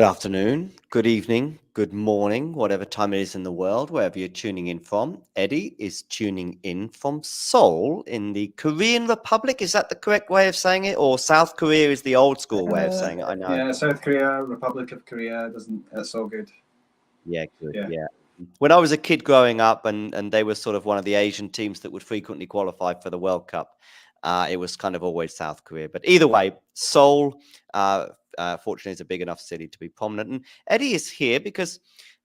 Good afternoon, good evening, good morning, whatever time it is in the world, wherever you're tuning in from. Eddie is tuning in from Seoul in the Korean Republic. Is that the correct way of saying it? Or South Korea is the old school way of saying it? I know. Yeah, South Korea, Republic of Korea, that's all good. Yeah, good. Yeah. Yeah. When I was a kid growing up, and they were sort of one of the Asian teams that would frequently qualify for the World Cup, it was kind of always South Korea. But either way, Seoul, fortunately, is a big enough city to be prominent. And Eddie is here because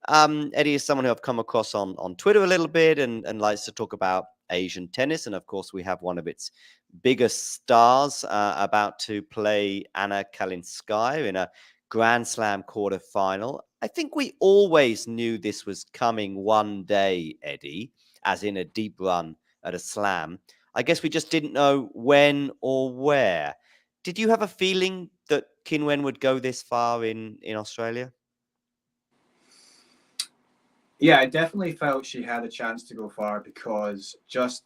Eddie is someone who I've come across on Twitter a little bit and likes to talk about Asian tennis. And of course, we have one of its biggest stars about to play Anna Kalinskaya in a Grand Slam quarterfinal. I think we always knew this was coming one day, Eddie, as in a deep run at a slam. I guess we just didn't know when or where. Did you have a feeling that Qinwen would go this far in Australia? Yeah, I definitely felt she had a chance to go far because just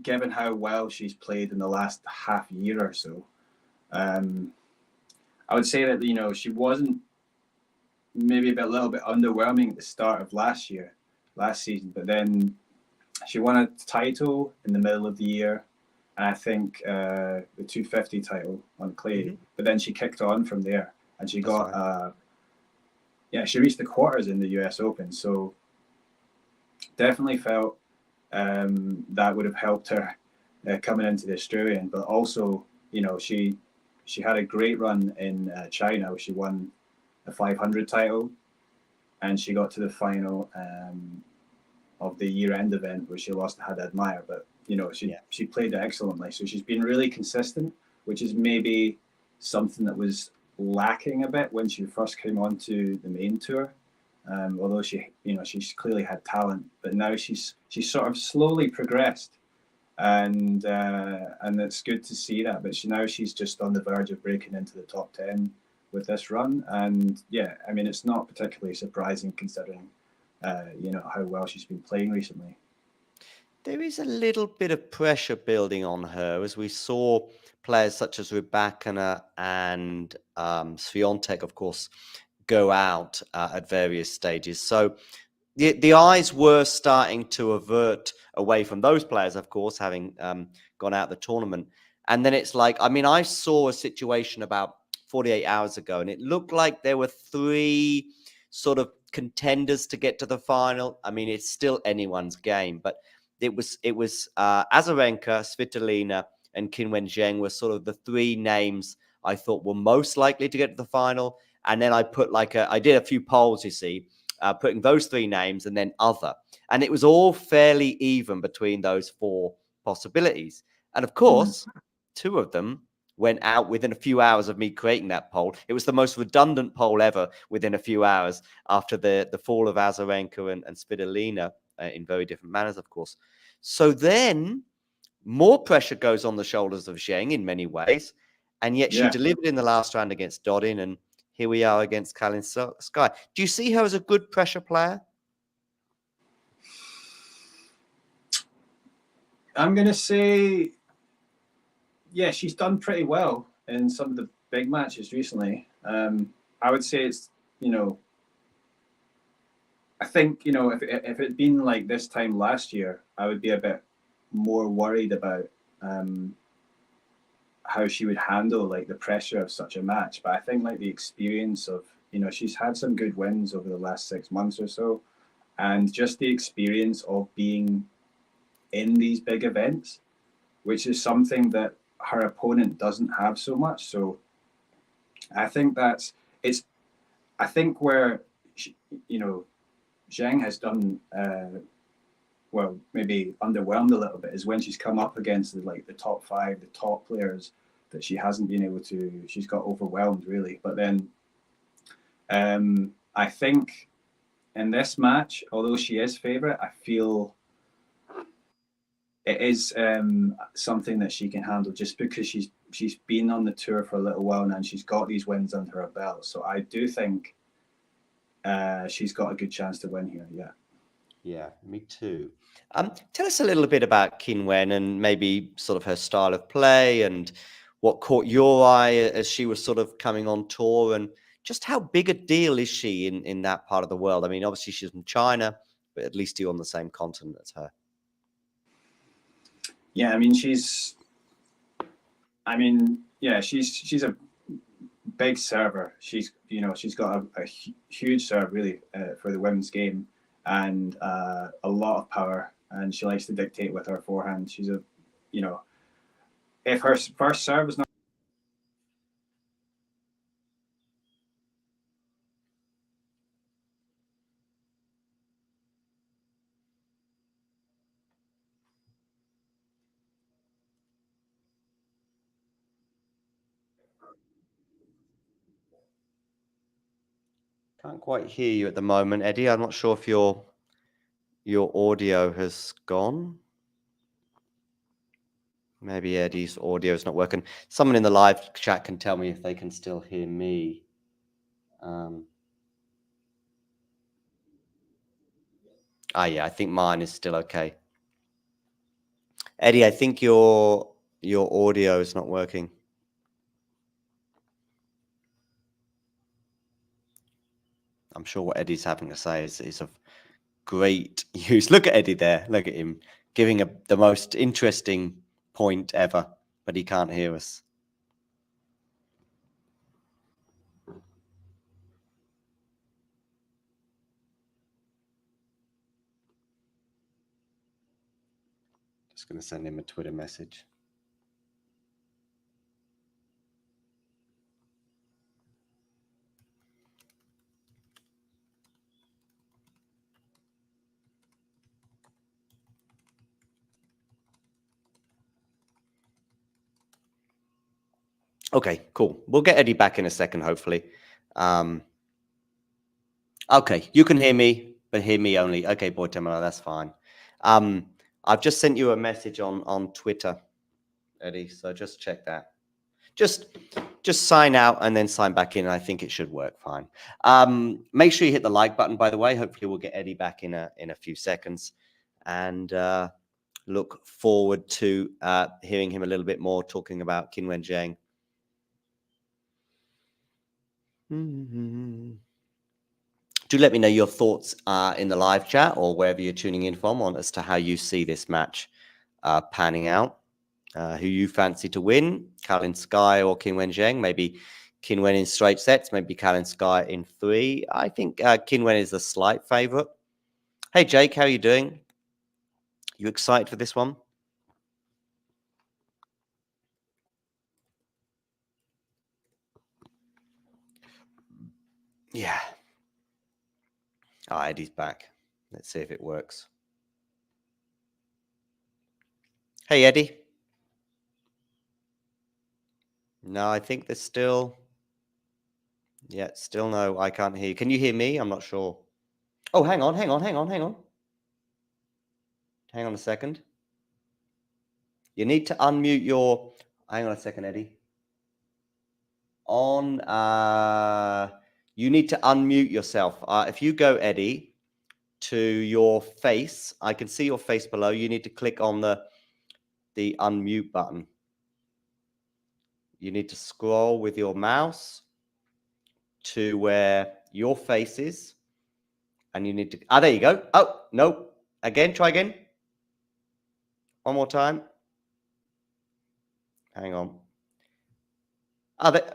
given how well she's played in the last half year or so, I would say that she wasn't maybe a little bit underwhelming at the start of last season, but then she won a title in the middle of the year, and I think the 250 title on clay. Mm-hmm. But then she kicked on from there, and she she reached the quarters in the US Open. So definitely felt that would have helped her coming into the Australian. But also, she had a great run in China where she won the 500 title, and she got to the final of the year-end event where she lost to Haddad Meyer. But she played excellently. So she's been really consistent, which is maybe something that was lacking a bit when she first came onto the main tour. Although she's clearly had talent, but now she's sort of slowly progressed, and it's good to see that. But she's just on the verge of breaking into the top 10 with this run, and I mean, it's not particularly surprising considering how well she's been playing recently. There is a little bit of pressure building on her, as we saw players such as Rybakina and Swiatek, of course, go out at various stages. So the eyes were starting to avert away from those players, of course, having gone out the tournament. And then it's like, I mean, I saw a situation about 48 hours ago, and it looked like there were three sort of contenders to get to the final. I mean, it's still anyone's game, but it was Azarenka, Svitolina, and Qinwen Zheng were sort of the three names I thought were most likely to get to the final. And then I put I did a few polls, you see, putting those three names and then other. And it was all fairly even between those four possibilities. And of course, two of them went out within a few hours of me creating that poll. It was the most redundant poll ever within a few hours after the fall of Azarenka and Svitolina in very different manners, of course. So then more pressure goes on the shoulders of Zheng in many ways. And yet she delivered in the last round against Dodin, and here we are against Kalinskaya. Do you see her as a good pressure player? I'm going to say, she's done pretty well in some of the big matches recently. I would say it's, I think, if it had been like this time last year, I would be a bit more worried about how she would handle like the pressure of such a match. But I think like the experience of, she's had some good wins over the last 6 months or so, and just the experience of being in these big events, which is something that her opponent doesn't have so much. So I think I think where Zheng has done well, maybe underwhelmed a little bit is when she's come up against the top 5, the top players, that she hasn't been able to. She's got overwhelmed really. But then I think in this match, although she is favourite, I feel it is something that she can handle just because she's been on the tour for a little while now and she's got these wins under her belt. So I do think she's got a good chance to win here. Yeah, me too. Tell us a little bit about Qinwen and maybe sort of her style of play and what caught your eye as she was sort of coming on tour. And just how big a deal is she in that part of the world? I mean, obviously she's from China, but at least you're on the same continent as her. Yeah, I mean, she's a big server. She's got a huge serve really for the women's game, and a lot of power. And she likes to dictate with her forehand. She's if her first serve is not. Can't quite hear you at the moment, Eddie. I'm not sure if your audio has gone. Maybe Eddie's audio is not working. Someone in the live chat can tell me if they can still hear me. Yeah, I think mine is still okay. Eddie, I think your audio is not working. I'm sure what Eddie's having to say is of great use. Look at Eddie there. Look at him giving the most interesting point ever, but he can't hear us. Just going to send him a Twitter message. Okay, cool. We'll get Eddie back in a second, hopefully. Okay, you can hear me, but hear me only. Okay, boy, Timur, that's fine. I've just sent you a message on Twitter, Eddie, so just check that. Just sign out and then sign back in. I think it should work fine. Make sure you hit the like button, by the way. Hopefully we'll get Eddie back in a few seconds, and look forward to hearing him a little bit more talking about Qinwen Zheng. Do let me know your thoughts in the live chat or wherever you're tuning in from on as to how you see this match panning out. Who you fancy to win, Kalinskaya or Qinwen Zheng? Maybe Qinwen in straight sets, maybe Kalinskaya in 3. I think Qinwen is a slight favorite. Hey, Jake, how are you doing? You excited for this one? Yeah. Eddie's back. Let's see if it works. Hey, Eddie. No, I think there's still... Yeah, still no, I can't hear you. Can you hear me? I'm not sure. Oh, hang on. Hang on a second. You need to unmute your... Hang on a second, Eddie. You need to unmute yourself. If you go, Eddie, to your face, I can see your face below. You need to click on the unmute button. You need to scroll with your mouse to where your face is, and you need to... there you go. Oh, no. Again, try again. One more time. Hang on.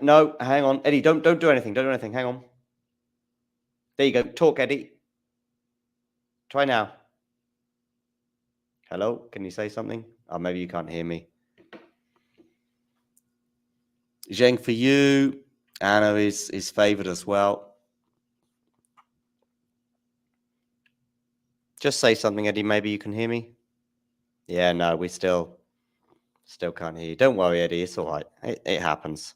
No, hang on. Eddie, don't do anything. Don't do anything. Hang on. There you go. Talk, Eddie. Try now. Hello? Can you say something? Maybe you can't hear me. Zheng for you. Anna is favored as well. Just say something, Eddie. Maybe you can hear me. Yeah, no, we still can't hear you. Don't worry, Eddie. It's all right. It happens.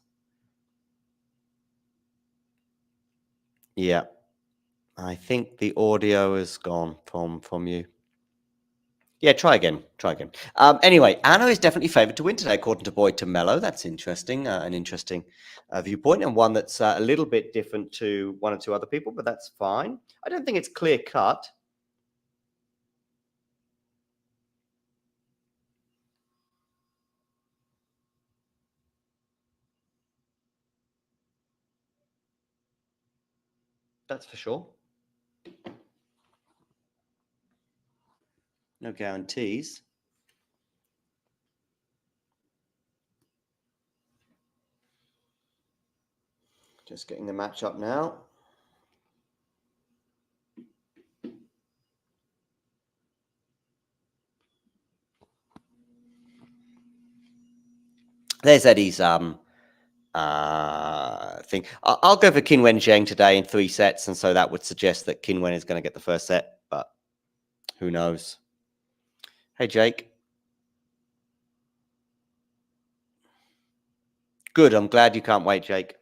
Yeah. I think the audio is gone from you. Yeah, try again. Anyway, Anna is definitely favored to win today, according to Boy to Mello. That's interesting, an interesting viewpoint, and one that's a little bit different to one or two other people, but that's fine. I don't think it's clear cut. That's for sure. No guarantees. Just getting the match up now. There's Eddie's thing. I'll go for Qinwen Zheng today in 3 sets, and so that would suggest that Qinwen is going to get the first set, but who knows? Hey, Jake. Good. I'm glad you can't wait, Jake.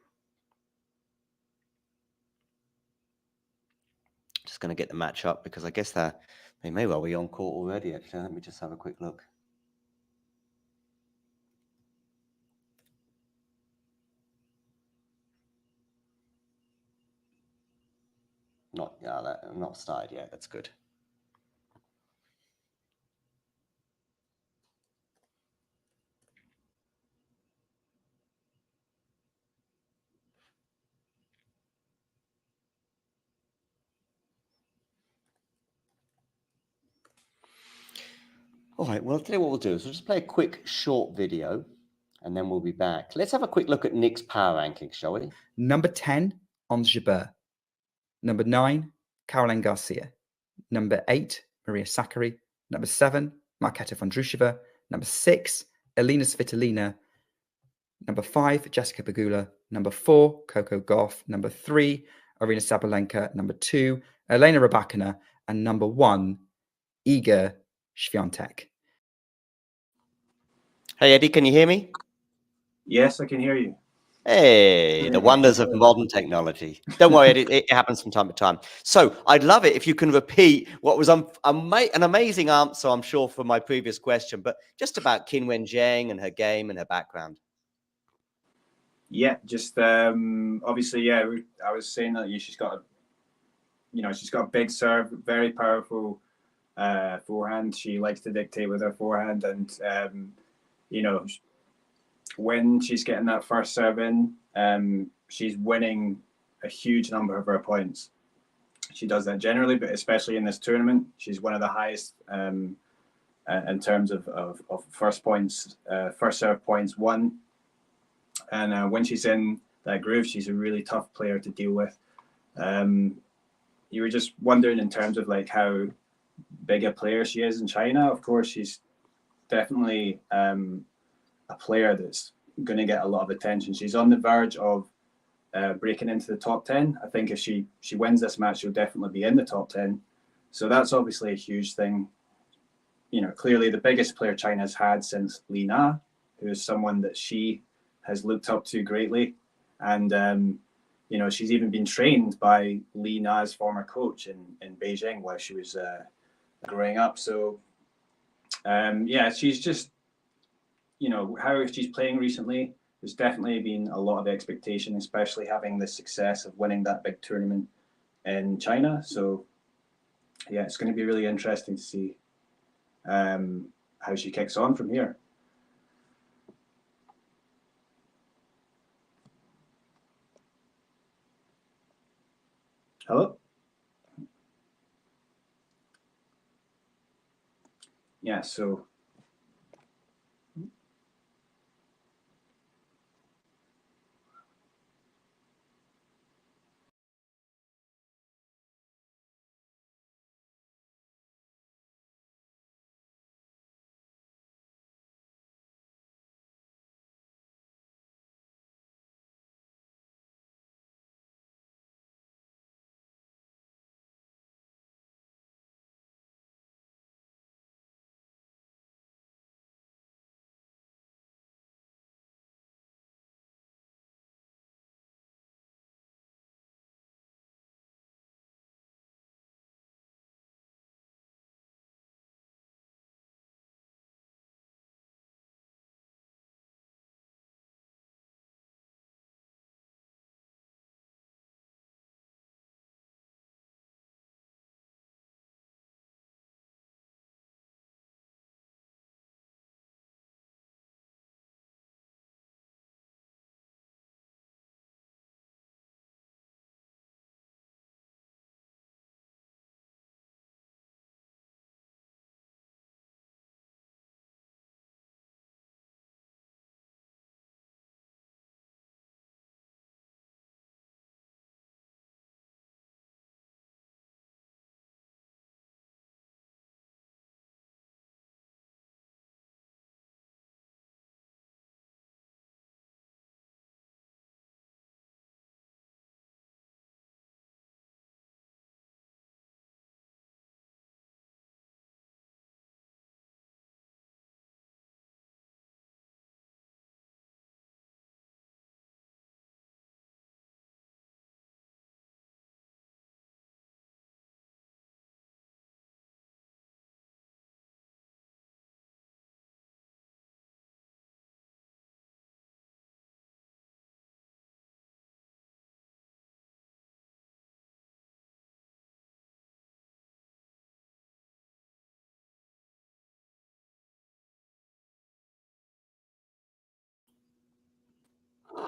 Just going to get the match up because I guess they may well be on court already. Actually, let me just have a quick look. Not started yet. That's good. All right, well, I'll tell you what we'll do is we'll just play a quick short video and then we'll be back. Let's have a quick look at Nick's power rankings, shall we? Number 10, Ons Jabeur. Number 9, Caroline Garcia. Number 8, Maria Sakkari. Number 7, Marketa Vondrushova. Number 6, Elina Svitolina. Number 5, Jessica Pegula. Number 4, Coco Gauff. Number 3, Arina Sabalenka. Number 2, Elena Rybakina. And number 1, Iga Swiatek. Hey, Eddie, can you hear me? Yes, I can hear you. Hey, the wonders of modern technology. Don't worry, it happens from time to time. So I'd love it if you can repeat what was an amazing answer, I'm sure, for my previous question, but just about Qinwen Zheng and her game and her background. Yeah, just obviously, yeah. I was saying that she's got a big serve, very powerful forehand. She likes to dictate with her forehand, and when she's getting that first serve in, she's winning a huge number of her points. She does that generally, but especially in this tournament, she's one of the highest in terms of first serve points won. And when she's in that groove, she's a really tough player to deal with. You were just wondering in terms of like how big a player she is in China. Of course, she's definitely a player that's going to get a lot of attention. She's on the verge of breaking into the top 10. I think if she wins this match, she'll definitely be in the top 10. So that's obviously a huge thing. Clearly the biggest player China's had since Li Na, who is someone that she has looked up to greatly. And, she's even been trained by Li Na's former coach in Beijing while she was growing up. So, she's just, how she's playing recently, there's definitely been a lot of expectation, especially having the success of winning that big tournament in China. So, yeah, it's going to be really interesting to see how she kicks on from here. Hello? Yeah, so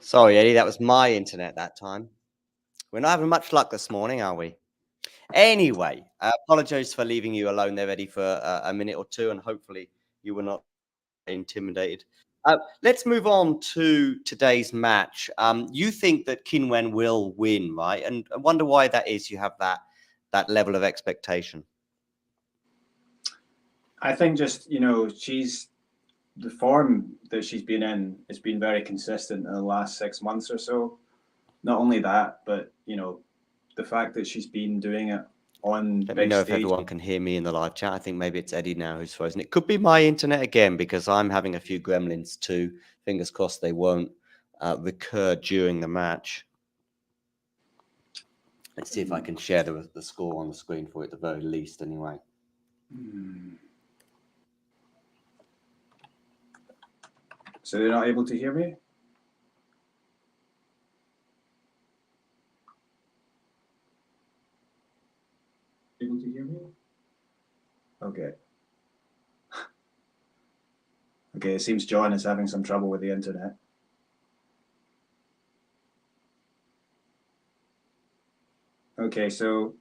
Sorry, Eddie, that was my internet that time. We're not having much luck this morning, are we? Anyway, apologize for leaving you alone there, Eddie, for a minute or two, and hopefully you were not intimidated. Let's move on to today's match. You think that Qinwen will win, right? And I wonder why that is. You have that level of expectation. I think just, the form that she's been in has been very consistent in the last 6 months or so. Not only that, but the fact that she's been doing it on Let me big know if stage. everyone can hear me in the live chat. I think maybe it's Eddie now who's frozen. It could be my internet again because I'm having a few gremlins too. Fingers crossed they won't recur during the match. Let's see if I can share the score on the screen for you at the very least anyway. So they're not able to hear me? Able to hear me? Okay. Okay, it seems John is having some trouble with the internet. Okay, so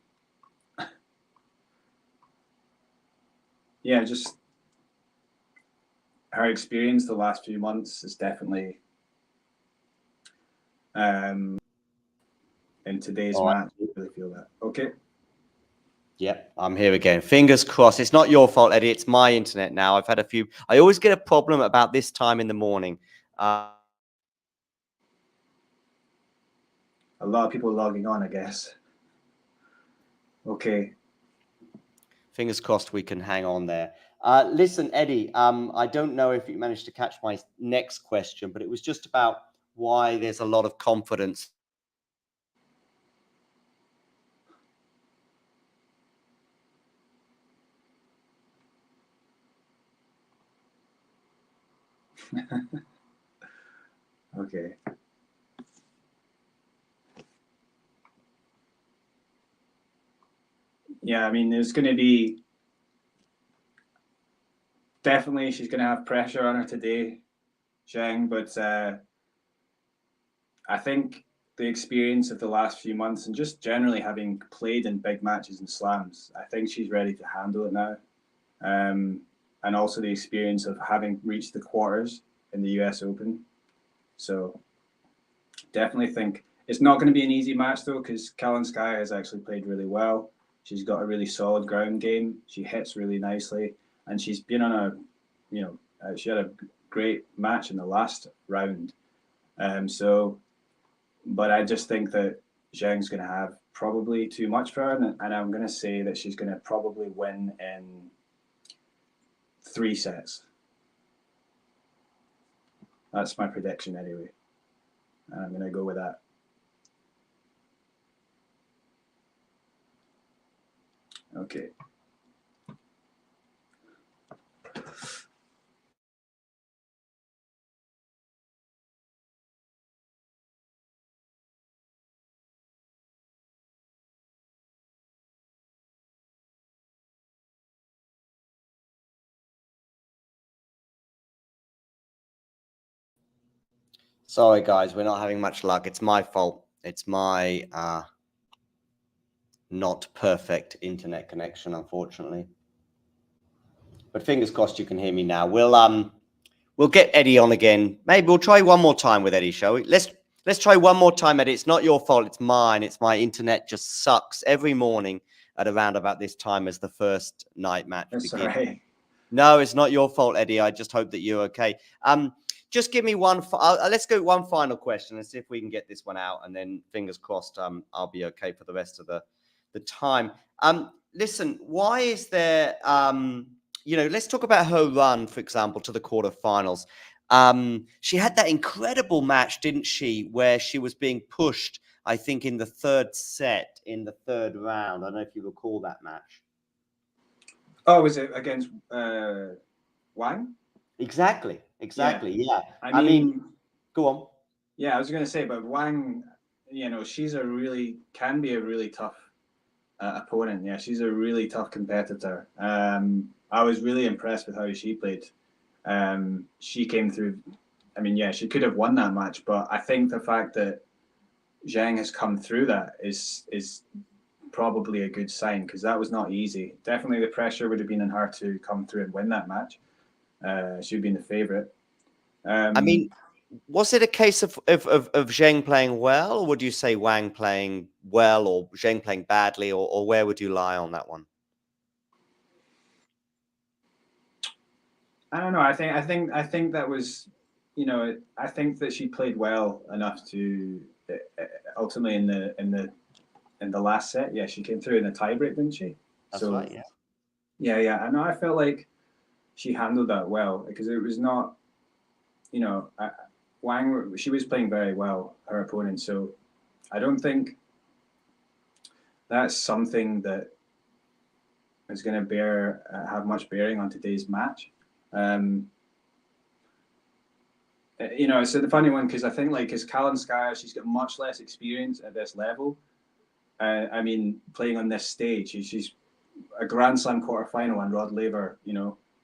yeah, just her experience the last few months is definitely in today's match. I really feel that. Okay. Yep, I'm here again. Fingers crossed. It's not your fault, Eddie. It's my internet now. I've had a few. I always get a problem about this time in the morning. A lot of people logging on, I guess. Okay. Fingers crossed we can hang on there. Listen, Eddie, I don't know if you managed to catch my next question, but it was just about why there's a lot of confidence. Okay. Yeah, I mean, there's going to be definitely she's going to have pressure on her today, Zheng, but I think the experience of the last few months and just generally having played in big matches and slams, I think she's ready to handle it now. And also the experience of having reached the quarters in the US Open. So definitely think it's not going to be an easy match though, because Kalinskaya has actually played really well. She's got a really solid ground game. She hits really nicely, and she's been on she had a great match in the last round. But I just think that Zheng's going to have probably too much for her, and I'm going to say that she's going to probably win in 3 sets. That's my prediction anyway. And I'm going to go with that. Okay. Sorry, guys, we're not having much luck. It's my fault. It's my not perfect internet connection, unfortunately. But fingers crossed you can hear me now. We'll get Eddie on again. Maybe we'll try one more time with Eddie, shall we? Let's try one more time, Eddie. It's not your fault. It's mine. It's my internet just sucks every morning at around about this time as the first night match begins. Sorry. No, it's not your fault, Eddie. I just hope that you're okay. Just give me one. Let's go one final question and see if we can get this one out, and then fingers crossed, I'll be okay for the rest of the time. Listen, why is there? Let's talk about her run, for example, to the quarterfinals. She had that incredible match, didn't she, where she was being pushed, I think, in the third set, in the third round. I don't know if you recall that match. Oh, was it against Wang? Exactly. Yeah. I mean, go on. Yeah, I was going to say, but Wang, she's can be a really tough opponent. Yeah, she's a really tough competitor. I was really impressed with how she played. She came through I mean, yeah, she could have won that match, but I think the fact that Zheng has come through that is probably a good sign, because that was not easy. Definitely the pressure would have been on her to come through and win that match. She'd been the favourite. I mean, was it a case of Zheng playing well, or would you say Wang playing well, or Zheng playing badly, or where would you lie on that one? I don't know. I think that was, I think that she played well enough to ultimately in the last set. Yeah, she came through in the tiebreak, didn't she? That's right. Yeah. Yeah. I know. I felt like she handled that well, because it was not, Wang. She was playing very well, her opponent. So I don't think that's something that is going to have much bearing on today's match. It's a funny one, because I think, like, as Kalinskaya, she's got much less experience at this level. I mean, playing on this stage, she's a Grand Slam quarterfinal and Rod Laver.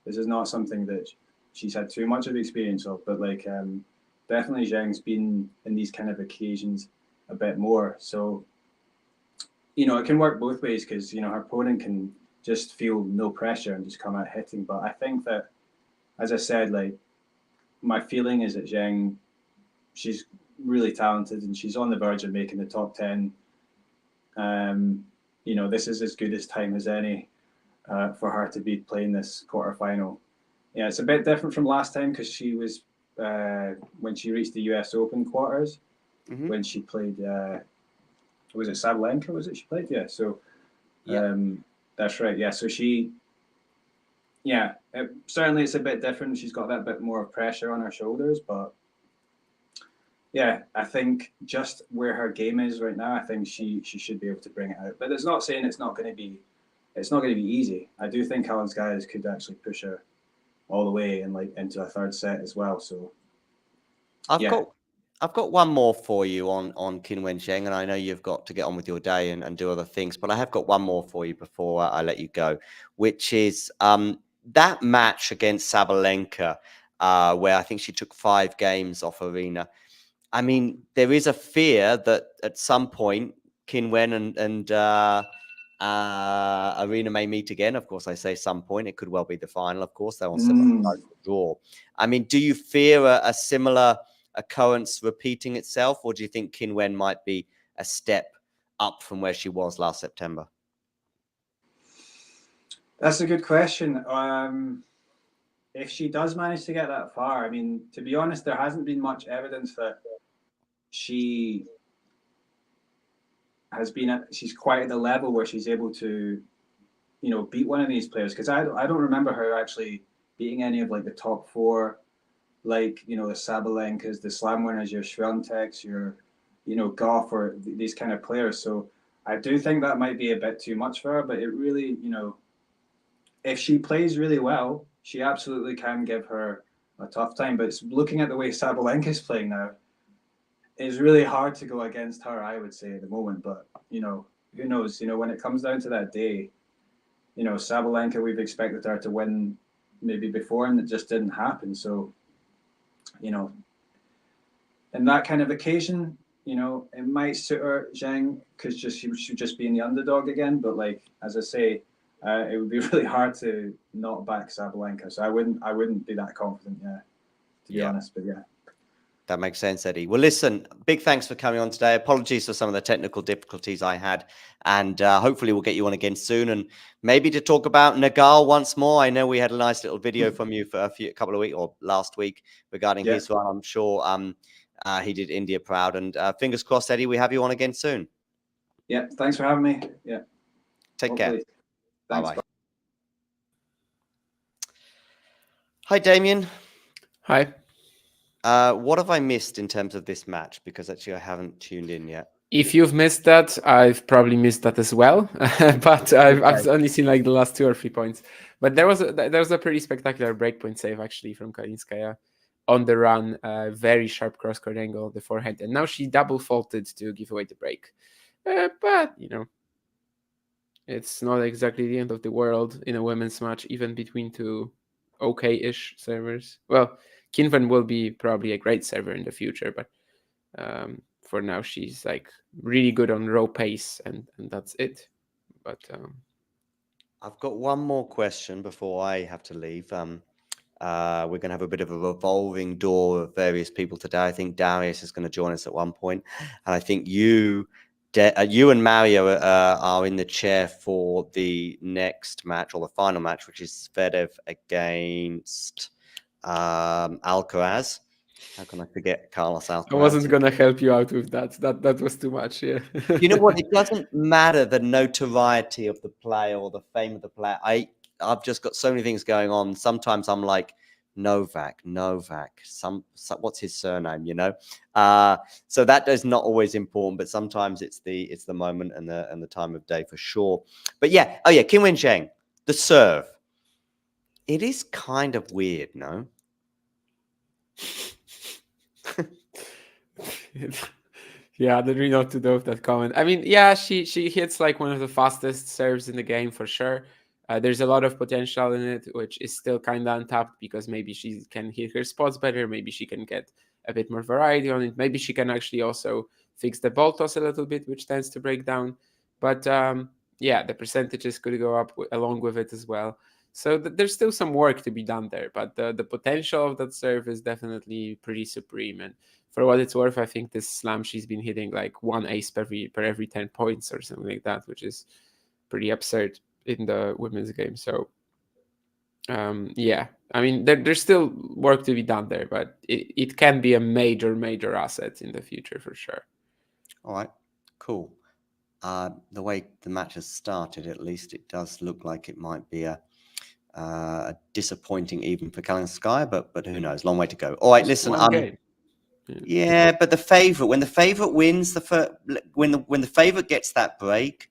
This is not something that she's had too much of experience of. But like, definitely Zheng's been in these kind of occasions a bit more. So, it can work both ways, because her opponent can just feel no pressure and just come out hitting. But I think that, as I said, like, my feeling is that Zheng, she's really talented and she's on the verge of making the top 10. This is as good as time as any for her to be playing this quarterfinal. Yeah, it's a bit different from last time, because she was when she reached the US Open quarters, when she played. Was it Sabalenka? Was it she played? Yeah. So, that's right. Yeah. So she. Yeah, certainly it's a bit different. She's got that bit more pressure on her shoulders, but yeah, I think just where her game is right now, I think she should be able to bring it out. But it's not saying it's not going to be easy. I do think Kalinskaya could actually push her all the way and like into a third set as well. So I've got one more for you on Qinwen Zheng, and I know you've got to get on with your day and do other things, but I have got one more for you before I let you go, which is that match against Sabalenka, where I think she took 5 games off Arena. I mean, there is a fear that at some point Qinwen and Arena may meet again. Of course, I say some point. It could well be the final. Of course, they're on similar sides of the draw. I mean, do you fear a similar occurrence repeating itself, or do you think Qinwen might be a step up from where she was last September? That's a good question. If she does manage to get that far, I mean, to be honest, there hasn't been much evidence that she has been she's quite at the level where she's able to, beat one of these players. Because I don't remember her actually beating any of like the top 4, like, the Sabalenkas, the slam winners, your Swiatek's, your, Goff, or these kind of players. So I do think that might be a bit too much for her, but it really, if she plays really well, she absolutely can give her a tough time. But it's looking at the way Sabalenka's playing now, it's really hard to go against her, I would say, at the moment. But, who knows? When it comes down to that day, Sabalenka, we've expected her to win maybe before, and it just didn't happen. So, in that kind of occasion, it might suit her, Zheng, because she should just be in the underdog again. But like, as I say, it would be really hard to not back Sabalenka. So I wouldn't be that confident, to be honest. But yeah. That makes sense, Eddie. Well, listen, big thanks for coming on today. Apologies for some of the technical difficulties I had. And hopefully we'll get you on again soon. And maybe to talk about Nagal once more. I know we had a nice little video from you for a couple of weeks or last week regarding his one. I'm sure he did India proud. And fingers crossed, Eddie, we have you on again soon. Yeah, thanks for having me. Yeah. Take care. Thanks. Bye-bye. Hi, Damien. Hi. What have I missed in terms of this match? Because actually I haven't tuned in yet. If you've missed that, I've probably missed that as well. But I've only seen like the last 2 or 3 points. But there was a pretty spectacular breakpoint save actually from Kalinskaya on the run. Very sharp cross-court angle, the forehand. And now she double faulted to give away the break. But, it's not exactly the end of the world in a women's match, even between 2 okay-ish servers. Well, Qinwen will be probably a great server in the future, but for now she's like really good on raw pace, and that's it. But I've got one more question before I have to leave. We're going to have a bit of a revolving door of various people today. I think Darius is going to join us at one point, and I think you and Mario are in the chair for the next match, or the final match, which is Zverev against Alcaraz. How can I forget Carlos Alcaraz? I wasn't gonna help you out with that. That was too much. Yeah. You know what? It doesn't matter the notoriety of the player or the fame of the player. I've just got so many things going on. Sometimes I'm like Novak. What's his surname? You know. So that is not always important, but sometimes it's the moment and the time of day for sure. But yeah, Qinwen Zheng, the serve. It is kind of weird, no? Yeah, I didn't really know what to do with that comment. I mean, yeah, she hits like one of the fastest serves in the game for sure. There's a lot of potential in it, which is still kind of untapped, because maybe she can hit her spots better. Maybe she can get a bit more variety on it. Maybe she can actually also fix the ball toss a little bit, which tends to break down. But yeah, the percentages could go up along with it as well. So there's still some work to be done there. But the potential of that serve is definitely pretty supreme. And for what it's worth, I think this slam she's been hitting like one ace per every 10 points or something like that, which is pretty absurd in the women's game. So yeah, I mean, there's still work to be done there, but it can be a major asset in the future for sure. All right, cool. The way the match has started, at least, it does look like it might be a disappointing even for Kalinskaya, but who knows? Long way to go. All right, listen. Yeah, but the favorite, when the favorite wins when the favorite gets that break,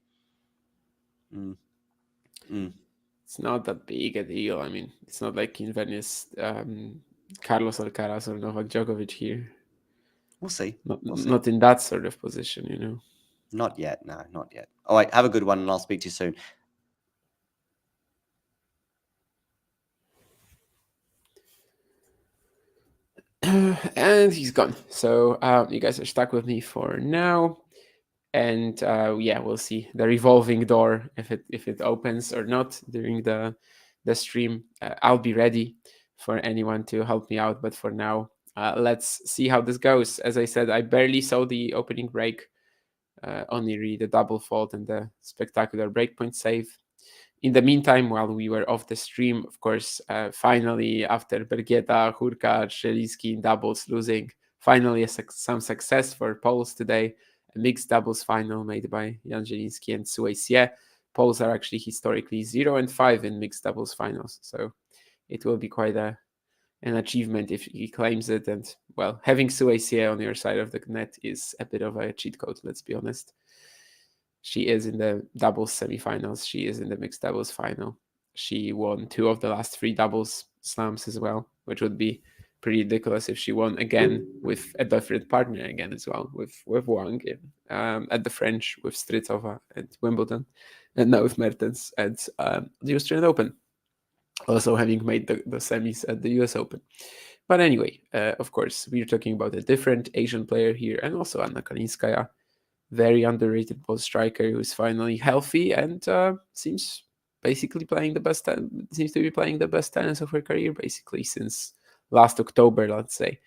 it's not that big a deal. I mean, it's not like in Venice, Carlos Alcaraz or Novak Djokovic here. We'll see. Not in that sort of position, you know. Not yet. No, not yet. All right, have a good one, and I'll speak to you soon. And he's gone. So you guys are stuck with me for now. And yeah, we'll see the revolving door if it opens or not during the stream. I'll be ready for anyone to help me out, but for now, let's see how this goes. As I said, I barely saw the opening break, only really the double fault and the spectacular breakpoint save. In the meantime, while we were off the stream, of course, finally, after Bergieta, Hurkacz, Zielinski in doubles losing, finally some success for Poles today. A mixed doubles final made by Jan Zielinski and Suecia. Poles are actually historically 0-5 in mixed doubles finals, so it will be quite an achievement if he claims it. And, well, having Suecia on your side of the net is a bit of a cheat code, let's be honest. She is in the doubles semifinals. She is in the mixed doubles final. She won 2 of the last 3 doubles slams as well, which would be pretty ridiculous if she won again with a different partner again as well, with Wang at the French, with Strycova at Wimbledon, and now with Mertens at the Australian Open, also having made the semis at the US Open. But anyway, of course, we're talking about a different Asian player here, and also Anna Kalinskaya, very underrated ball striker who's finally healthy and seems basically playing the best. Seems to be playing the best tennis of her career, basically since last October, let's say.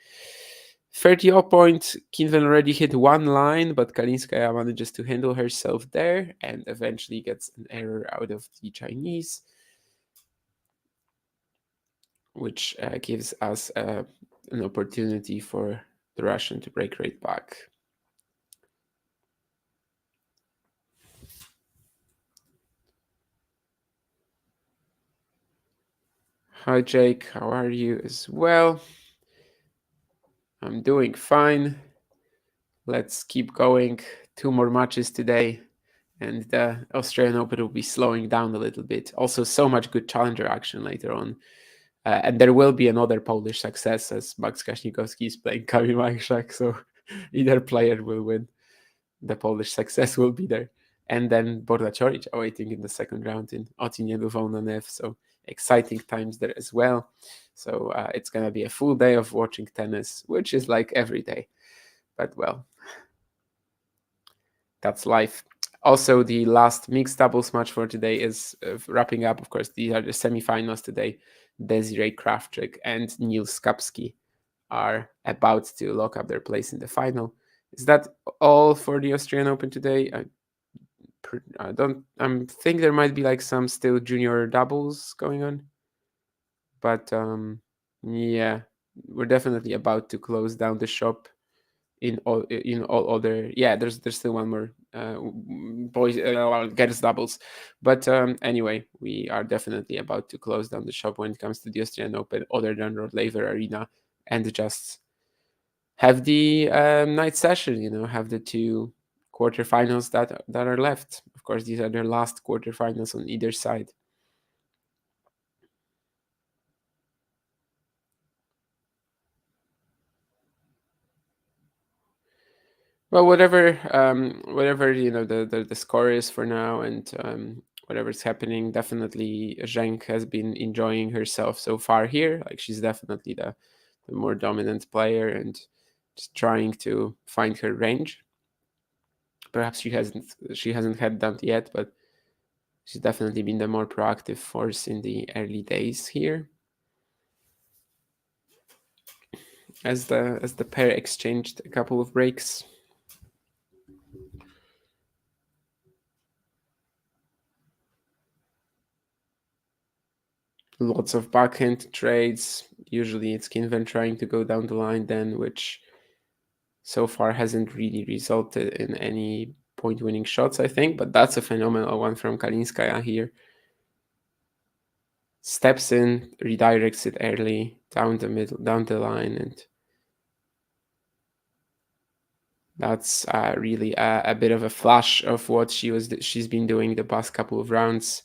30-0 point. Qinwen already hit one line, but Kalinskaya manages to handle herself there and eventually gets an error out of the Chinese, which gives us an opportunity for the Russian to break right back. Hi, Jake. How are you as well? I'm doing fine. Let's keep going. 2 more matches today, and the Australian Open will be slowing down a little bit. Also, so much good challenger action later on. And there will be another Polish success, as Max Kaśnikowski is playing Kamil Majchrzak, so either player will win. The Polish success will be there. And then Borna Coric awaiting in the second round in Otynielu Wałna Nev. So exciting times there as well. So it's going to be a full day of watching tennis, which is like every day. But well, that's life. Also, the last mixed doubles match for today is wrapping up. Of course, these are the semifinals today. Desiree Kravchuk and Niels Kapski are about to lock up their place in the final. Is that all for the Australian Open today? I think there might be like some still junior doubles going on, but yeah, we're definitely about to close down the shop in all other. Yeah, there's still one more boys girls doubles, but anyway, we are definitely about to close down the shop when it comes to the Australian Open, other than Rod Laver Arena, and just have the night session. Have the two quarterfinals that are left. Of course, these are their last quarterfinals on either side. Well, whatever the score is for now, and whatever's happening, definitely Zheng has been enjoying herself so far here. Like, she's definitely the more dominant player and just trying to find her range. Perhaps she hasn't had that yet, but she's definitely been the more proactive force in the early days here. As the pair exchanged a couple of breaks. Lots of backhand trades. Usually it's Qinwen trying to go down the line then, which so far hasn't really resulted in any point-winning shots, I think. But that's a phenomenal one from Kalinskaya here. Steps in, redirects it early, down the middle, down the line, and that's really a bit of a flash of what she's been doing the past couple of rounds.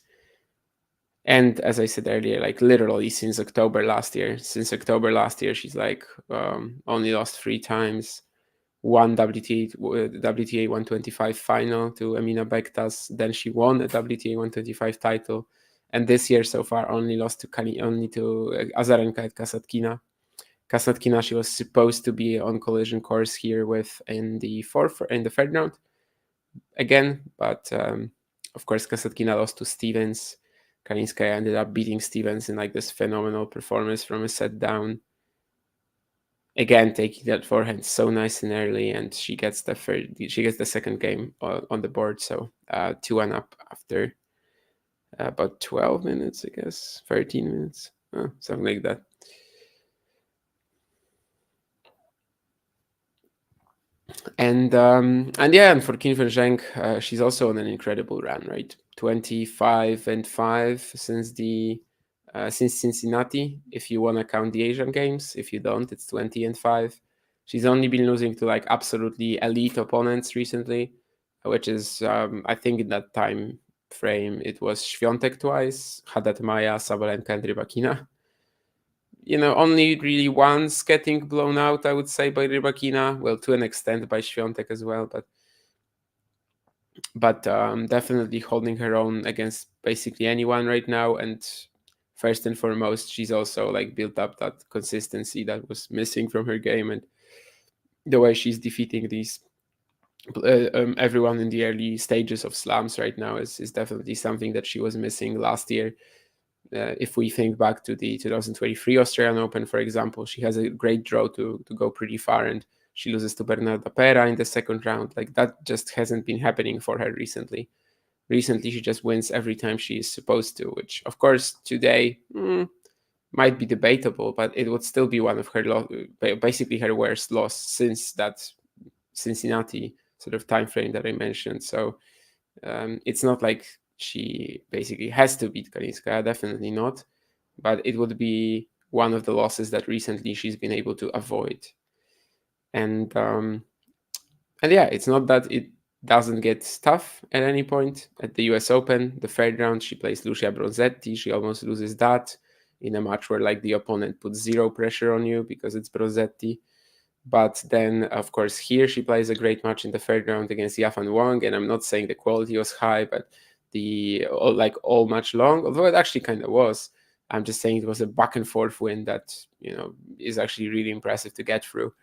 And as I said earlier, like literally since October last year, she's like only lost 3 times. Won WTA 125 final to Emina Bektas. Then she won a WTA 125 title. And this year so far only lost to Azarenka at Kasatkina. Kasatkina, she was supposed to be on collision course here with in the third round again, but of course Kasatkina lost to Stevens. Kalinskaya ended up beating Stevens in like this phenomenal performance from a set down. Again, taking that forehand so nice and early, and she gets the second game on the board. So 2-1 up after about 12 minutes, I guess, 13 minutes, something like that. And for Qinwen Zheng, she's also on an incredible run, right? 25-5 since Cincinnati. If you want to count the Asian games, if you don't, it's 20-5. She's only been losing to like absolutely elite opponents recently, which is I think in that time frame it was Świątek twice, Haddad Maia, Sabalenka, and Rybakina. Only really once getting blown out, I would say, by Rybakina. Well, to an extent by Świątek as well, but definitely holding her own against basically anyone right now. And first and foremost, she's also like built up that consistency that was missing from her game, and the way she's defeating these everyone in the early stages of slams right now is definitely something that she was missing last year. If we think back to the 2023 Australian Open, for example, she has a great draw to go pretty far, and she loses to Bernarda Pera in the second round. Like, that just hasn't been happening for her recently. Recently, she just wins every time she is supposed to, which, of course, today might be debatable, but it would still be one of her basically her worst loss since that Cincinnati sort of time frame that I mentioned. So it's not like she basically has to beat Kalinskaya, definitely not, but it would be one of the losses that recently she's been able to avoid. And yeah, it's not that it doesn't get tough at any point. At the US Open, the third round, she plays Lucia Bronzetti. She almost loses that in a match where like the opponent puts zero pressure on you because it's Bronzetti. But then, of course, here she plays a great match in the third round against Yafan Wang. And I'm not saying the quality was high, but all match long, although it actually kind of was, I'm just saying it was a back and forth win that, is actually really impressive to get through.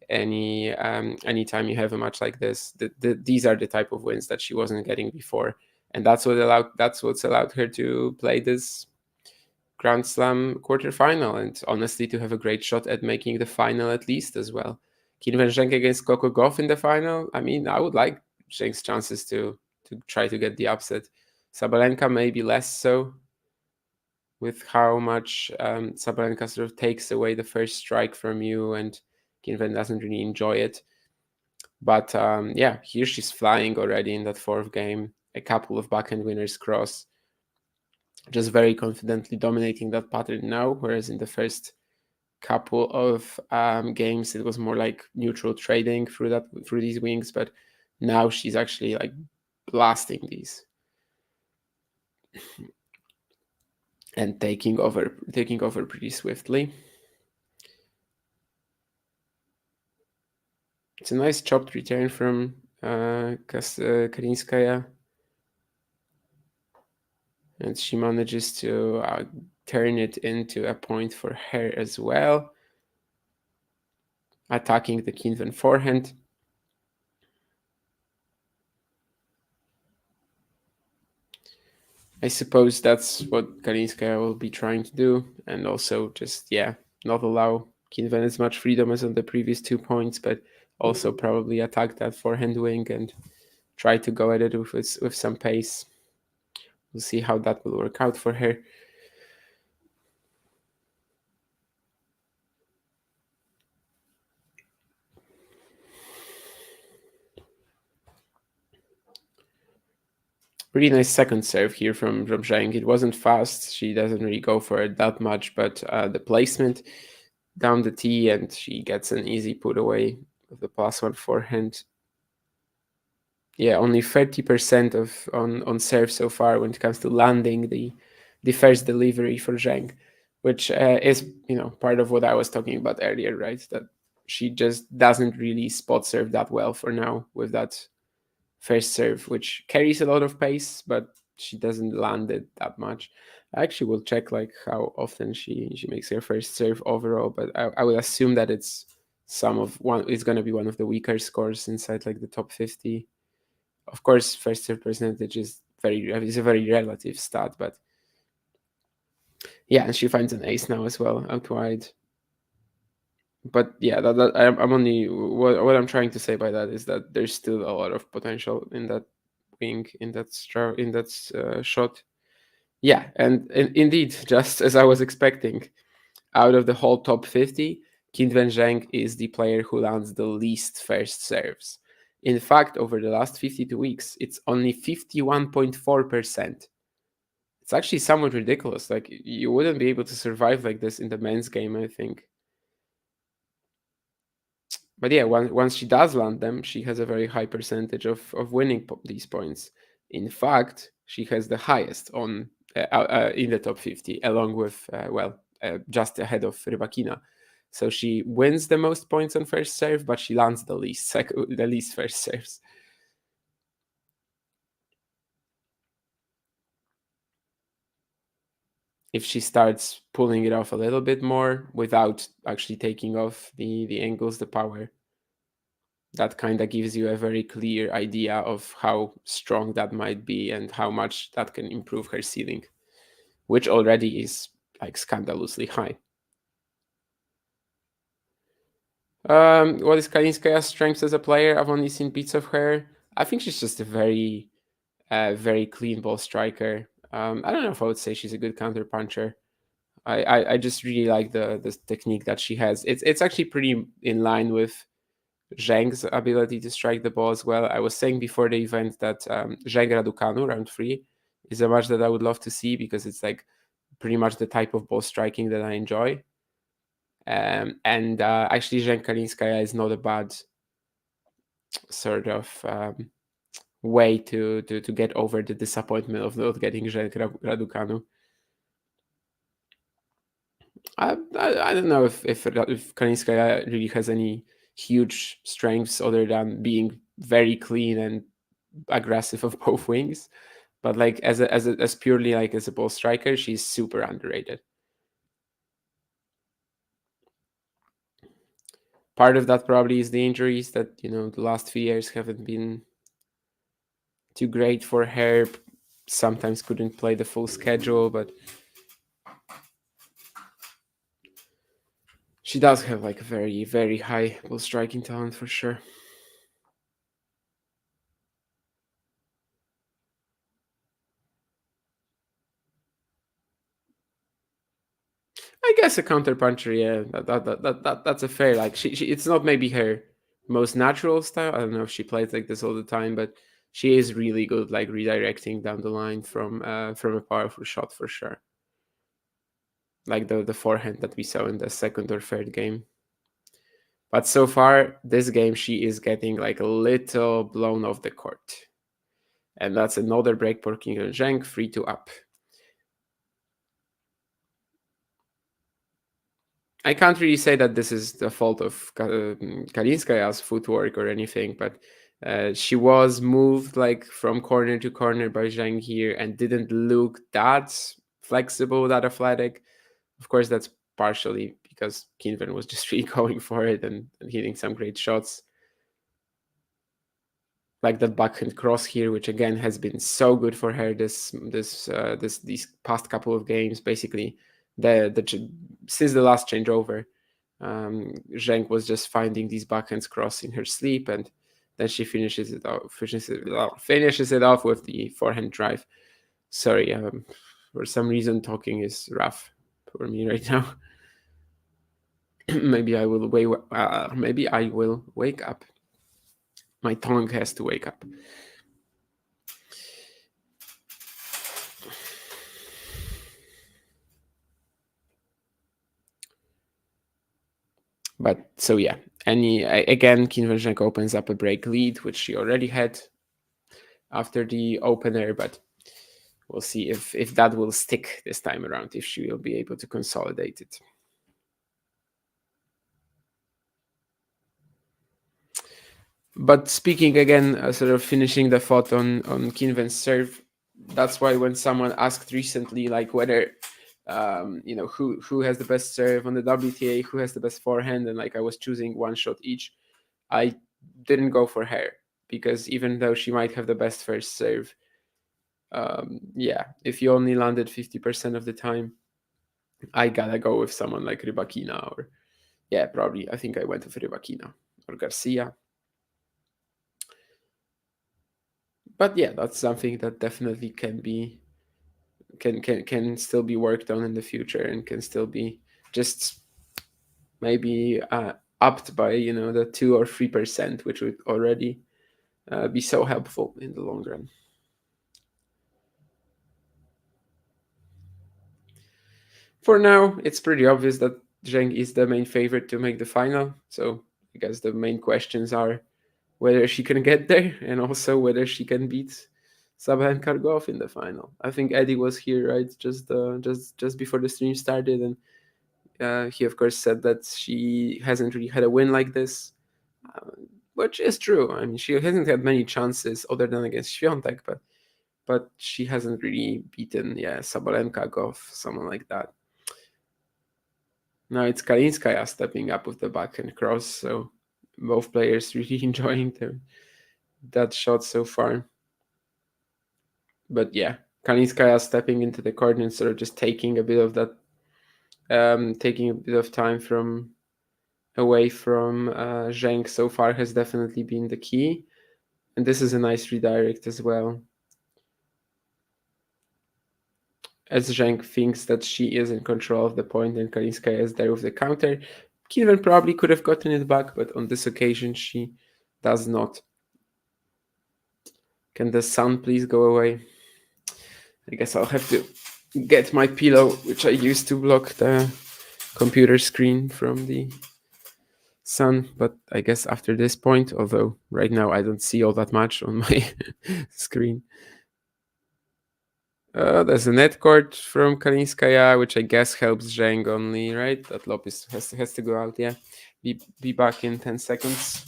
Anytime you have a match like this, these are the type of wins that she wasn't getting before, and that's what's allowed her to play this Grand Slam quarterfinal, and honestly to have a great shot at making the final at least as well. Qinwen Zheng against Coco Gauff in the final. I mean, I would like Zheng's chances to try to get the upset. Sabalenka maybe less so, with how much Sabalenka sort of takes away the first strike from you, and Qinwen doesn't really enjoy it. But here she's flying already in that fourth game. A couple of backhand winners cross, just very confidently dominating that pattern now, whereas in the first couple of games it was more like neutral trading through these wings, but now she's actually like blasting these and taking over pretty swiftly. It's a nice chopped return from Kalinskaya, and she manages to turn it into a point for her as well, attacking the Qinwen forehand. I suppose that's what Kalinskaya will be trying to do, and also just, not allow Qinwen as much freedom as on the previous 2 points, but also probably attack that forehand wing and try to go at it with some pace. We'll see how that will work out for her. Really nice second serve here from Zheng. It wasn't fast. She doesn't really go for it that much, but the placement down the tee, and she gets an easy put away with the +1 forehand. Yeah, only 30% on serve so far when it comes to landing the first delivery for Zheng, which is part of what I was talking about earlier, right? That she just doesn't really spot serve that well for now with that first serve, which carries a lot of pace, but she doesn't land it that much. I actually will check like how often she makes her first serve overall, but I would assume that it's going to be one of the weaker scores inside like the top 50. Of course, first serve percentage is a very relative stat, but yeah, and she finds an ace now as well out wide. But yeah, I'm only what I'm trying to say by that is that there's still a lot of potential in that wing, in that shot. Yeah, and indeed, just as I was expecting, out of the whole top 50, Qinwen Zheng is the player who lands the least first serves. In fact, over the last 52 weeks, it's only 51.4%. It's actually somewhat ridiculous. Like, you wouldn't be able to survive like this in the men's game, I think. But yeah, once she does land them, she has a very high percentage of winning these points. In fact, she has the highest in the top 50, along with, just ahead of Rybakina. So she wins the most points on first serve, but she lands the least first serves. If she starts pulling it off a little bit more without actually taking off the angles, the power, that kind of gives you a very clear idea of how strong that might be and how much that can improve her ceiling, which already is like scandalously high. What is Kalinskaya's strengths as a player? I've only seen bits of her. I think she's just a very, very clean ball striker. I don't know if I would say she's a good counter puncher. I just really like the technique that she has. It's actually pretty in line with Zheng's ability to strike the ball as well. I was saying before the event that Zheng Raducanu round 3 is a match that I would love to see because it's like pretty much the type of ball striking that I enjoy. And actually, Zheng Kalinskaya is not a bad sort of way to get over the disappointment of not getting Zheng Raducanu. I don't know if Kalinskaya really has any huge strengths other than being very clean and aggressive of both wings, but like as purely like as a ball striker, she's super underrated. Part of that probably is the injuries that, the last few years haven't been too great for her. Sometimes couldn't play the full schedule, but she does have like a very, very high ball striking talent for sure. I guess a counterpuncher, yeah, that's a fair. Like she it's not maybe her most natural style. I don't know if she plays like this all the time, but she is really good, like redirecting down the line from a powerful shot for sure. Like the forehand that we saw in the second or third game. But so far, this game she is getting like a little blown off the court, and that's another break for Qinwen Zheng, 3-2 up. I can't really say that this is the fault of Kalinskaya's footwork or anything, but she was moved like from corner to corner by Zhang here and didn't look that flexible, that athletic. Of course, that's partially because Qinwen was just really going for it and hitting some great shots. Like that backhand cross here, which again has been so good for her these past couple of games. Basically, since the last changeover, Zheng was just finding these backhands cross in her sleep, and then she finishes it off with the forehand drive. Sorry, for some reason talking is rough for me right now. Maybe I will wake up. My tongue has to wake up. But so yeah, again, Qinwen Zheng opens up a break lead, which she already had after the opener, but we'll see if that will stick this time around, if she will be able to consolidate it. But speaking again, sort of finishing the thought on Qinwen's serve, that's why when someone asked recently, like whether who has the best serve on the WTA, who has the best forehand, and like I was choosing one shot each, I didn't go for her, because even though she might have the best first serve, if you only landed 50% of the time, I gotta go with someone like Rybakina, or probably I think I went with Rybakina or Garcia. But yeah, that's something that definitely can still be worked on in the future, and can still be just maybe upped by the 2 or 3%, which would already be so helpful in the long run. For now, it's pretty obvious that Zheng is the main favorite to make the final. So I guess the main questions are whether she can get there, and also whether she can beat Sabalenka Kargov in the final. I think Eddie was here, right, just before the stream started, and he of course said that she hasn't really had a win like this, which is true. I mean, she hasn't had many chances other than against Świątek, but she hasn't really beaten Sabalenka, Goff, someone like that. Now it's Kalinskaya stepping up with the backhand cross, so both players really enjoying that shot so far. But yeah, Kalinskaya stepping into the court and sort of just taking a bit of that, taking a bit of time away from Zheng so far has definitely been the key. And this is a nice redirect as well, as Zheng thinks that she is in control of the point and Kalinskaya is there with the counter. Qinwen probably could have gotten it back, but on this occasion she does not. Can the sun please go away? I guess I'll have to get my pillow, which I used to block the computer screen from the sun. But I guess after this point, although right now I don't see all that much on my screen. There's a net court from Kalinskaya, which I guess helps Zheng only, right? That lob has to go out, yeah. Be back in 10 seconds.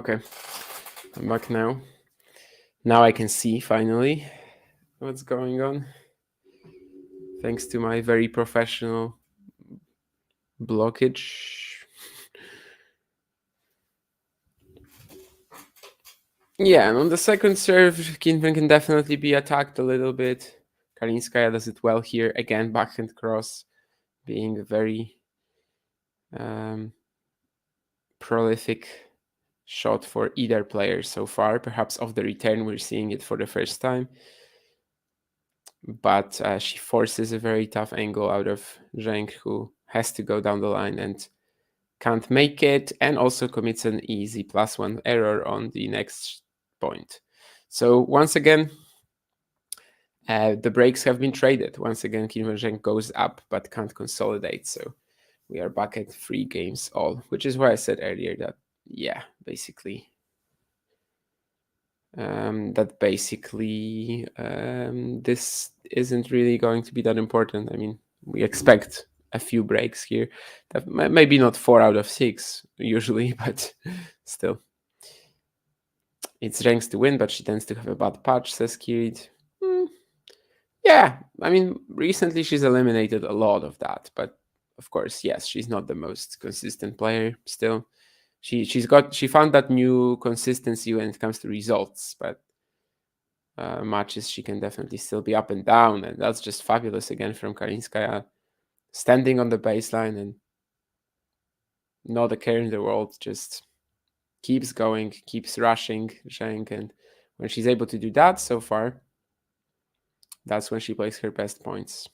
Okay, I'm back now. Now I can see finally what's going on. Thanks to my very professional blockage. Yeah, and on the second serve, Qinwen can definitely be attacked a little bit. Kalinskaya does it well here. Again, backhand cross being a very prolific shot for either player so far. Perhaps off the return, we're seeing it for the first time. But she forces a very tough angle out of Zheng, who has to go down the line and can't make it, and also commits an easy +1 error on the next point. So once again, the breaks have been traded. Once again, Qinwen Zheng goes up but can't consolidate. So we are back at 3 games all, which is why I said earlier that, yeah, basically, this isn't really going to be that important. I mean, we expect a few breaks here. That maybe not 4 out of 6 usually, but still. It's Zheng's to win, but she tends to have a bad patch, says Kirid. Yeah, I mean, recently she's eliminated a lot of that, but of course, yes, she's not the most consistent player still. She found that new consistency when it comes to results, but matches she can definitely still be up and down, and that's just fabulous again from Kalinskaya, standing on the baseline and not a care in the world, just keeps going, keeps rushing Zheng, and when she's able to do that so far, that's when she plays her best points.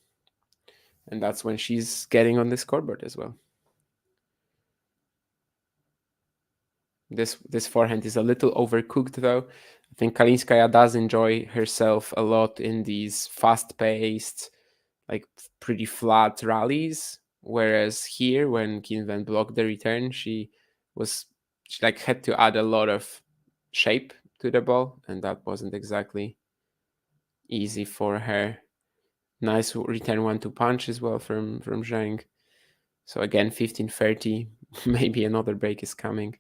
And that's when she's getting on the scoreboard as well. This forehand is a little overcooked though. I think Kalinskaya does enjoy herself a lot in these fast-paced, like pretty flat rallies. Whereas here, when Qinwen blocked the return, she like had to add a lot of shape to the ball, and that wasn't exactly easy for her. Nice return 1-2 punch as well from Zheng. So again, 15-30, maybe another break is coming.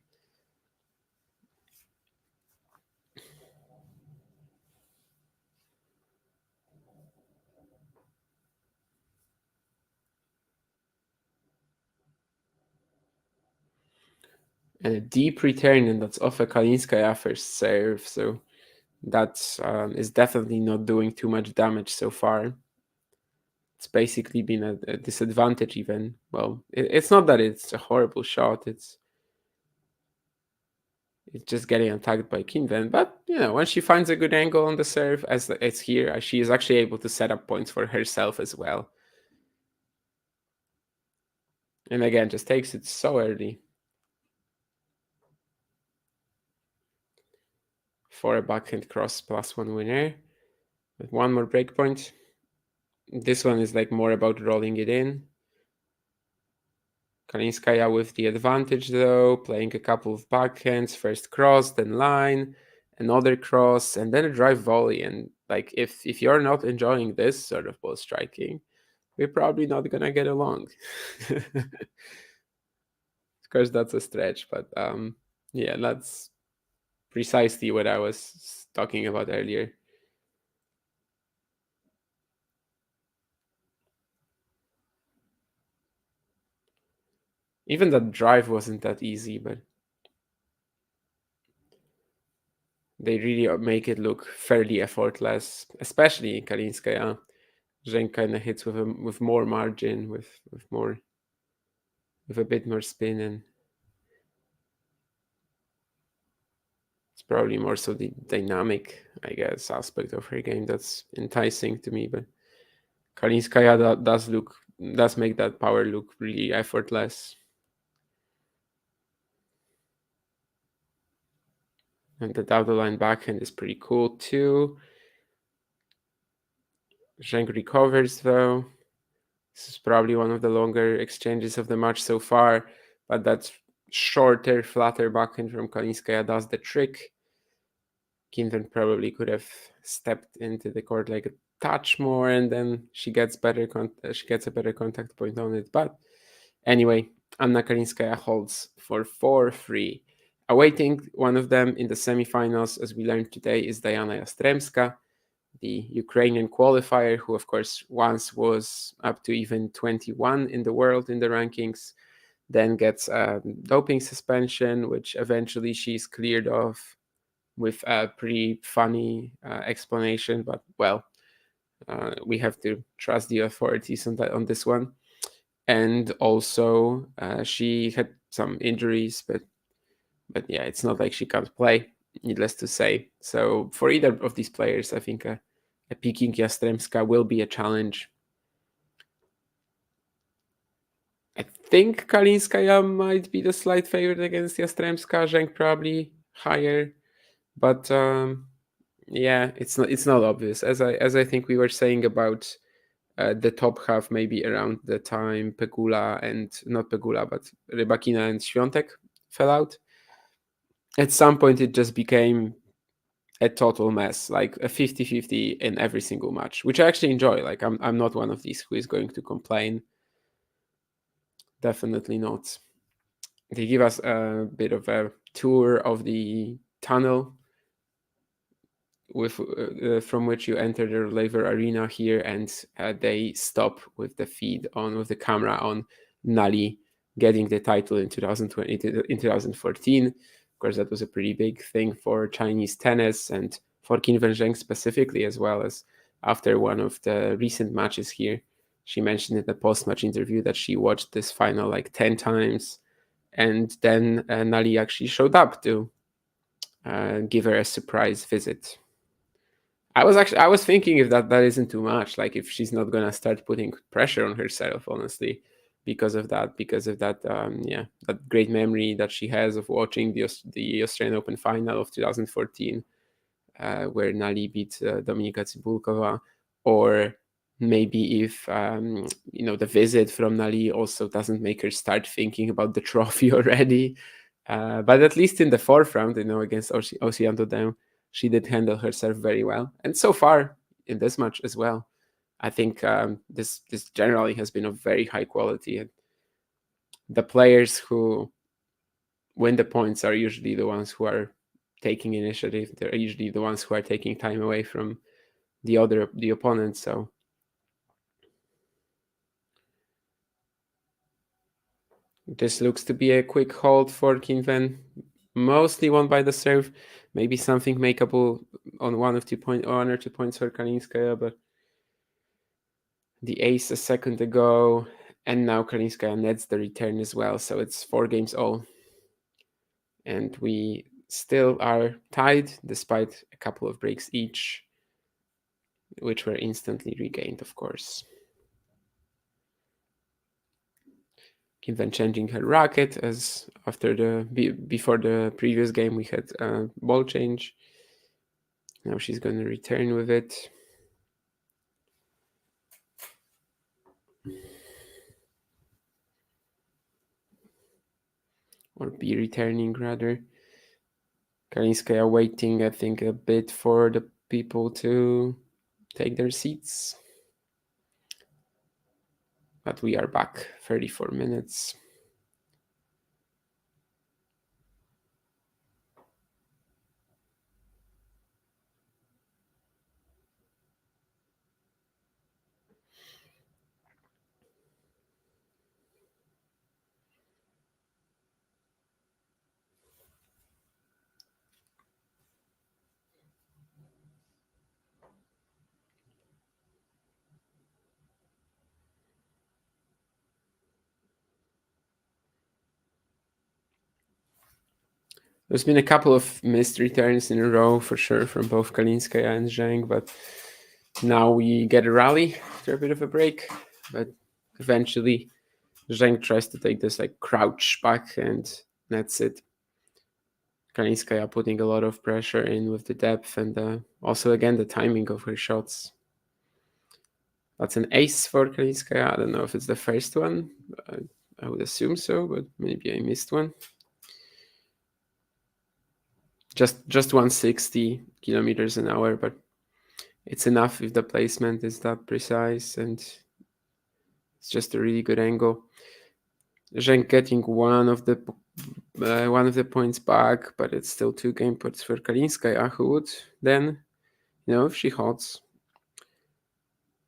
And a deep return, and that's off a Kalinskaya first serve. So that is definitely not doing too much damage so far. It's basically been a disadvantage even. Well, it's not that it's a horrible shot. It's just getting attacked by Qinwen. But, when she finds a good angle on the serve, as it's here, she is actually able to set up points for herself as well. And again, just takes it so early for a backhand cross +1 winner. With one more breakpoint. This one is like more about rolling it in. Kalinskaya with the advantage though, playing a couple of backhands, first cross, then line, another cross, and then a drive volley. And like if you're not enjoying this sort of ball striking, we're probably not gonna get along. Of course, that's a stretch, but yeah, that's precisely what I was talking about earlier. Even that drive wasn't that easy, but they really make it look fairly effortless, especially Kalinskaya. Zheng kind of hits with more margin, with a bit more spin, and it's probably more so the dynamic, I guess, aspect of her game that's enticing to me. But Kalinskaya does make that power look really effortless. And the down the line backhand is pretty cool too. Zheng recovers though. This is probably one of the longer exchanges of the match so far, but that shorter, flatter backhand from Kalinskaya does the trick. Qinwen probably could have stepped into the court like a touch more, and then she gets a better contact point on it. But anyway, Anna Kalinskaya holds for 4-3. awaiting one of them in the semifinals, as we learned today, is Diana Yastremska, the Ukrainian qualifier, who of course once was up to even 21 in the world in the rankings, then gets a doping suspension, which eventually she's cleared of with a pretty funny explanation, but well, we have to trust the authorities on this one. And also she had some injuries, but yeah, it's not like she can't play, needless to say. So for either of these players, I think a picking Yastremska will be a challenge. I think Kalinskaya might be the slight favorite against Yastremska, Zheng probably higher, but yeah, it's not obvious. As I think we were saying about the top half, maybe around the time Pegula and not Pegula, but Rybakina and Świątek fell out. At some point, it just became a total mess, like a 50-50 in every single match, which I actually enjoy. Like I'm not one of these who is going to complain. Definitely not. They give us a bit of a tour of the tunnel with from which you enter the Laver Arena here, and they stop with the feed on, with the camera on Nali getting the title in 2020 in 2014. Of course, that was a pretty big thing for Chinese tennis and for Qinwen Zheng specifically, as well as after one of the recent matches here. She mentioned in the post-match interview that she watched this final like 10 times, and then Nali actually showed up to give her a surprise visit. I was thinking if that isn't too much, like if she's not gonna start putting pressure on herself, honestly, because of that that great memory that she has of watching the Australian Open final of 2014, where Nali beat Dominika Cibulkova, or maybe if the visit from Nali also doesn't make her start thinking about the trophy already, but at least in the fourth round, against Osiando, she did handle herself very well, and so far in this match as well, I think this generally has been of very high quality, and the players who win the points are usually the ones who are taking initiative. They're usually the ones who are taking time away from the opponent. So this looks to be a quick hold for Qinwen, mostly won by the serve. Maybe something makeable on 1 or 2 points for Kalinskaya, but the ace a second ago, and now Kalinskaya nets the return as well. So it's 4 games all, and we still are tied despite a couple of breaks each, which were instantly regained, of course. Qinwen changing her racket, as before the previous game we had a ball change. Now she's going to return with it. Or be returning, rather. Kalinskaya waiting, I think, a bit for the people to take their seats. But we are back, 34 minutes. There's been a couple of missed returns in a row for sure from both Kalinskaya and Zheng, but now we get a rally after a bit of a break. But eventually Zheng tries to take this like crouch back, and that's it. Kalinskaya putting a lot of pressure in with the depth, and also again the timing of her shots. That's an ace for Kalinskaya. I don't know if it's the first one. I would assume so, but maybe I missed one. Just 160 kilometers an hour, but it's enough if the placement is that precise, and it's just a really good angle. Zheng getting one of the points back, but it's still 2 game points for Kalinskaya, who would then, if she holds,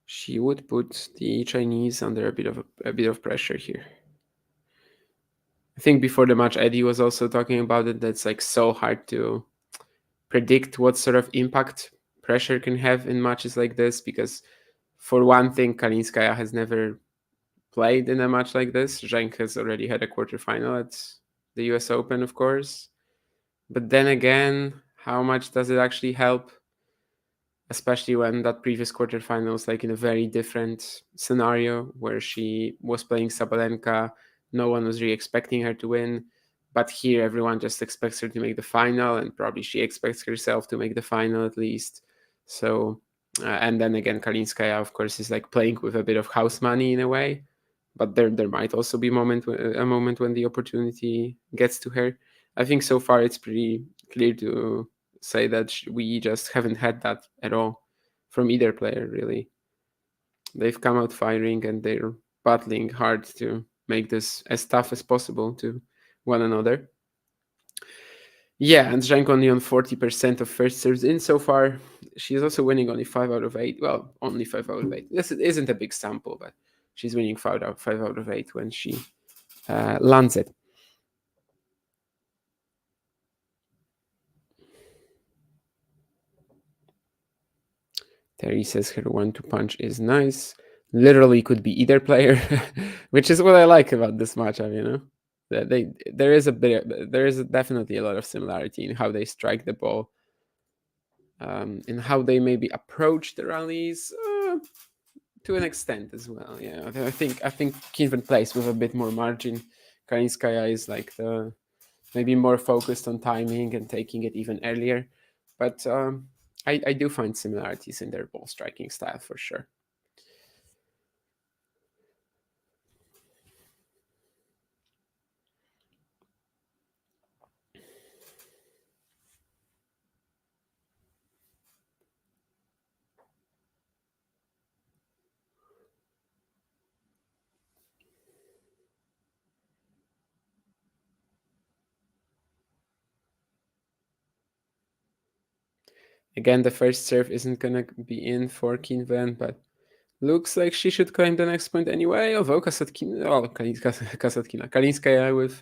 she would put the Chinese under a bit of pressure here. I think before the match, Eddie was also talking about it. That's like so hard to predict what sort of impact pressure can have in matches like this, because for one thing, Kalinskaya has never played in a match like this. Zheng has already had a quarterfinal at the US Open, of course. But then again, how much does it actually help? Especially when that previous quarterfinal was like in a very different scenario where she was playing Sabalenka. No one was really expecting her to win. But here, everyone just expects her to make the final, and probably she expects herself to make the final at least. So, and then again, Kalinskaya, of course, is like playing with a bit of house money in a way. But there might also be a moment when the opportunity gets to her. I think so far it's pretty clear to say that we just haven't had that at all from either player, really. They've come out firing and they're battling hard to make this as tough as possible to one another. Yeah, and Zheng only on 40% of first serves in so far. She's also winning only 5 out of 8. Well, only 5 out of 8. This isn't a big sample, but she's winning 5 out of 8 when she lands it. Terry says her 1-2 punch is nice. Literally could be either player, which is what I like about this matchup. That there is definitely a lot of similarity in how they strike the ball, in how they maybe approach the rallies, to an extent as well. Yeah, I think Qinwen plays with a bit more margin. Kalinskaya is like maybe more focused on timing and taking it even earlier, but I do find similarities in their ball striking style for sure. Again, the first serve isn't going to be in for Qinwen, but looks like she should claim the next point anyway, although Kalinskaya with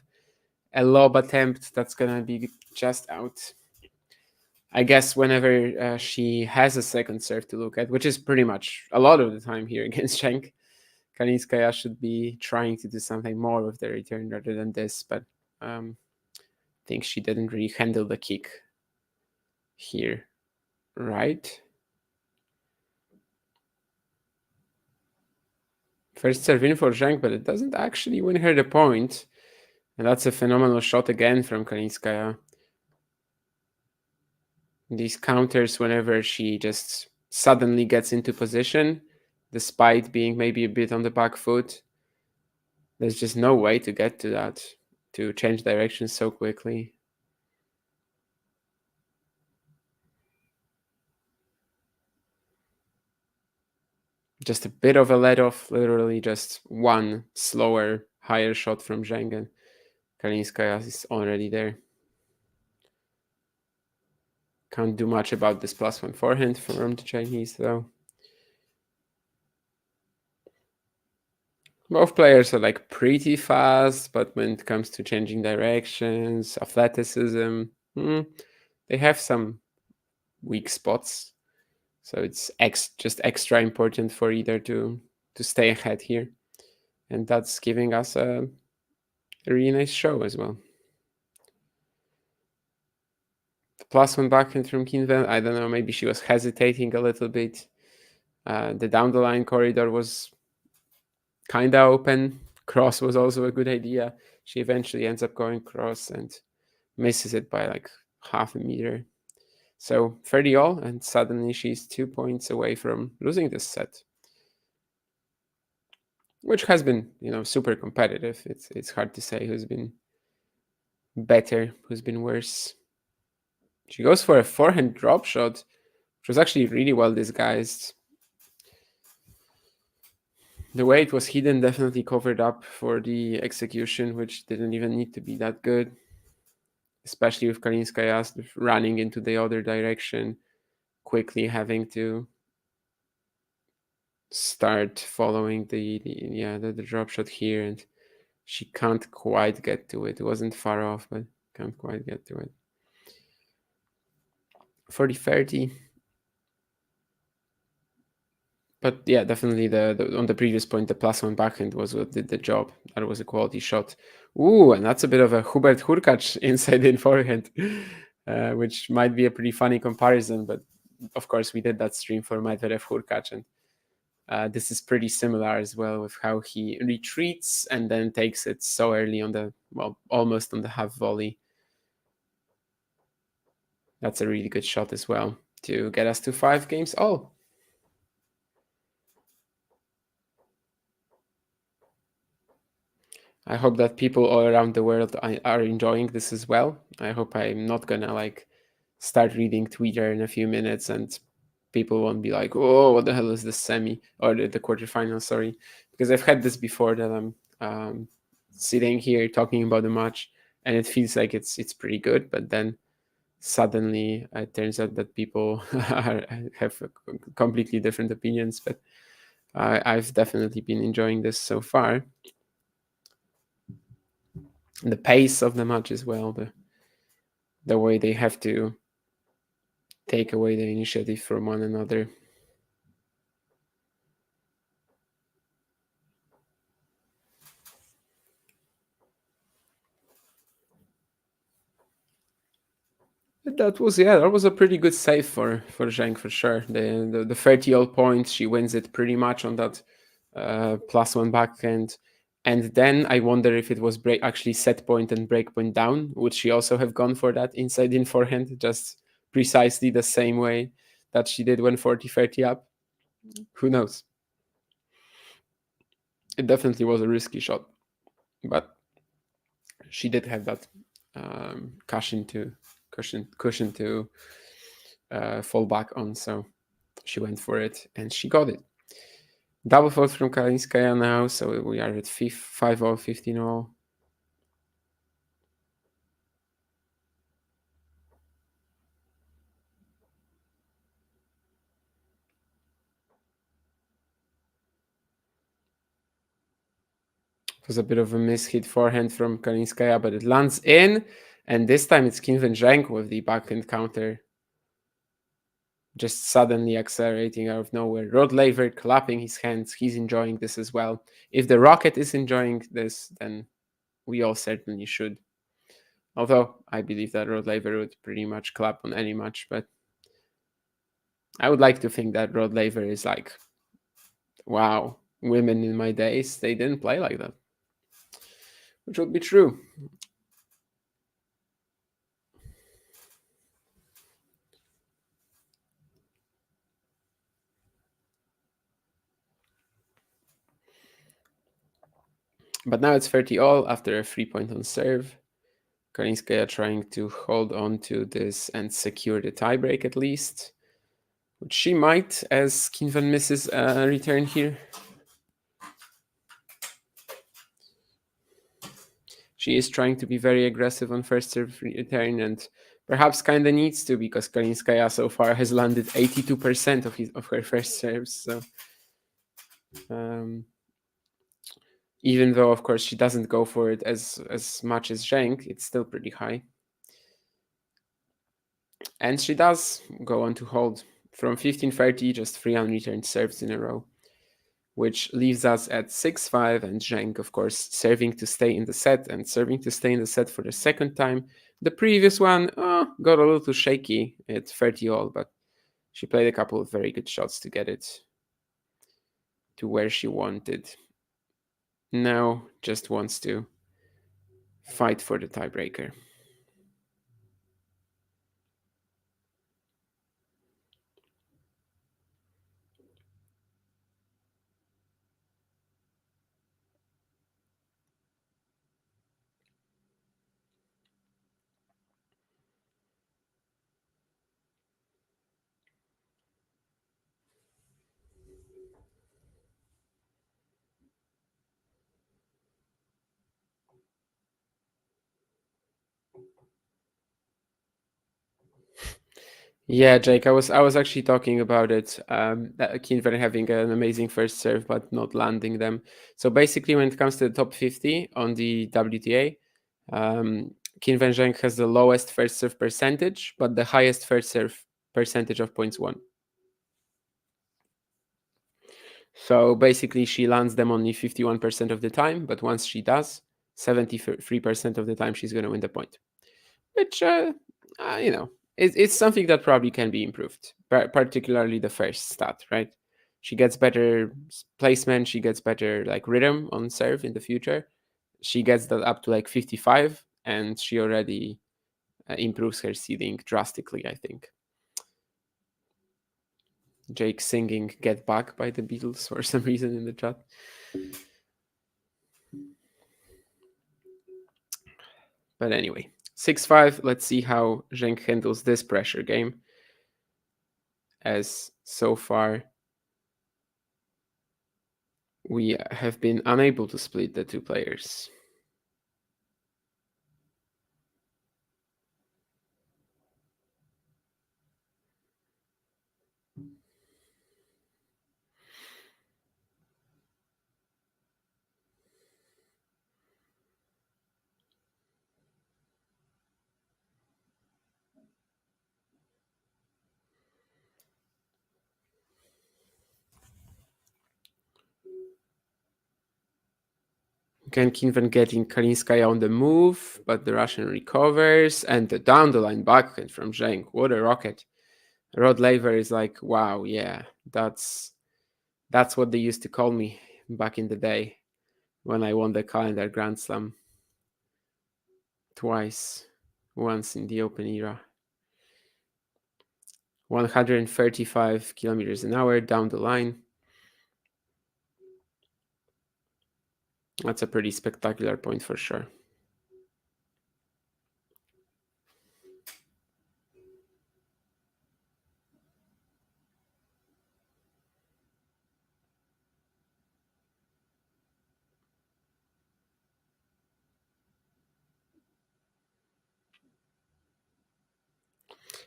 a lob attempt that's going to be just out. I guess whenever she has a second serve to look at, which is pretty much a lot of the time here against Zheng, Kalinskaya should be trying to do something more with the return rather than this, but I think she didn't really handle the kick here, right? First serve in for Zheng, but it doesn't actually win her the point. And that's a phenomenal shot again from Kalinskaya. These counters whenever she just suddenly gets into position, despite being maybe a bit on the back foot. There's just no way to get to that, to change direction so quickly. Just a bit of a let off, literally just one slower, higher shot from Zheng, and Kalinskaya is already there. Can't do much about this +1 forehand from the Chinese, though. Both players are like pretty fast, but when it comes to changing directions, athleticism, they have some weak spots. So it's just extra important for either to stay ahead here. And that's giving us a really nice show as well. The +1 backhand from Qinwen, I don't know, maybe she was hesitating a little bit. The down the line corridor was kind of open. Cross was also a good idea. She eventually ends up going cross and misses it by like half a meter. So 30 all, and suddenly she's 2 points away from losing this set, which has been, super competitive. It's hard to say who's been better, who's been worse. She goes for a forehand drop shot, which was actually really well disguised. The way it was hidden definitely covered up for the execution, which didn't even need to be that good, especially with Kalinskaya running into the other direction, quickly having to start following the drop shot here, and she can't quite get to it. It wasn't far off, but can't quite get to it. 40-30. But yeah, definitely the on the previous point, the +1 backhand was what did the job. That was a quality shot. Ooh, and that's a bit of a Hubert Hurkacz inside in forehand, which might be a pretty funny comparison. But of course, we did that stream for Medvedev Hurkacz, and this is pretty similar as well with how he retreats and then takes it so early on the, well, almost on the half volley. That's a really good shot as well to get us to 5 games all. I hope that people all around the world are enjoying this as well. I hope I'm not gonna like start reading Twitter in a few minutes and people won't be like, oh, what the hell is this semi or the quarterfinal, sorry. Because I've had this before that I'm sitting here talking about the match and it feels like it's pretty good, but then suddenly it turns out that people have completely different opinions. But I've definitely been enjoying this so far. The pace of the match as well, the way they have to take away the initiative from one another. That was a pretty good save for Zheng for sure. The 30-all points, she wins it pretty much on that +1 backhand. And then I wonder if it was actually set point and break point down. Would she also have gone for that inside in forehand, just precisely the same way that she did when 40-30 up? Who knows? It definitely was a risky shot, but she did have that cushion to fall back on, so she went for it and she got it. Double fault from Kalinskaya now, so we are at 5-all, 15-all. It was a bit of a mishit forehand from Kalinskaya, but it lands in, and this time it's Qinwen Zheng with the backhand counter. Just suddenly accelerating out of nowhere. Rod Laver clapping his hands. He's enjoying this as well. If the Rocket is enjoying this, then we all certainly should. Although I believe that Rod Laver would pretty much clap on any match, but I would like to think that Rod Laver is like, wow, women in my days, they didn't play like that. Which would be true. But now it's 30-all after a 3-point on serve. Kalinskaya trying to hold on to this and secure the tiebreak at least, which she might, as Qinwen misses a return here. She is trying to be very aggressive on first serve return, and perhaps kind of needs to, because Kalinskaya so far has landed 82% of her first serves. So even though, of course, she doesn't go for it as much as Zheng, it's still pretty high. And she does go on to hold from 15-30, just 3 unreturned serves in a row, which leaves us at 6-5, and Zheng, of course, serving to stay in the set and serving to stay in the set for the second time. The previous one got a little shaky at 30-all, but she played a couple of very good shots to get it to where she wanted. Now just wants to fight for the tiebreaker. Yeah, Jake, I was actually talking about it. Qinwen having an amazing first serve, but not landing them. So basically, when it comes to the top 50 on the WTA, Qinwen Zheng has the lowest first serve percentage, but the highest first serve percentage of points won. So basically, she lands them only 51% of the time, but once she does, 73% of the time she's going to win the point, which it's something that probably can be improved, particularly the first stat, right? She gets better placement, she gets better like rhythm on serve in the future. She gets that up to like 55, and she already improves her seeding drastically, I think. Jake singing Get Back by the Beatles for some reason in the chat. But anyway, 6-5. Let's see how Zheng handles this pressure game. As so far, we have been unable to split the two players. Again, Qinwen getting Kalinskaya on the move, but the Russian recovers, and the down the line backhand from Zheng. What a rocket. Rod Laver is like, wow, yeah, that's what they used to call me back in the day when I won the calendar Grand Slam twice, once in the Open era. 135 kilometers an hour down the line. That's a pretty spectacular point for sure.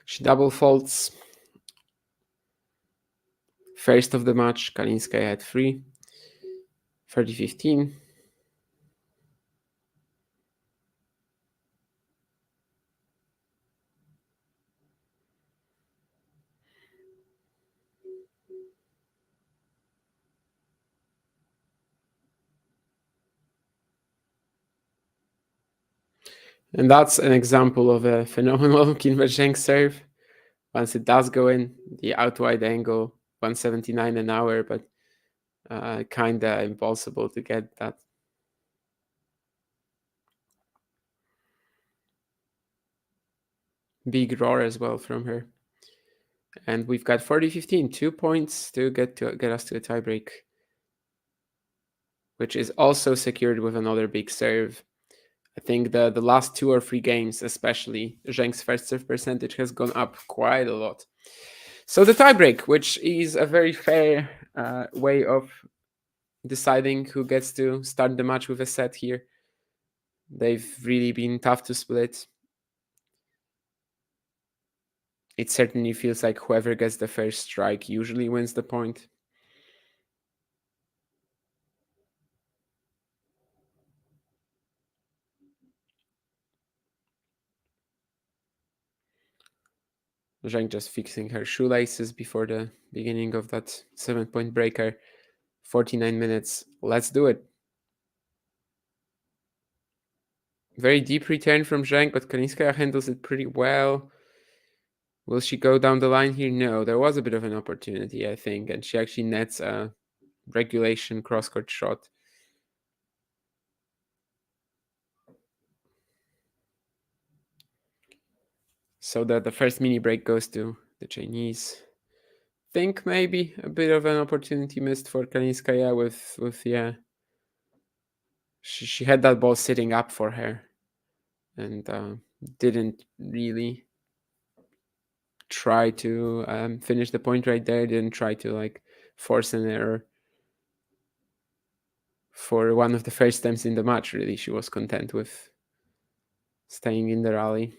She double faults. First of the match, Kalinskaya had 3. 30-15. And that's an example of a phenomenal Qinwen Zheng serve. Once it does go in, the out wide angle, 179 an hour, but kind of impossible to get that. Big roar as well from her. And we've got 40-15, 2 points to get us to a tiebreak, which is also secured with another big serve. I think the last 2 or 3 games, especially, Zheng's first serve percentage has gone up quite a lot. So the tiebreak, which is a very fair way of deciding who gets to start the match with a set here. They've really been tough to split. It certainly feels like whoever gets the first strike usually wins the point. Zheng just fixing her shoelaces before the beginning of that 7-point breaker. 49 minutes. Let's do it. Very deep return from Zheng, but Kalinskaya handles it pretty well. Will she go down the line here? No, there was a bit of an opportunity, I think, and she actually nets a regulation cross-court shot. So that the first mini break goes to the Chinese. Think maybe a bit of an opportunity missed for Kalinskaya with yeah. She had that ball sitting up for her, and didn't really try to finish the point right there. Didn't try to like force an error. For one of the first times in the match, really, she was content with staying in the rally.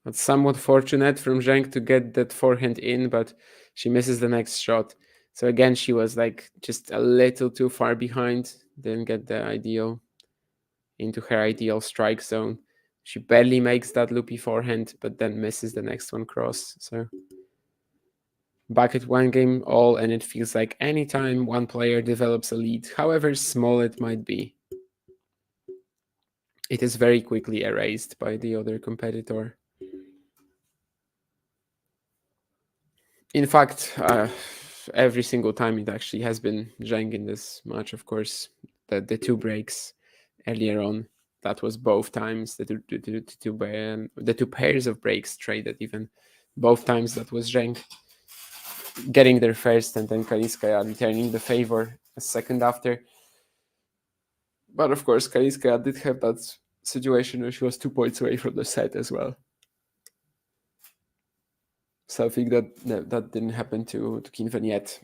It's somewhat fortunate from Zheng to get that forehand in, but she misses the next shot. So again, she was like just a little too far behind, didn't get the ideal into her ideal strike zone. She barely makes that loopy forehand, but then misses the next one cross. So back at 1-game-all, and it feels like anytime one player develops a lead, however small it might be, it is very quickly erased by the other competitor. In fact, every single time it actually has been Zheng in this match, of course. The two breaks earlier on, that was both times. The two pairs of breaks traded, even both times that was Zheng getting there first and then Kalinskaya returning the favor a second after. But of course, Kalinskaya did have that situation where she was 2 points away from the set as well. Something that didn't happen to Qinwen yet.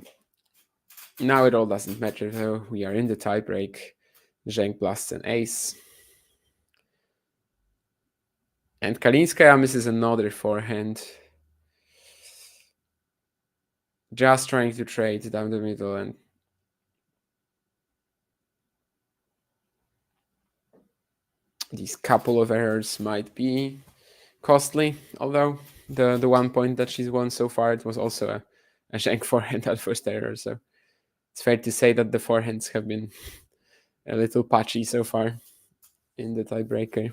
Now it all doesn't matter though. We are in the tiebreak. Zheng blasts an ace. And Kalinskaya misses another forehand. Just trying to trade down the middle, and these couple of errors might be costly, although the 1 point that she's won so far, it was also a Zheng forehand at first error, so it's fair to say that the forehands have been a little patchy so far in the tiebreaker.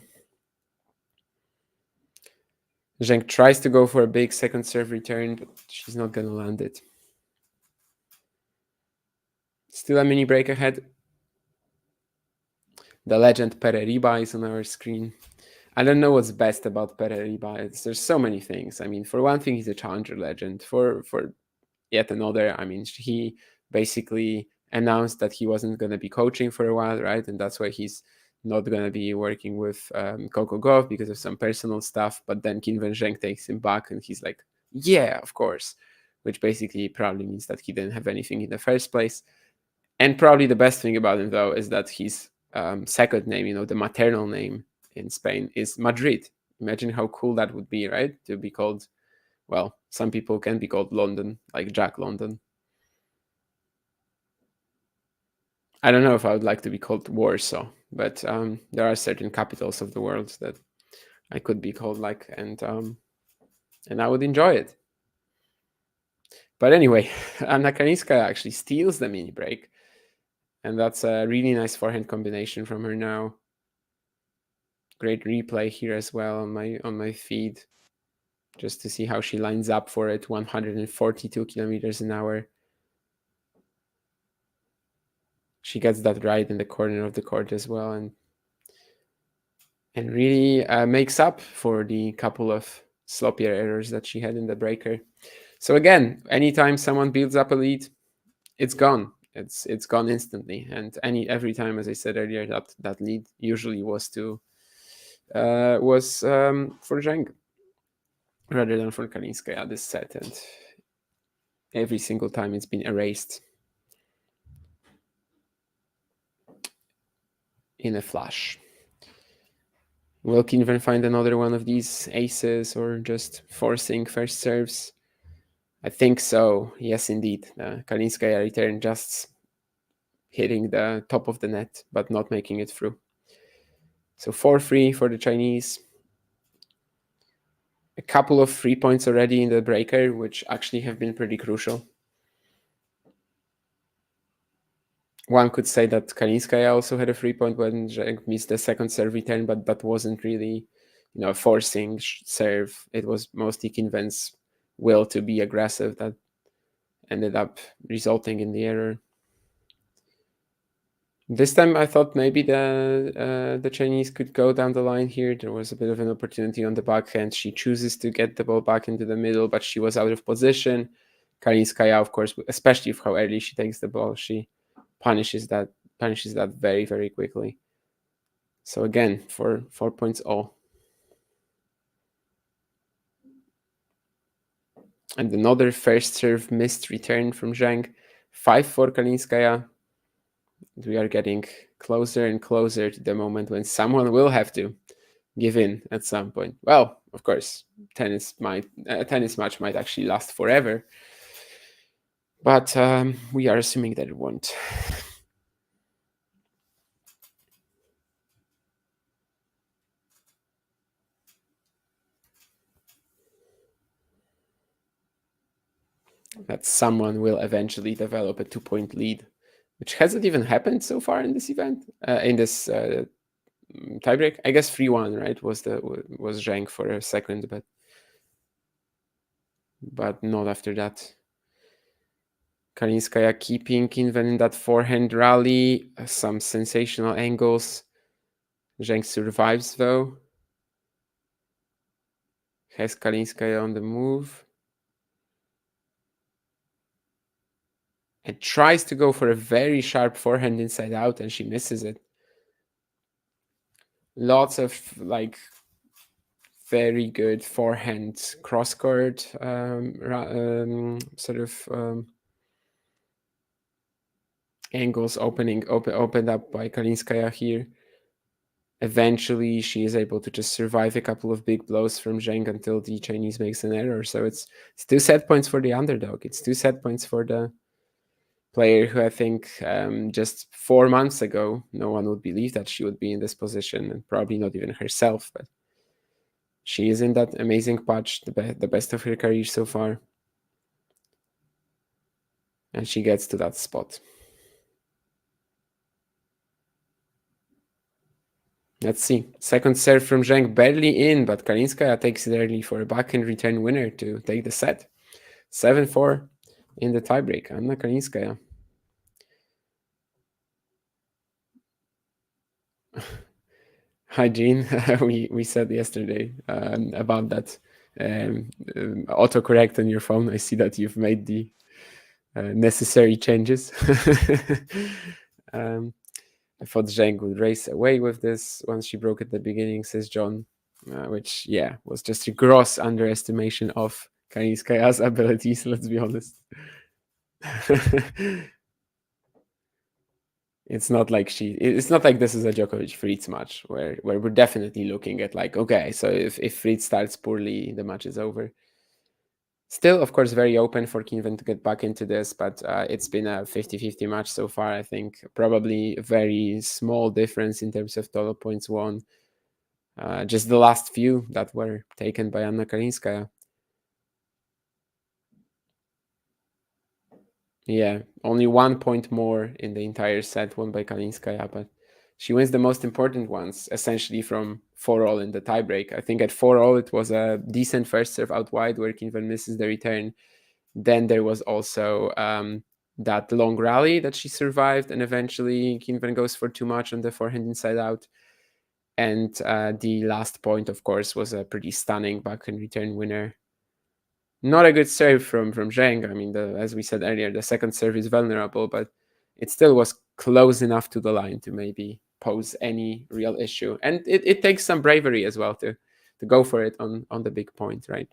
Zheng tries to go for a big second serve return, but she's not going to land it. Still a mini break ahead. The legend Pereriba is on our screen. I don't know what's best about Pereriba. There's so many things. I mean, for one thing, he's a challenger legend. For yet another, I mean, he basically announced that he wasn't going to be coaching for a while, right? And that's why he's not going to be working with Coco Gauff because of some personal stuff. But then Qinwen Zheng takes him back and he's like, yeah, of course. Which basically probably means that he didn't have anything in the first place. And probably the best thing about him, though, is that his second name, the maternal name in Spain is Madrid. Imagine how cool that would be, right? To be called, well, some people can be called London, like Jack London. I don't know if I would like to be called Warsaw, but there are certain capitals of the world that I could be called like, and I would enjoy it. But anyway, Anna Kalinskaya actually steals the mini break, and that's a really nice forehand combination from her now. Great replay here as well on my feed, just to see how she lines up for it. 142 kilometers an hour. She gets that right in the corner of the court as well, and really makes up for the couple of sloppier errors that she had in the breaker. So again, anytime someone builds up a lead, it's gone. It's gone instantly. And every time, as I said earlier, that lead usually was for Zheng rather than for Kalinskaya this set, and every single time it's been erased in a flash. Will Qinwen find another one of these aces or just forcing first serves? I think so. Yes, indeed. Kalinskaya return just hitting the top of the net, but not making it through. So 4-3 for the Chinese. A couple of 3 points already in the breaker, which actually have been pretty crucial. One could say that Kalinskaya also had a 3-point when Zheng missed the second serve return, but that wasn't really, a forcing serve. It was mostly Qinwen's will to be aggressive that ended up resulting in the error. This time I thought maybe the Chinese could go down the line here. There was a bit of an opportunity on the backhand. She chooses to get the ball back into the middle, but she was out of position. Kalinskaya, of course, especially for how early she takes the ball, she punishes that very, very quickly. So again, for 4 points all. And another first serve missed return from Zheng. 5 for Kalinskaya. We are getting closer and closer to the moment when someone will have to give in at some point. Well, of course, tennis match might actually last forever, but we are assuming that it won't. That someone will eventually develop a 2-point lead, which hasn't even happened so far in this event, in this tiebreak. I guess 3-1, right? Was Zheng for a second, but not after that. Kalinskaya keeping Qinwen in that forehand rally, some sensational angles. Zheng survives though. Has Kalinskaya on the move. And tries to go for a very sharp forehand inside out, and she misses it. Lots of like very good forehand cross court sort of angles opened up by Kalinskaya here. Eventually, she is able to just survive a couple of big blows from Zheng until the Chinese makes an error. So it's 2 set points for the underdog. It's 2 set points for the player who I think just 4 months ago, no one would believe that she would be in this position, and probably not even herself. But she is in that amazing patch, the best of her career so far. And she gets to that spot. Let's see. Second serve from Zheng, barely in, but Kalinskaya takes it early for a backhand return winner to take the set. 7-4 in the tiebreak. Anna Kalinskaya. Hi, Jean. we said yesterday about that autocorrect on your phone. I see that you've made the necessary changes. I thought Zheng would race away with this once she broke at the beginning, says John, which, yeah, was just a gross underestimation of Kalinskaya's abilities, let's be honest. It's not like this is a Djokovic Fritz match where we're definitely looking at like, okay, so if Fritz starts poorly, the match is over. Still, of course, very open for Qinwen to get back into this, but it's been a 50-50 match so far, I think. Probably a very small difference in terms of total points won. Just the last few that were taken by Anna Kalinskaya. Yeah, only 1 point more in the entire set won by Kalinskaya, but she wins the most important ones, essentially from 4-all in the tiebreak. I think at 4-all, it was a decent first serve out wide where Qinwen misses the return. Then there was also that long rally that she survived, and eventually Qinwen goes for too much on the forehand inside out. And the last point, of course, was a pretty stunning backhand return winner. Not a good serve from Zheng. I mean, as we said earlier, the second serve is vulnerable, but it still was close enough to the line to maybe pose any real issue. And it takes some bravery as well to go for it on the big point, right?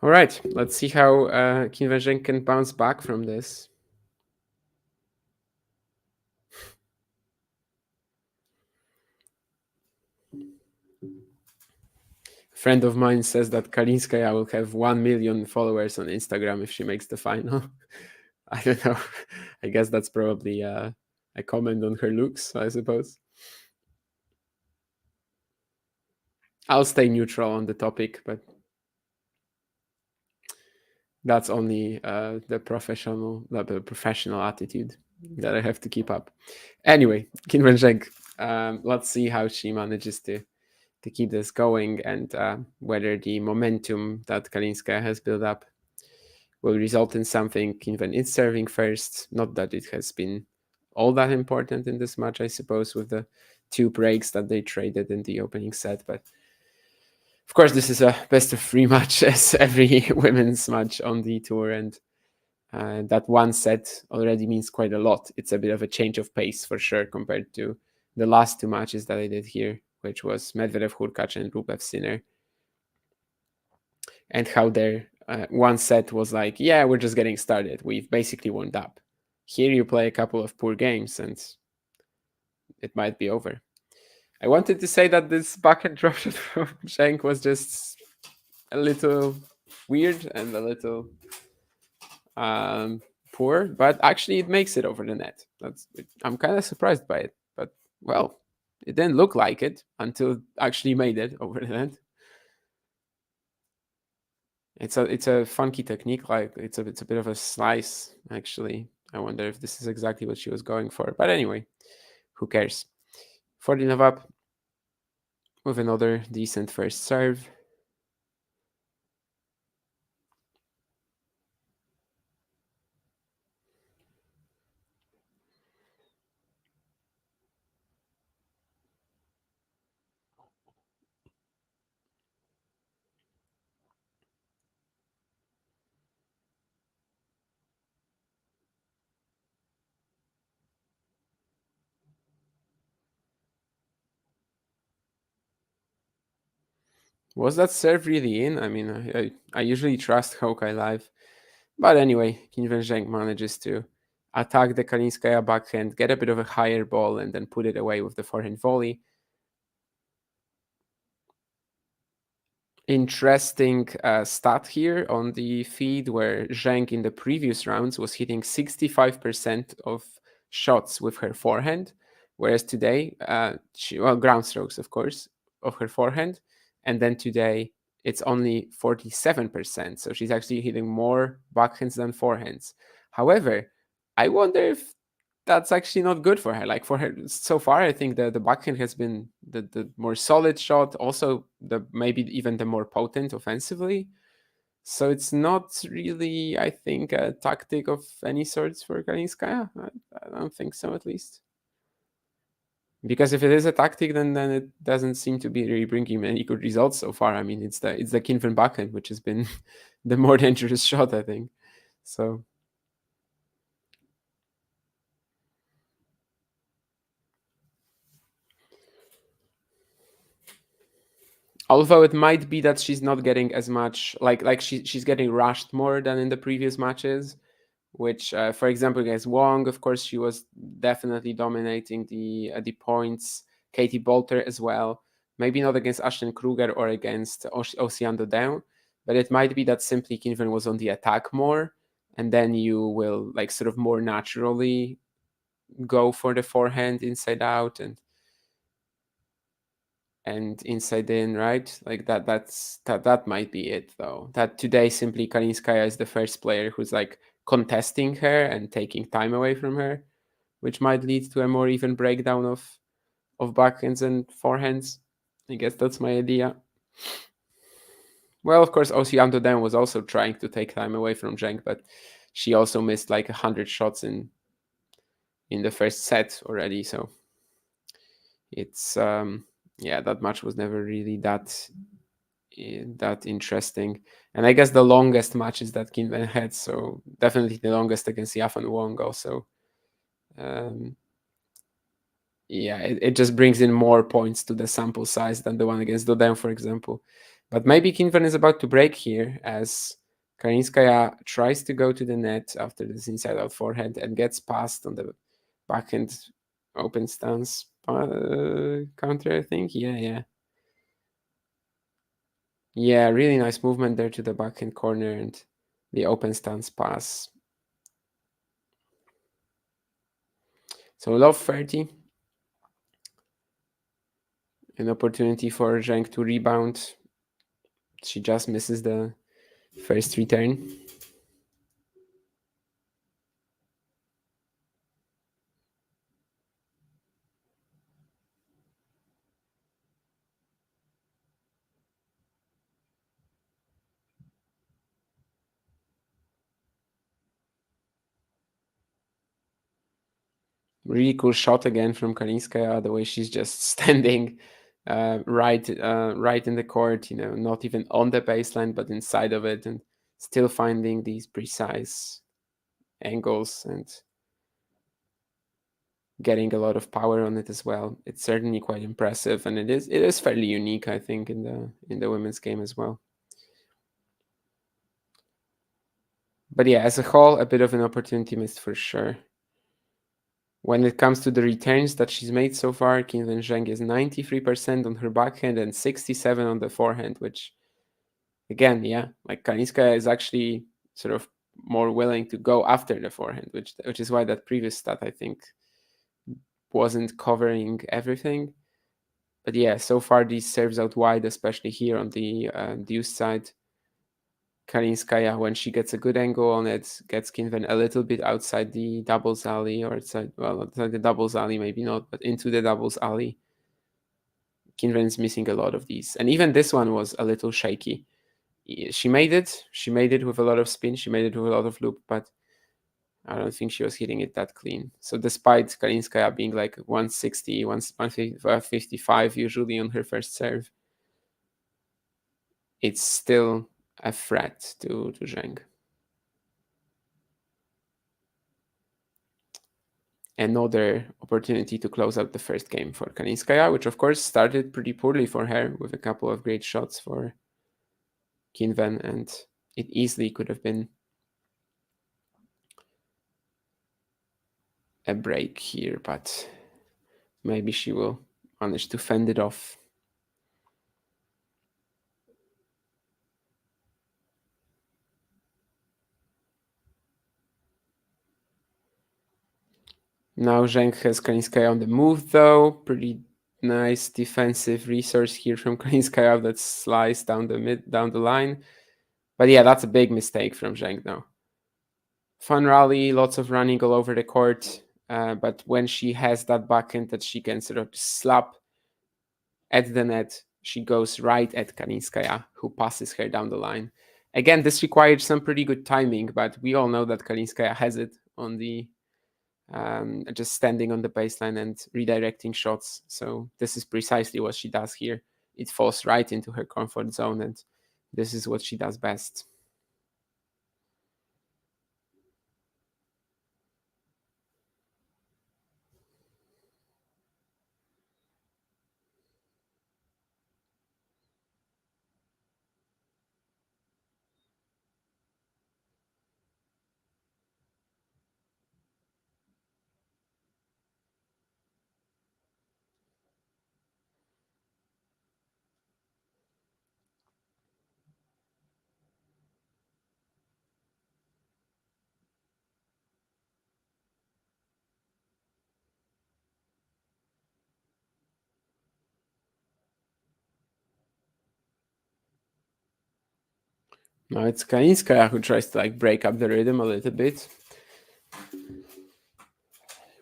All right, let's see how Qinwen Zheng can bounce back from this. A friend of mine says that Kalinskaya will have 1 million followers on Instagram if she makes the final. I don't know. I guess that's probably a comment on her looks, I suppose. I'll stay neutral on the topic, but that's only the professional attitude that I have to keep up. Anyway, Qinwen Zheng, let's see how she manages to keep this going, and whether the momentum that Kalinskaya has built up will result in something. Qinwen is serving first. Not that it has been all that important in this match, I suppose, with the 2 breaks that they traded in the opening set, but of course, this is a best of 3 match, as every women's match on the tour, and that 1 set already means quite a lot. It's a bit of a change of pace for sure compared to the last 2 matches that I did here, which was Medvedev Hurkacz and Rublev Sinner, and how their 1 set was like, yeah, we're just getting started. We've basically warmed up. Here you play a couple of poor games and it might be over. I wanted to say that this backhand drop shot from Zheng was just a little weird and a little poor, but actually it makes it over the net. I'm kind of surprised by it, but well, it didn't look like it until it actually made it over the net. It's a funky technique, like it's a bit of a slice actually. I wonder if this is exactly what she was going for, but anyway, who cares? 14 up with another decent first serve. Was that serve really in? I mean, I usually trust Hawkeye Live. But anyway, Qinwen Zheng manages to attack the Kalinskaya backhand, get a bit of a higher ball, and then put it away with the forehand volley. Interesting stat here on the feed, where Zheng in the previous rounds was hitting 65% of shots with her forehand, whereas today, ground strokes, of course, of her forehand, and then today it's only 47%. So she's actually hitting more backhands than forehands. However, I wonder if that's actually not good for her. Like for her so far, I think the backhand has been the more solid shot, also the maybe even the more potent offensively. So it's not really, I think, a tactic of any sorts for Kalinskaya. I don't think so, at least. Because if it is a tactic, then it doesn't seem to be really bringing any good results so far. I mean, it's the Qinwen backhand which has been the more dangerous shot, I think. So although it might be that she's not getting as much, like she's getting rushed more than in the previous matches, which, for example, against Wong, of course, she was definitely dominating the points. Katie Bolter as well. Maybe not against Ashton Kruger or against Ocean Dodin, but it might be that simply Qinwen was on the attack more, and then you will like sort of more naturally go for the forehand inside out and inside in, right? Like that might be it, though. That today simply Kalinskaya is the first player who's like contesting her and taking time away from her, which might lead to a more even breakdown of backhands and forehands. I guess that's my idea. Well, of course, Ocean Dodin was also trying to take time away from Zheng, but she also missed like 100 shots in the first set already. So it's yeah, that match was never really that interesting. And I guess the longest matches that Qinwen had, so definitely the longest against Yafan Wong also. Yeah, it just brings in more points to the sample size than the one against Dodin, for example. But maybe Qinwen is about to break here as Kalinskaya tries to go to the net after this inside-out forehand and gets passed on the backhand open stance counter, I think. Yeah. Yeah, really nice movement there to the backhand corner and the open stance pass. So love 30. An opportunity for Zheng to rebound. She just misses the first return. Really cool shot again from Kalinskaya, the way she's just standing right in the court, not even on the baseline, but inside of it, and still finding these precise angles and getting a lot of power on it as well. It's certainly quite impressive, and it is fairly unique, I think, in the women's game as well. But yeah, as a whole, a bit of an opportunity missed for sure. When it comes to the returns that she's made so far, Qinwen Zheng is 93% on her backhand and 67% on the forehand, which, again, yeah, like Kalinskaya is actually sort of more willing to go after the forehand, which is why that previous stat, I think, wasn't covering everything. But yeah, so far these serves out wide, especially here on the deuce side. Kalinskaya, when she gets a good angle on it, gets Qinwen a little bit outside the doubles alley, or outside the doubles alley, maybe not, but into the doubles alley. Qinwen's missing a lot of these. And even this one was a little shaky. She made it. She made it with a lot of spin. She made it with a lot of loop, but I don't think she was hitting it that clean. So despite Kalinskaya being like 160, 155 usually on her first serve, it's still a threat to Zheng. Another opportunity to close out the first game for Kalinskaya, which of course started pretty poorly for her with a couple of great shots for Qinwen, and it easily could have been a break here, but maybe she will manage to fend it off. Now Zheng has Kalinskaya on the move, though. Pretty nice defensive resource here from Kalinskaya that slides down the line. But yeah, that's a big mistake from Zheng now. Fun rally, lots of running all over the court. But when she has that backhand that she can sort of slap at the net, she goes right at Kalinskaya, who passes her down the line. Again, this required some pretty good timing, but we all know that Kalinskaya has it on the just standing on the baseline and redirecting shots. So this is precisely what she does here. It falls right into her comfort zone, and this is what she does best. Now it's Kalinskaya who tries to break up the rhythm a little bit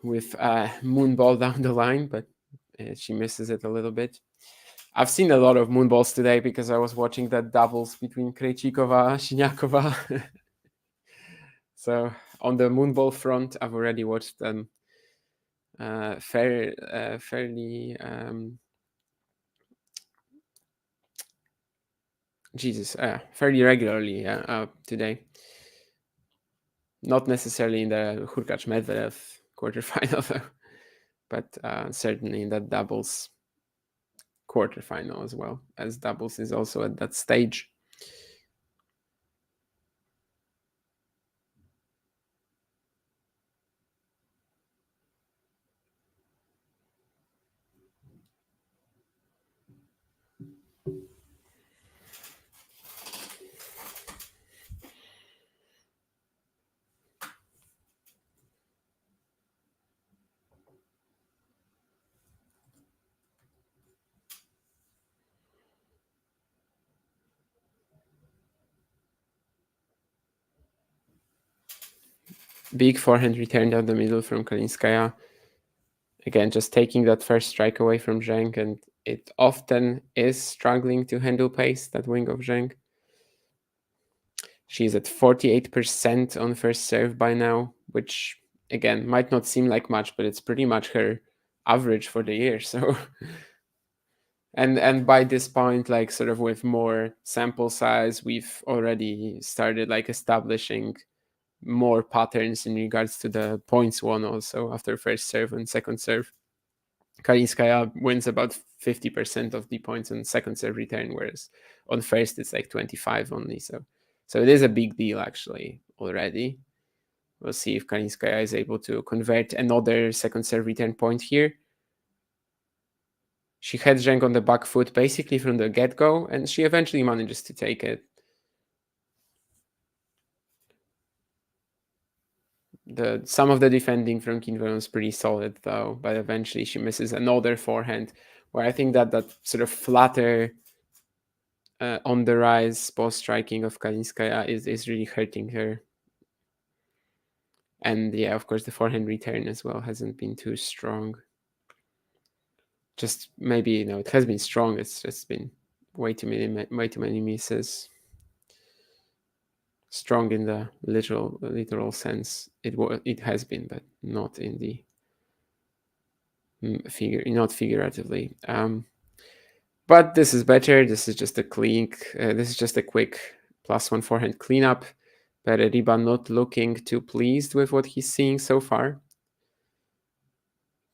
with a moonball down the line, but she misses it a little bit. I've seen a lot of moonballs today because I was watching that doubles between Krejcikova and Siniakova. So on the moonball front, I've already watched them fairly fairly regularly today. Not necessarily in the Hurkacz-Medvedev quarterfinal, though, but certainly in that doubles. quarterfinal as well, as doubles is also at that stage. Big forehand return down the middle from Kalinskaya. Again, just taking that first strike away from Zheng, and it often is struggling to handle pace, that wing of Zheng. She's at 48% on first serve by now, which, again, might not seem like much, but it's pretty much her average for the year. So, and by this point, like sort of with more sample size, we've already started like establishing more patterns in regards to the points won also after first serve and second serve. Kalinskaya wins about 50% of the points on second serve return, whereas on first it's like 25 only. So it is a big deal actually already. We'll see if Kalinskaya is able to convert another second serve return point here. She had Zheng on the back foot basically from the get-go, and she eventually manages to take it. Some of the defending from Qinwen was pretty solid though, but eventually she misses another forehand, where I think that sort of flatter on the rise post striking of Kalinskaya is really hurting her. And yeah, of course, the forehand return as well hasn't been too strong. Just maybe, it has been strong. It's just been way too many misses. Strong in the literal sense. It has been, but not in the not figuratively. But this is better. This is just a quick +1 forehand cleanup. Pereriba not looking too pleased with what he's seeing so far.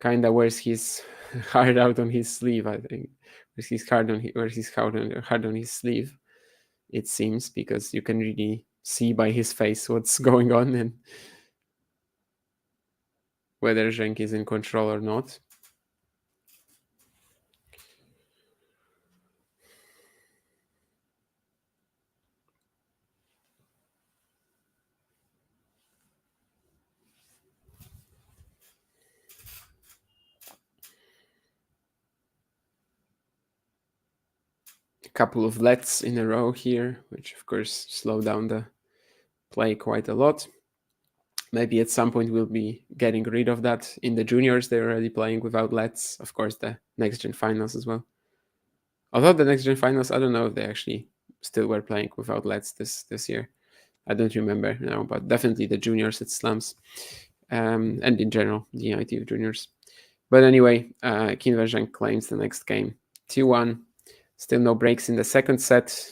Kinda wears his heart out on his sleeve, I think. Wears his heart on his sleeve, it seems, because you can really see by his face what's going on and whether Zheng is in control or not. Couple of lets in a row here, which of course slow down the play quite a lot. Maybe at some point we'll be getting rid of that. In the juniors, they're already playing without lets. Of course, the next gen finals as well. Although the next gen finals, I don't know if they actually still were playing without lets this year. I don't remember now, but definitely the juniors at slams, and in general the ITU juniors. But anyway, Qinwen Zheng claims the next game 2-1. Still no breaks in the second set.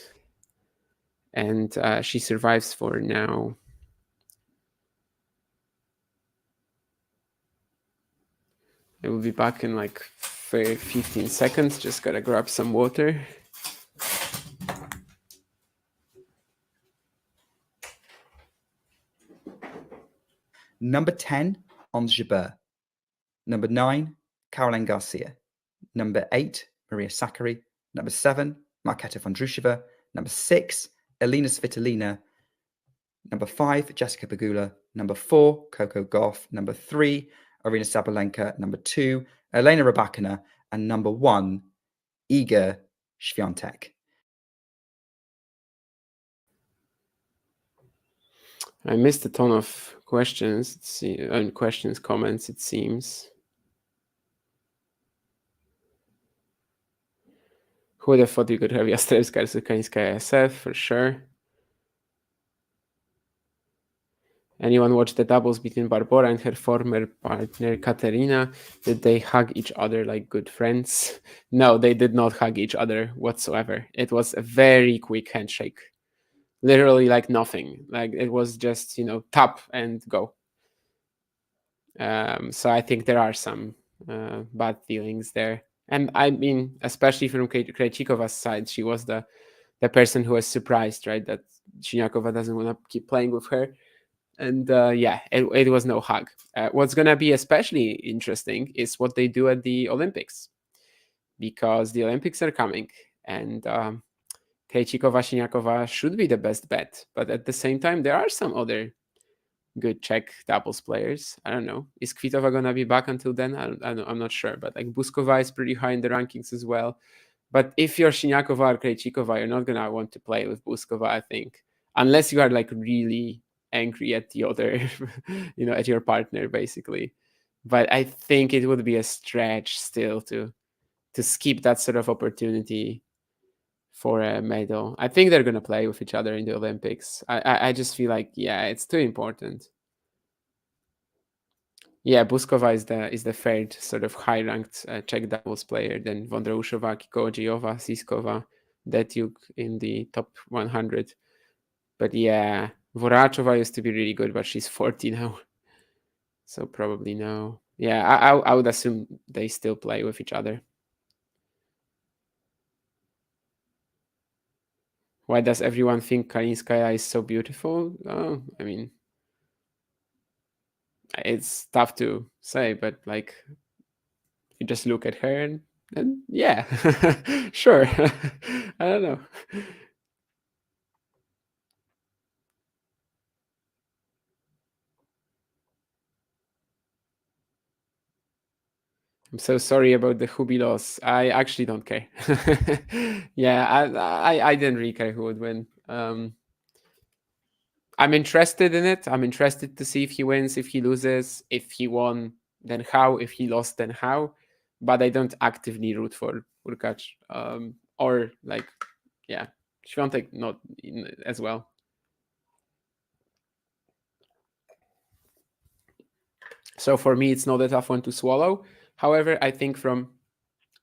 And she survives for now. I will be back in like 15 seconds. Just gotta grab some water. Number 10, Ons Jabeur. Number 9, Caroline Garcia. Number 8, Maria Sakkari. Number 7, Marketa Vondrushova. Number 6, Elina Svitolina. Number 5, Jessica Pegula. Number 4, Coco Gauff. Number 3, Arina Sabalenka. Number 2, Elena Rybakina. And number 1, Iga Swiatek. I missed a ton of questions. Comments, it seems. Who would have thought you could have Yastrevska as Kalinskaya SF, for sure. Anyone watch the doubles between Barbora and her former partner Katerina? Did they hug each other like good friends? No, they did not hug each other whatsoever. It was a very quick handshake. Literally like nothing. Like it was just, tap and go. So I think there are some bad feelings there. And I mean, especially from Krejcikova's side, she was the person who was surprised, right, that Siniakova doesn't want to keep playing with her. And it was no hug. What's going to be especially interesting is what they do at the Olympics, because the Olympics are coming, and Krejcikova, Siniakova should be the best bet. But at the same time, there are some other good Czech doubles players. I don't know. Is Kvitova going to be back until then? I'm not sure. But like Buskova is pretty high in the rankings as well. But if you're Siniakova or Krejcikova, you're not going to want to play with Buskova, I think, unless you are like really angry at the other, at your partner, basically. But I think it would be a stretch still to skip that sort of opportunity for a medal. I think they're going to play with each other in the Olympics. I just feel like, it's too important. Yeah, Buskova is the third sort of high-ranked Czech doubles player, then Vondroušová, Kikojiova, Siskova, Detyuk in the top 100. But yeah, Vorachova used to be really good, but she's 40 now. So probably no. Yeah, I would assume they still play with each other. Why does everyone think Kalinskaya is so beautiful? Oh, I mean, it's tough to say, but like, you just look at her and yeah, sure. I don't know. I'm so sorry about the Hubi loss. I actually don't care. Yeah, I didn't really care who would win. I'm interested in it. I'm interested to see if he wins, if he loses, if he won, then how, if he lost, then how. But I don't actively root for Urkac. Or like, yeah, Świątek not as well. So for me, it's not a tough one to swallow. However, I think from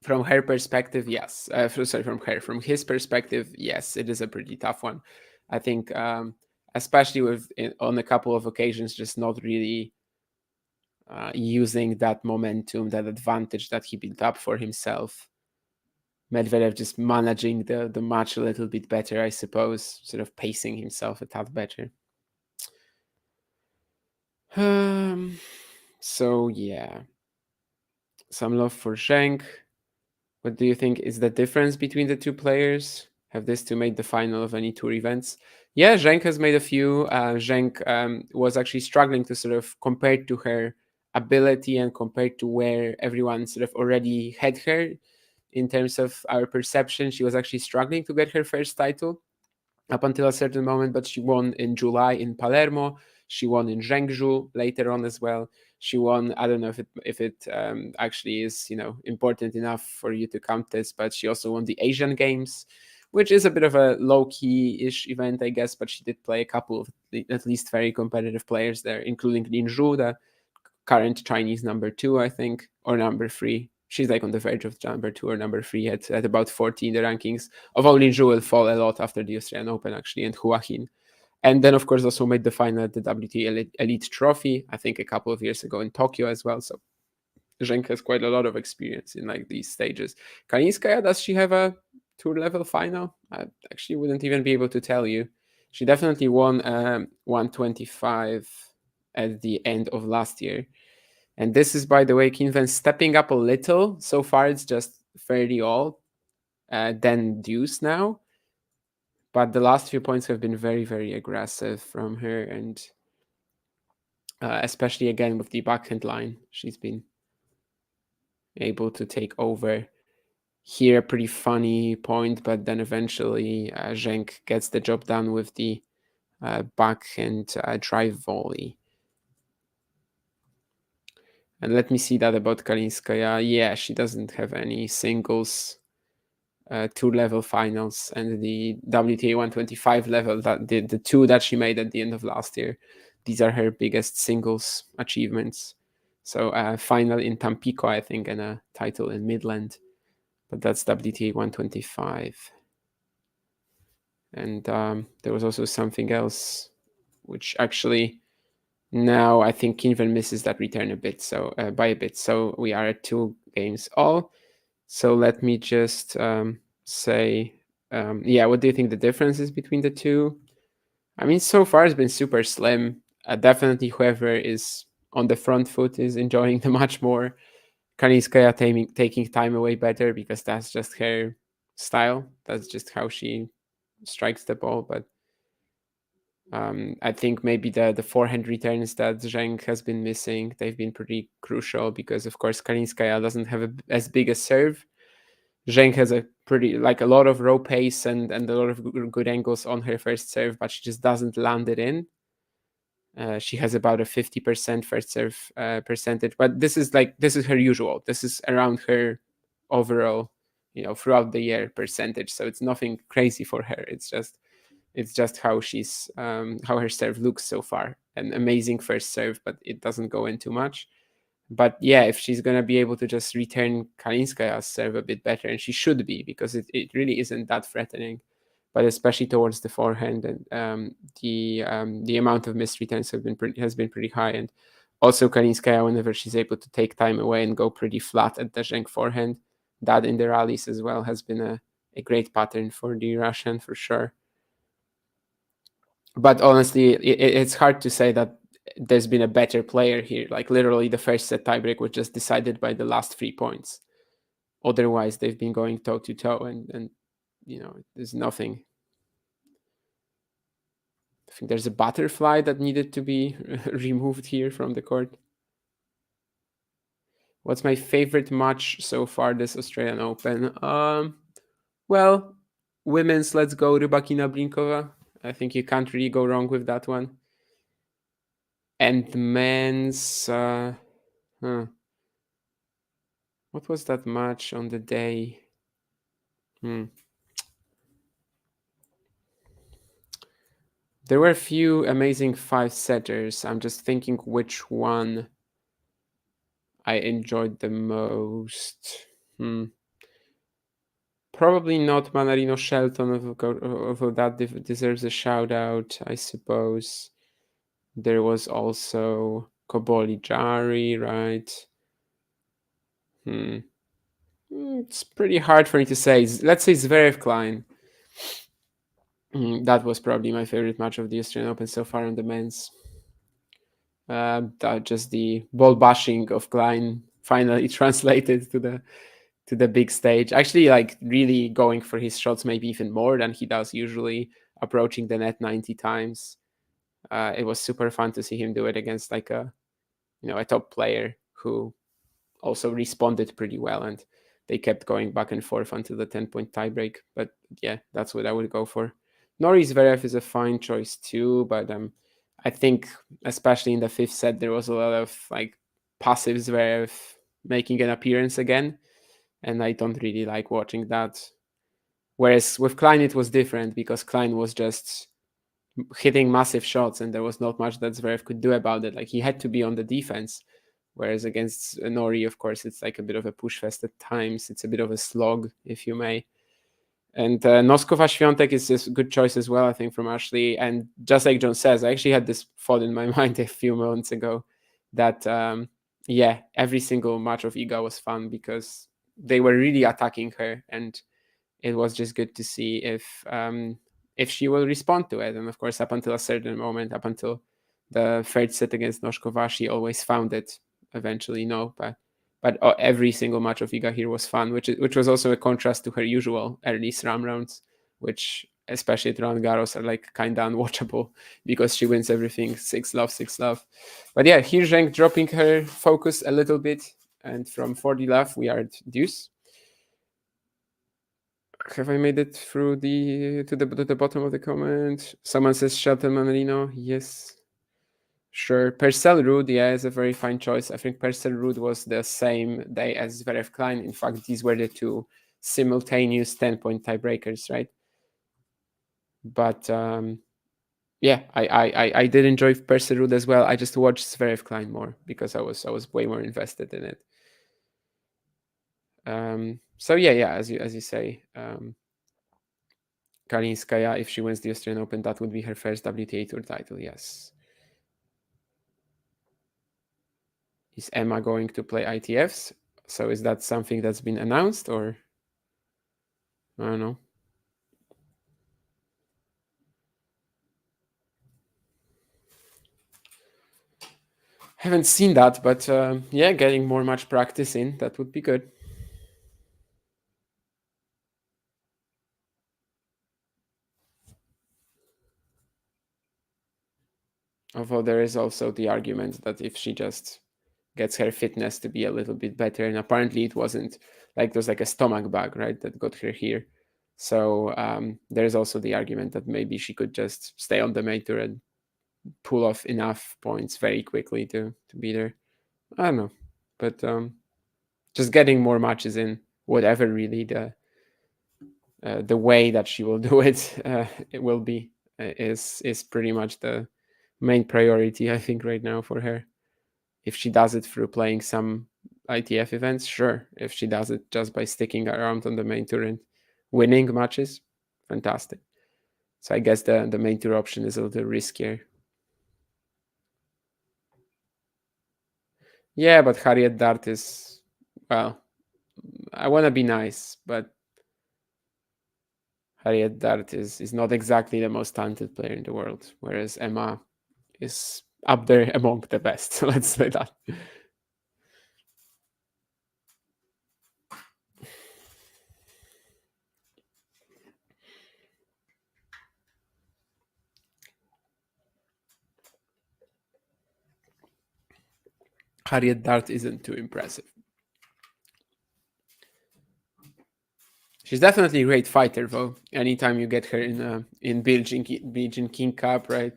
her perspective, yes. From his perspective, yes, it is a pretty tough one. I think, especially on a couple of occasions, just not really using that momentum, that advantage that he built up for himself. Medvedev just managing the match a little bit better, I suppose, sort of pacing himself a tad better. So yeah, some love for Zheng. What do you think is the difference between the two players? Have these two made the final of any tour events? Yeah, Zheng has made a few. Zheng was actually struggling to sort of compare to her ability and compared to where everyone sort of already had her in terms of our perception. She was actually struggling to get her first title up until a certain moment, but she won in July in Palermo. She won in Zhengzhou later on as well. She won. I don't know if it actually is important enough for you to count this, but she also won the Asian Games, which is a bit of a low key-ish event, I guess. But she did play a couple of at least very competitive players there, including Lin Zhu, the current Chinese number 2, I think, or number 3. She's like on the verge of number 2 or number 3 at about 40 in the rankings. Although Lin Zhu will fall a lot after the Australian Open, actually, and Hua Hin. And then, of course, also made the final at the WTA Elite Trophy, I think a couple of years ago in Tokyo as well. So Zheng has quite a lot of experience in like these stages. Kalinskaya, does she have a tour level final? I actually wouldn't even be able to tell you. She definitely won 125 at the end of last year. And this is, by the way, Qinwen stepping up a little. So far, it's just 30 all, then deuce now. But the last few points have been very, very aggressive from her. And especially, again, with the backhand line, she's been able to take over. Here, a pretty funny point, but then eventually Zheng gets the job done with the backhand drive volley. And let me see that about Kalinskaya. Yeah, she doesn't have any singles tour level finals, and the WTA 125 level, that the two that she made at the end of last year, these are her biggest singles achievements. So final in Tampico, I think, and a title in Midland, but that's WTA 125. And there was also something else, which actually now I think Qinwen misses that return a bit, so by a bit. So we are at 2 games all. So let me just say, what do you think the difference is between the two? I mean, so far it's been super slim. Definitely whoever is on the front foot is enjoying the match more. Kalinskaya taking time away better because that's just her style. That's just how she strikes the ball. But I think maybe the forehand returns that Zheng has been missing, they've been pretty crucial because, of course, Kalinskaya doesn't have as big a serve. Zheng has a lot of raw pace and a lot of good angles on her first serve, but she just doesn't land it in. She has about a 50% first serve percentage, but this is her usual. This is around her overall, throughout the year percentage. So it's nothing crazy for her. It's just how she's how her serve looks so far. An amazing first serve, but it doesn't go in too much. But yeah, if she's gonna be able to just return Kalinskaya's serve a bit better, and she should be, because it really isn't that threatening, but especially towards the forehand, and the amount of missed returns has been pretty high, and also Kalinskaya, whenever she's able to take time away and go pretty flat at the Zheng forehand, that in the rallies as well has been a great pattern for the Russian for sure. But honestly, it's hard to say that there's been a better player here. Like literally the first set tiebreak was just decided by the last 3 points. Otherwise, they've been going toe to toe, and there's nothing. I think there's a butterfly that needed to be removed here from the court. What's my favorite match so far this Australian Open? Well, women's Let's Go Rybakina Brinkova. I think you can't really go wrong with that one. And men's, what was that match on the day? There were a few amazing 5-setters. I'm just thinking which one I enjoyed the most. Probably not Manarino Shelton, although that deserves a shout out, I suppose. There was also Koboli Jari, right? It's pretty hard for me to say. Let's say Zverev Klein. That was probably my favorite match of the Australian Open so far on the men's. Just the ball bashing of Klein finally translated to the big stage. Actually, like really going for his shots maybe even more than he does usually, approaching the net 90 times. It was super fun to see him do it against like a top player who also responded pretty well, and they kept going back and forth until the 10-point tiebreak. But yeah, that's what I would go for. Norrie Zverev is a fine choice too, but I think especially in the 5th set there was a lot of like passive Zverev making an appearance again, and I don't really like watching that. Whereas with Klein it was different, because Klein was just hitting massive shots and there was not much that Zverev could do about it. Like he had to be on the defense. Whereas against Norrie, of course, it's like a bit of a push fest at times. It's a bit of a slog, if you may. And Noskova Świątek is a good choice as well, I think, from Ashley. And just like John says, I actually had this thought in my mind a few moments ago that, every single match of Iga was fun because they were really attacking her. And it was just good to see if she will respond to it. And of course, up until a certain moment, up until the 3rd set against Noskova, she always found it. Eventually, no, but every single match of Iga here was fun, which was also a contrast to her usual early SRAM rounds, which especially at Roland Garros are like kind of unwatchable because she wins everything 6-love, 6-love. But yeah, here Zheng dropping her focus a little bit, and from 40-love we are at deuce. Have I made it through to the bottom of the comment? Someone says Shelton Manarino. Yes. Sure. Purcell Ruud, is a very fine choice. I think Purcell Ruud was the same day as Zverev Klein. In fact, these were the two simultaneous 10-point tiebreakers, right? But I did enjoy Purcell Ruud as well. I just watched Zverev Klein more because I was way more invested in it. So as you say, Kalinskaya, if she wins the Australian Open, that would be her first WTA Tour title. Yes. Is Emma going to play ITFs? So is that something that's been announced, or I don't know? Haven't seen that, but yeah, getting more match practice in, that would be good. Although there is also the argument that if she just gets her fitness to be a little bit better, and apparently it wasn't like there's like a stomach bug, right, that got her here. So there's also the argument that maybe she could just stay on the main tour and pull off enough points very quickly to be there. I don't know, but just getting more matches in, whatever really the way that she will do it, it will be is pretty much the main priority, I think, right now for her. If she does it through playing some ITF events, sure. If she does it just by sticking around on the main tour and winning matches, fantastic. So I guess the main tour option is a little riskier. Yeah, but Harriet Dart is, well, I want to be nice, but Harriet Dart is not exactly the most talented player in the world, whereas Emma is up there among the best. Let's say that. Harriet Dart isn't too impressive. She's definitely a great fighter, though. Anytime you get her in Bilgin King Cup, right,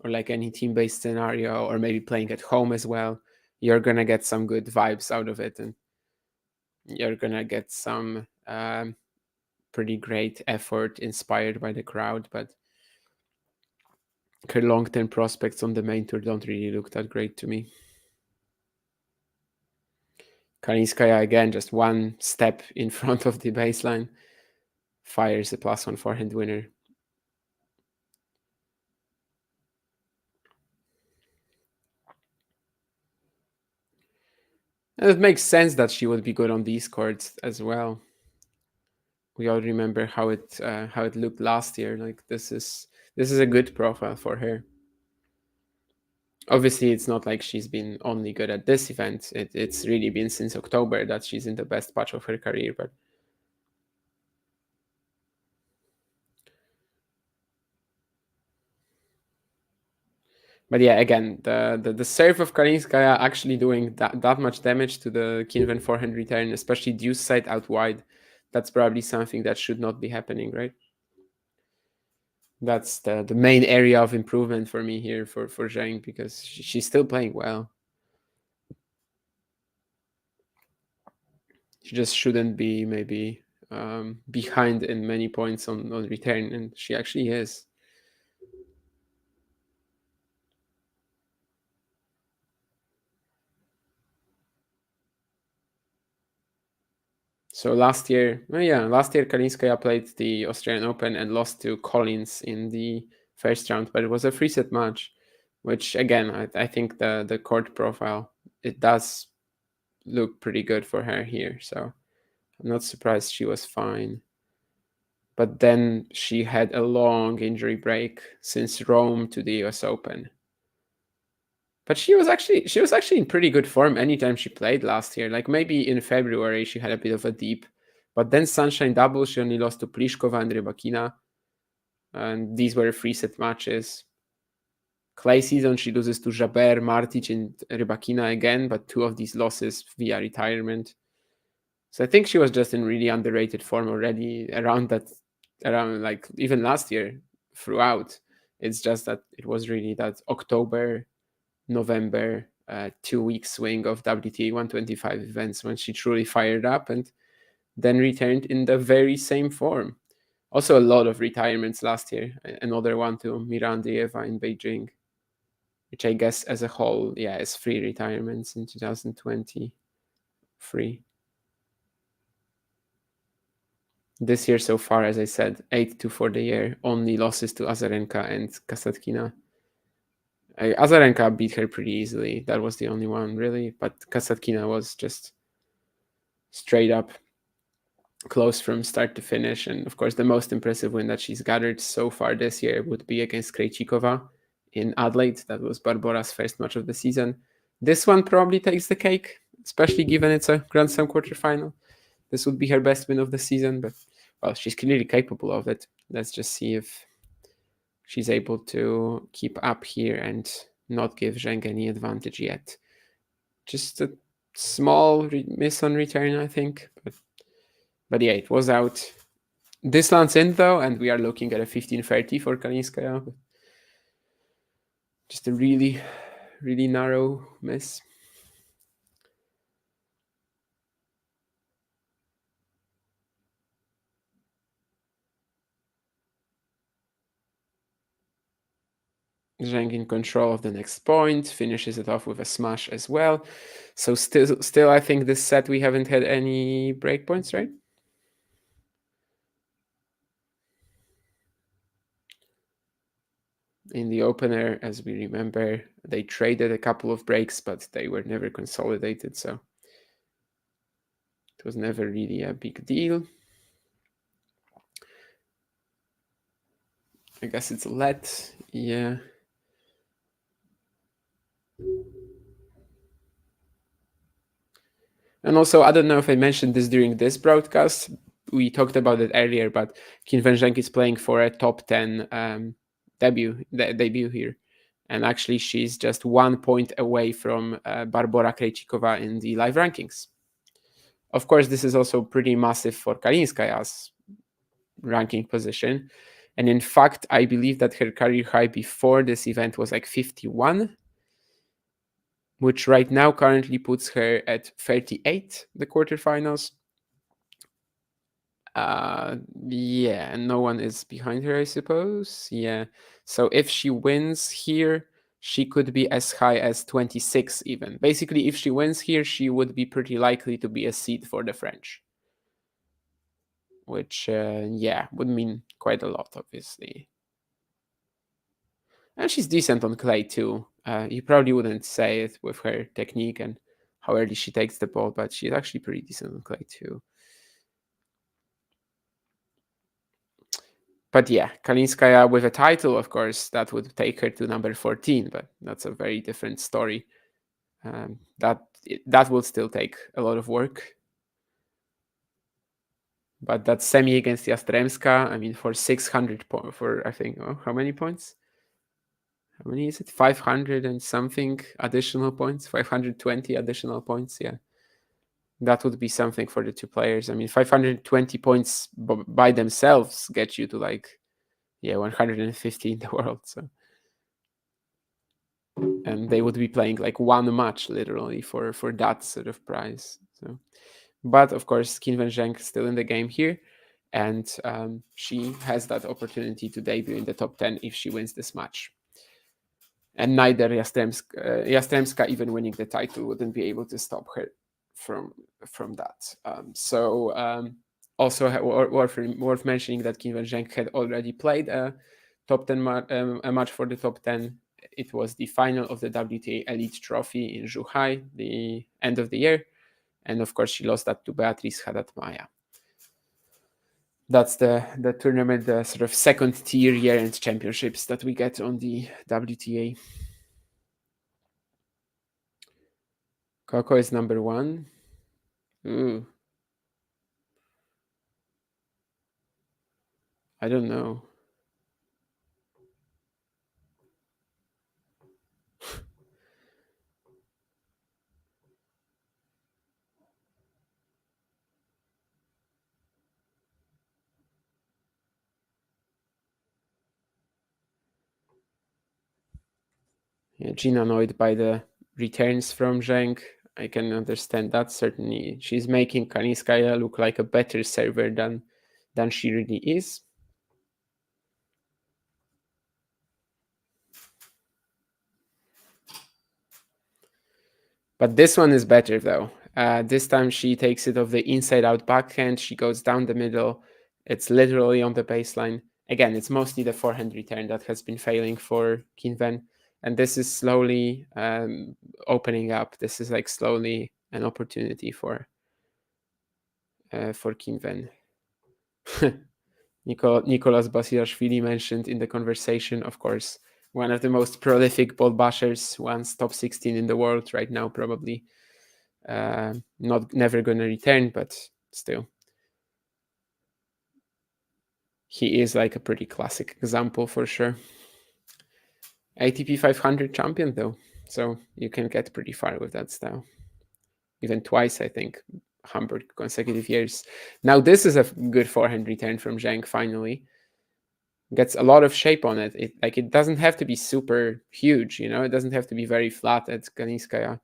or like any team-based scenario, or maybe playing at home as well, you're gonna get some good vibes out of it, and you're gonna get some pretty great effort inspired by the crowd. But her long-term prospects on the main tour don't really look that great to me. Kalinskaya, again, just one step in front of the baseline, fires a +1 forehand winner. And it makes sense that she would be good on these courts as well. We all remember how it looked last year. Like this is a good profile for her. Obviously, it's not like she's been only good at this event. It's really been since October that she's in the best patch of her career. But yeah, again, the serve of Kalinskaya actually doing that much damage to the Qinwen forehand return, especially deuce side out wide. That's probably something that should not be happening, right? That's the main area of improvement for me here for Zheng, because she's still playing well. She just shouldn't be maybe behind in many points on return, and she actually is. So last year Kalinskaya played the Australian Open and lost to Collins in the first round, but it was a 3-set match, which again, I think the court profile, it does look pretty good for her here. So I'm not surprised she was fine. But then she had a long injury break since Rome to the US Open. But she was actually in pretty good form anytime she played last year. Like maybe in February she had a bit of a dip, but then Sunshine Double she only lost to Pliskova and Rybakina, and these were 3-set matches. Clay season she loses to Jabeur, Martic, and Rybakina again, but 2 of these losses via retirement. So I think she was just in really underrated form already around like even last year throughout. It's just that it was really that October, November 2-week swing of WTA 125 events when she truly fired up and then returned in the very same form. Also a lot of retirements last year. Another one to Mirandieva in Beijing, which I guess as a whole, yeah, is 3 retirements in 2023. This year so far, as I said, 8-2 for the year. Only losses to Azarenka and Kasatkina. Azarenka beat her pretty easily. That was the only one, really. But Kasatkina was just straight up close from start to finish. And of course, the most impressive win that she's gathered so far this year would be against Krejcikova in Adelaide. That was Barbora's first match of the season. This one probably takes the cake, especially given it's a Grand Slam quarterfinal. This would be her best win of the season, but well, she's clearly capable of it. Let's just see if she's able to keep up here and not give Zheng any advantage yet. Just a small miss on return, I think. But yeah, it was out. This lands in, though, and we are looking at a 15-30 for Kalinskaya. Just a really, really narrow miss. Zheng in control of the next point, finishes it off with a smash as well. So still, I think this set we haven't had any breakpoints, right? In the opener, as we remember, they traded a couple of breaks, but they were never consolidated, so it was never really a big deal. I guess it's let, yeah. And also, I don't know if I mentioned this during this broadcast. We talked about it earlier, but Qinwen Zheng is playing for a top 10 debut here. And actually, she's just 1 point away from Barbora Krejcikova in the live rankings. Of course, this is also pretty massive for Kalinskaya's ranking position. And in fact, I believe that her career high before this event was like 51, which right now currently puts her at 38, the quarterfinals. Yeah, and no one is behind her, I suppose. Yeah. So if she wins here, she could be as high as 26 even. Basically, if she wins here, she would be pretty likely to be a seed for the French. Which, yeah, would mean quite a lot, obviously. And she's decent on clay, too. You probably wouldn't say it with her technique and how early she takes the ball, but she's actually pretty decent on clay, too. But yeah, Kalinskaya with a title, of course, that would take her to number 14, but that's a very different story. That will still take a lot of work. But that semi against Yastremska, I mean, for 600 points, for I think, how many points? How many is it? 500 and something additional points, 520 additional points. Yeah, that would be something for the two players. I mean, 520 points by themselves get you to like, yeah, 150 in the world. So, and they would be playing like one match literally for that sort of prize. So, but of course, Qinwen Zheng still in the game here, and she has that opportunity to debut in the top 10 if she wins this match. And neither Yastremska, even winning the title, wouldn't be able to stop her from that. Also worth mentioning that Qinwen Zheng had already played a top 10 a match for the top 10. It was the final of the WTA Elite Trophy in Zhuhai, the end of the year. And of course, she lost that to Beatriz Haddad-Maia. That's the tournament, the sort of second tier year-end championships that we get on the WTA. Coco is number 1. Ooh. I don't know. Yeah, Gina annoyed by the returns from Zheng. I can understand that, certainly. She's making Kalinskaya look like a better server than she really is. But this one is better, though. This time she takes it off the inside-out backhand. She goes down the middle. It's literally on the baseline. Again, it's mostly the forehand return that has been failing for Qinwen. And this is slowly opening up. This is like slowly an opportunity for for Qinwen. Nicolas Basirashvili mentioned in the conversation, of course, one of the most prolific ball bashers, once top 16 in the world right now, probably. Never going to return, but still. He is like a pretty classic example for sure. ATP 500 champion though, so you can get pretty far with that style. Even twice, I think, Hamburg consecutive years. Now this is a good forehand return from Zheng finally. Gets a lot of shape on it. It doesn't have to be super huge, it doesn't have to be very flat at Kalinskaya.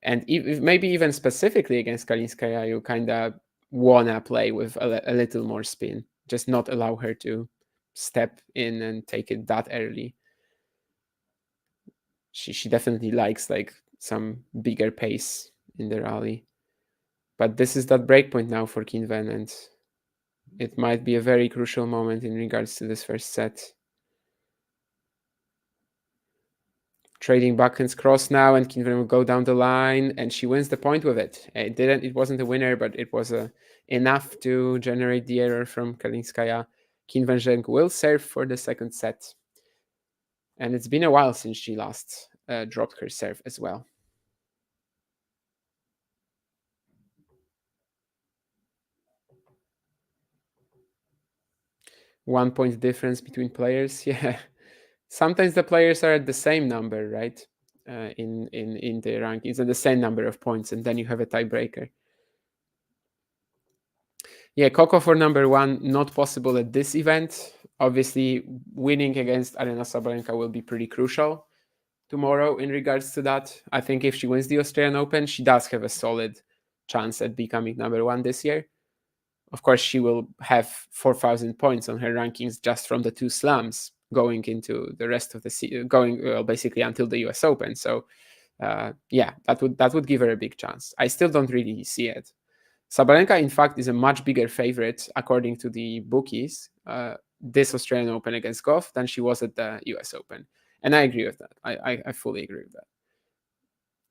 And maybe even specifically against Kalinskaya, you kind of wanna play with a little more spin. Just not allow her to step in and take it that early. She definitely likes like some bigger pace in the rally. But this is that breakpoint now for Qinwen, and it might be a very crucial moment in regards to this first set. Trading backhands cross now, and Qinwen will go down the line, and she wins the point with it. It wasn't a winner, but it was enough to generate the error from Kalinskaya. Qinwen Zheng will serve for the second set. And it's been a while since she last dropped her serve as well. 1 point difference between players. Yeah. Sometimes the players are at the same number, right? In the rankings, and the same number of points, and then you have a tiebreaker. Yeah, Coco for number 1, not possible at this event. Obviously, winning against Aryna Sabalenka will be pretty crucial tomorrow in regards to that. I think if she wins the Australian Open, she does have a solid chance at becoming number 1 this year. Of course, she will have 4,000 points on her rankings just from the 2 slams going into the rest of the season, basically until the US Open. So, yeah, that would give her a big chance. I still don't really see it. Sabalenka, in fact, is a much bigger favorite, according to the bookies, this Australian Open against Goff than she was at the US Open. And I agree with that. I fully agree with that.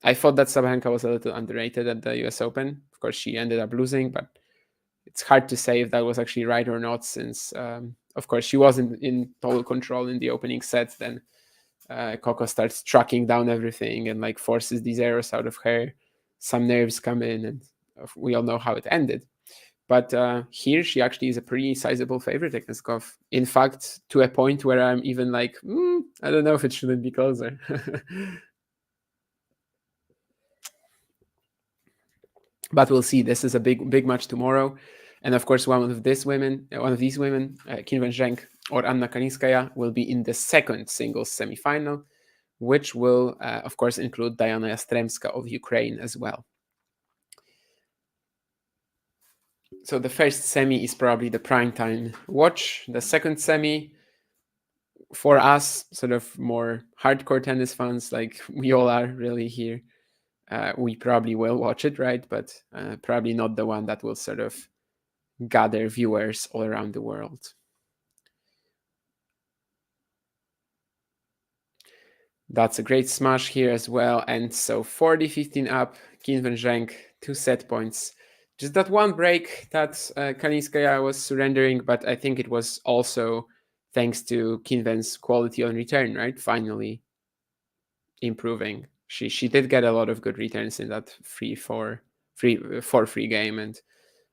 I thought that Sabalenka was a little underrated at the US Open. Of course, she ended up losing, but it's hard to say if that was actually right or not, since, of course, she wasn't in total control in the opening set. Then Coco starts tracking down everything and like forces these errors out of her. Some nerves come in, and we all know how it ended. But here she actually is a pretty sizable favorite against Goff. In fact, to a point where I'm even like, I don't know if it shouldn't be closer. But we'll see. This is a big match tomorrow. And of course, one of these women, Qinwen Zheng or Anna Kalinskaya, will be in the second singles semifinal, which will, of course, include Diana Yastremska of Ukraine as well. So the first semi is probably the prime time watch. The second semi, for us, sort of more hardcore tennis fans, like we all are really here, we probably will watch it, right? But probably not the one that will sort of gather viewers all around the world. That's a great smash here as well. And so 40-15 up, Qinwen Zheng, 2 set points. Just that one break that Kalinskaya was surrendering, but I think it was also thanks to Qinwen's quality on return, right? Finally improving. She did get a lot of good returns in that 4-3 game, and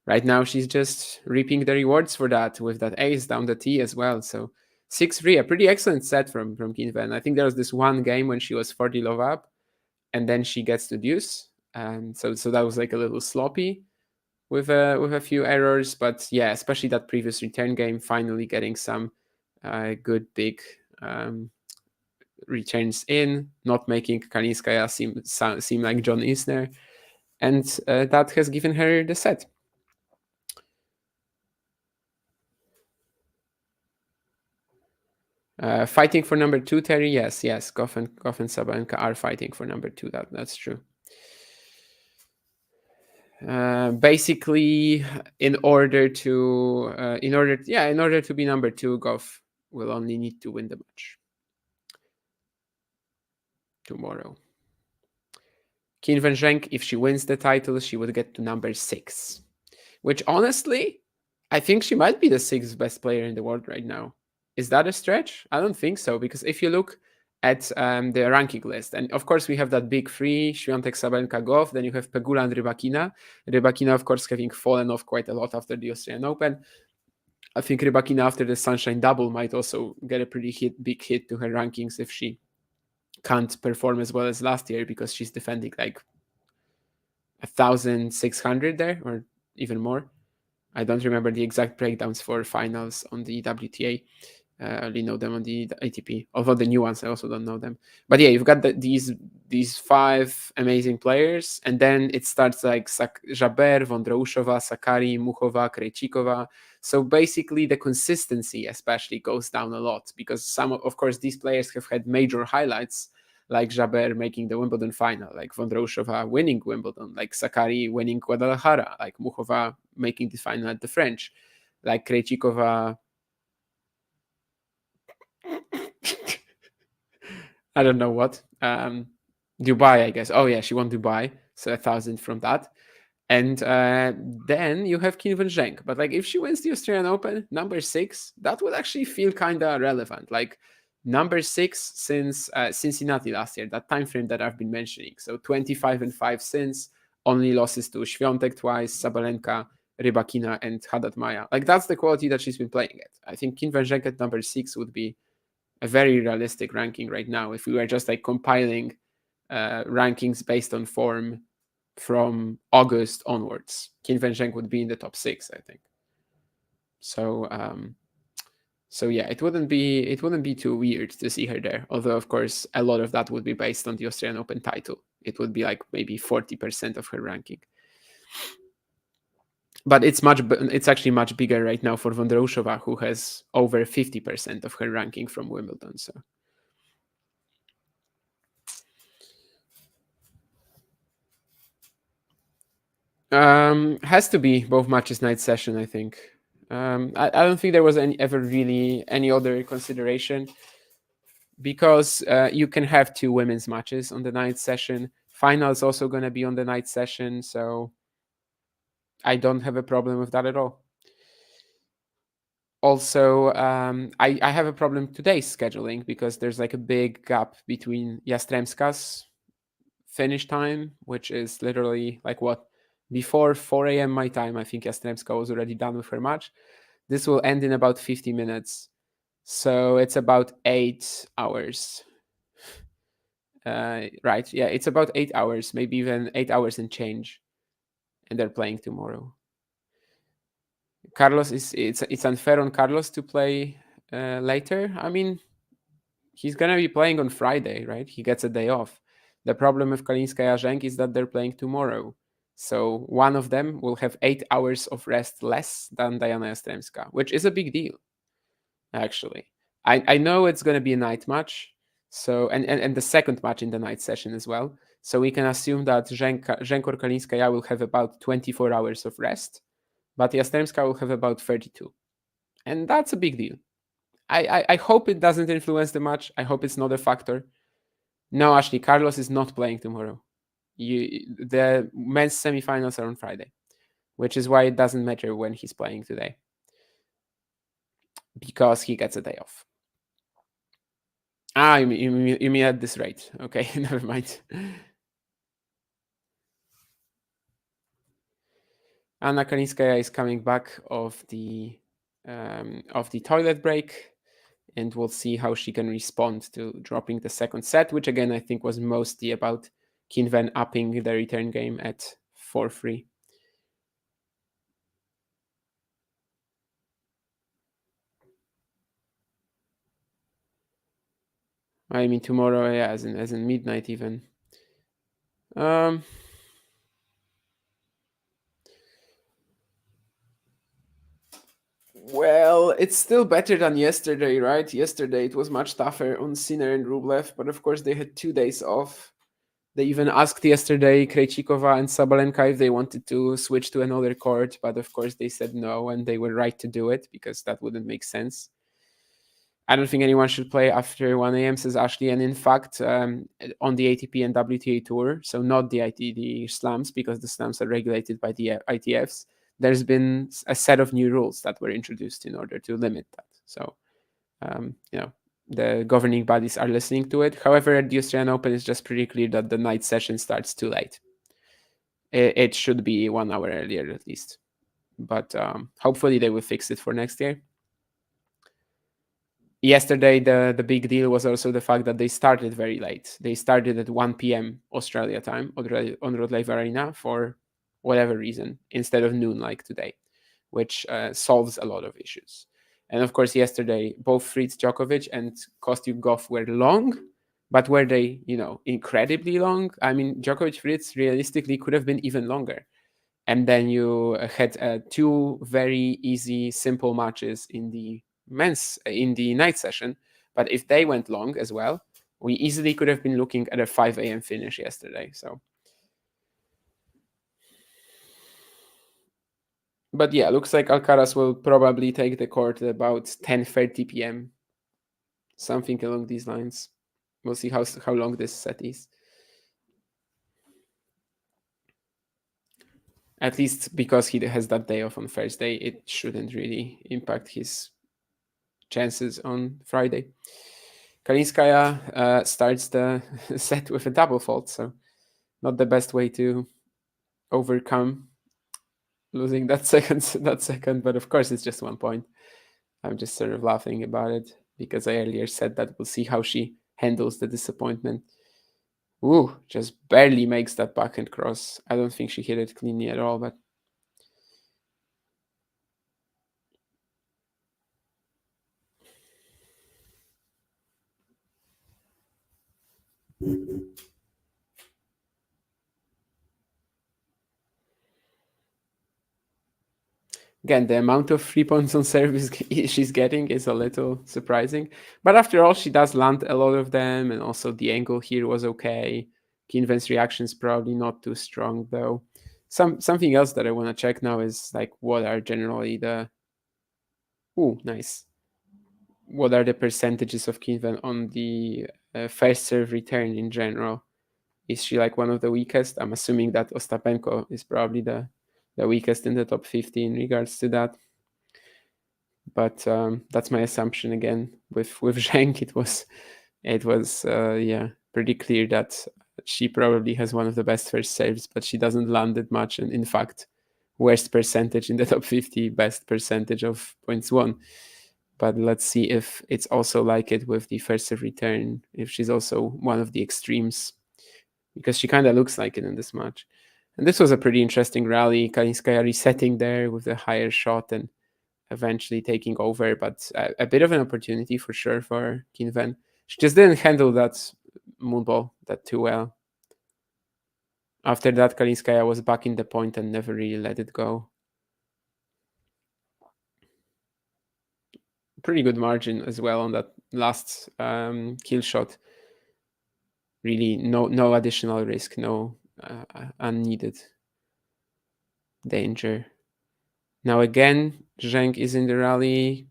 right now she's just reaping the rewards for that with that ace down the tee as well. So 6-3, a pretty excellent set from Qinwen. I think there was this one game when she was 40 love up, and then she gets to deuce, and so that was like a little sloppy with a few errors. But yeah, especially that previous return game, finally getting some good big returns in, not making Kalinskaya seem like John Isner, and that has given her the set. Fighting for number 2, Terry. Yes. Goff and Sabalenka are fighting for number 2. That's true. Basically, in order to be number 2, Goff will only need to win the match tomorrow. Qinwen Zheng, if she wins the title, she would get to number 6. which honestly, I think she might be the 6th best player in the world right now. Is that a stretch? I don't think so, because if you look at the ranking list, and of course we have that big three, Świątek, Sabalenka, Goff, then you have Pegula and Rybakina. Rybakina, of course, having fallen off quite a lot after the Australian Open. I think Rybakina after the Sunshine Double might also get a pretty big hit to her rankings if she can't perform as well as last year, because she's defending like 1,600 there, or even more. I don't remember the exact breakdowns for finals on the WTA. I only know them on the ATP, although the new ones I also don't know them. But yeah, you've got these 5 amazing players, and then it starts like Jabeur, Vondroušová, Sakkari, Muchova, Krejcikova. So basically the consistency especially goes down a lot, because some, of course, these players have had major highlights, like Jabeur making the Wimbledon final, like Vondroušová winning Wimbledon, like Sakkari winning Guadalajara, like Muchova making the final at the French, like Krejcikova. I don't know what. Dubai, I guess. Oh yeah, she won Dubai, so 1,000 from that. And then you have Qinwen Zheng. But like, if she wins the Australian Open, number 6, that would actually feel kind of relevant. Like number 6 since Cincinnati last year, that time frame that I've been mentioning. So 25-5 since, only losses to Świątek twice, Sabalenka, Rybakina, and Haddad Maia. Like that's the quality that she's been playing at. I think Qinwen Zheng at number 6 would be a very realistic ranking right now if we were just like compiling rankings based on form from August onwards. Qinwen Zheng would be in the top 6, I think. So yeah, it wouldn't be too weird to see her there. Although of course a lot of that would be based on the Australian Open title. It would be like maybe 40% of her ranking. But it's actually much bigger right now for Vondroušová, who has over 50% of her ranking from Wimbledon. So has to be both matches night session, I think. I don't think there was ever really any other consideration, because you can have 2 women's matches on the night session. Final is also going to be on the night session, so I don't have a problem with that at all. Also, I have a problem today's scheduling, because there's like a big gap between Yastremska's finish time, which is literally like before 4 a.m. my time. I think Yastremska was already done with her match. This will end in about 50 minutes. So it's about 8 hours. Right. Yeah, it's about 8 hours, maybe even 8 hours and change. And they're playing tomorrow. Carlos it's unfair on Carlos to play later. I mean, he's gonna be playing on Friday, right? He gets a day off. The problem with Kalinskaya Zheng is that they're playing tomorrow. So one of them will have 8 hours of rest less than Diana Yastremska, which is a big deal, actually. I know it's gonna be a night match, so and the second match in the night session as well. So we can assume that Zheng or Kalinskaya will have about 24 hours of rest, but Yastremska will have about 32. And that's a big deal. I hope it doesn't influence the match. I hope it's not a factor. No, actually, Carlos is not playing tomorrow. The men's semifinals are on Friday, which is why it doesn't matter when he's playing today, because he gets a day off. You mean at this rate? Okay, never mind. Anna Kalinskaya is coming back of the toilet break, and we'll see how she can respond to dropping the second set, which again I think was mostly about Qinwen upping the return game at 4-3. I mean tomorrow, yeah, as in midnight even. Well, it's still better than yesterday, right? Yesterday it was much tougher on Sinner and Rublev, but of course they had 2 days off. They even asked yesterday Krejcikova and Sabalenka if they wanted to switch to another court, but of course they said no, and they were right to do it, because that wouldn't make sense. I don't think anyone should play after 1 a.m., says Ashley. And in fact, on the ATP and WTA tour, so not the slams, because the slams are regulated by the ITFs, there's been a set of new rules that were introduced in order to limit that. So, the governing bodies are listening to it. However, at the Australian Open, it's just pretty clear that the night session starts too late. It should be 1 hour earlier at least. But hopefully they will fix it for next year. Yesterday, the big deal was also the fact that they started very late. They started at 1 p.m. Australia time on Rod Laver Arena for whatever reason, instead of noon like today, which solves a lot of issues. And of course, yesterday, both Fritz Djokovic and Kostyuk Gauff were long, but were they, incredibly long? I mean, Djokovic Fritz realistically could have been even longer. And then you had 2 very easy, simple matches in the night session. But if they went long as well, we easily could have been looking at a 5 a.m. finish yesterday. So, but yeah, looks like Alcaraz will probably take the court at about 10:30 p.m. Something along these lines. We'll see how long this set is. At least because he has that day off on Thursday, it shouldn't really impact his chances on Friday. Kalinskaya starts the set with a double fault, so not the best way to overcome losing that second. But of course, it's just 1 point. I'm just sort of laughing about it because I earlier said that we'll see how she handles the disappointment. Ooh, just barely makes that backhand cross. I don't think she hit it cleanly at all, but again, the amount of 3 points on service she's getting is a little surprising. But after all, she does land a lot of them, and also the angle here was okay. Qinwen's reaction is probably not too strong, though. Something else that I want to check now is like what are generally the... Ooh, nice. What are the percentages of Qinwen on the first serve return in general? Is she like one of the weakest? I'm assuming that Ostapenko is probably the weakest in the top 50 in regards to that. But that's my assumption again. With Zheng, it was pretty clear that she probably has one of the best first serves, but she doesn't land it much. And in fact, worst percentage in the top 50, best percentage of points won. But let's see if it's also like it with the first serve return, if she's also one of the extremes, because she kind of looks like it in this match. And this was a pretty interesting rally. Kalinskaya resetting there with a higher shot and eventually taking over, but a bit of an opportunity for sure for Qinwen. She just didn't handle that moonball that too well. After that, Kalinskaya was back in the point and never really let it go. Pretty good margin as well on that last kill shot. Really, no additional risk, no unneeded danger. Now again, Zheng is in the rally.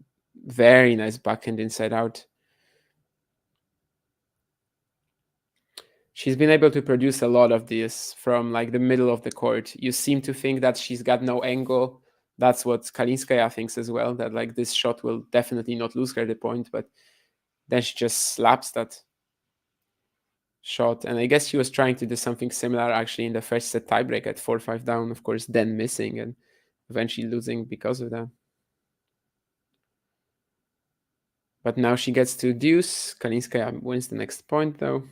Very nice backhand inside out. She's been able to produce a lot of this from like the middle of the court. You seem to think that she's got no angle. That's what Kalinskaya thinks as well, that like this shot will definitely not lose her the point, but then she just slaps that shot. And I guess she was trying to do something similar actually in the first set tiebreak at 4-5 down, of course, then missing and eventually losing because of that. But now she gets to deuce. Kalinskaya wins the next point though.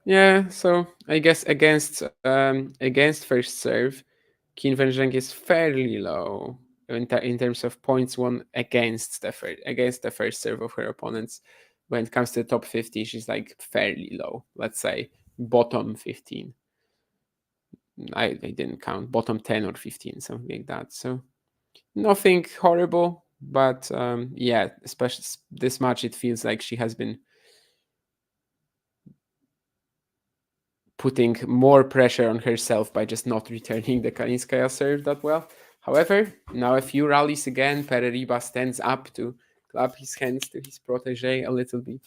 Yeah, so I guess against first serve, Qinwen Zheng is fairly low in terms of points won against the first serve of her opponents. When it comes to the top 50, she's like fairly low. Let's say bottom 15. I didn't count bottom 10 or 15, something like that. So nothing horrible, but yeah, especially this match, it feels like she has been putting more pressure on herself by just not returning the Kalinskaya serve that well. However, now a few rallies again, Pereriba stands up to clap his hands to his protege a little bit.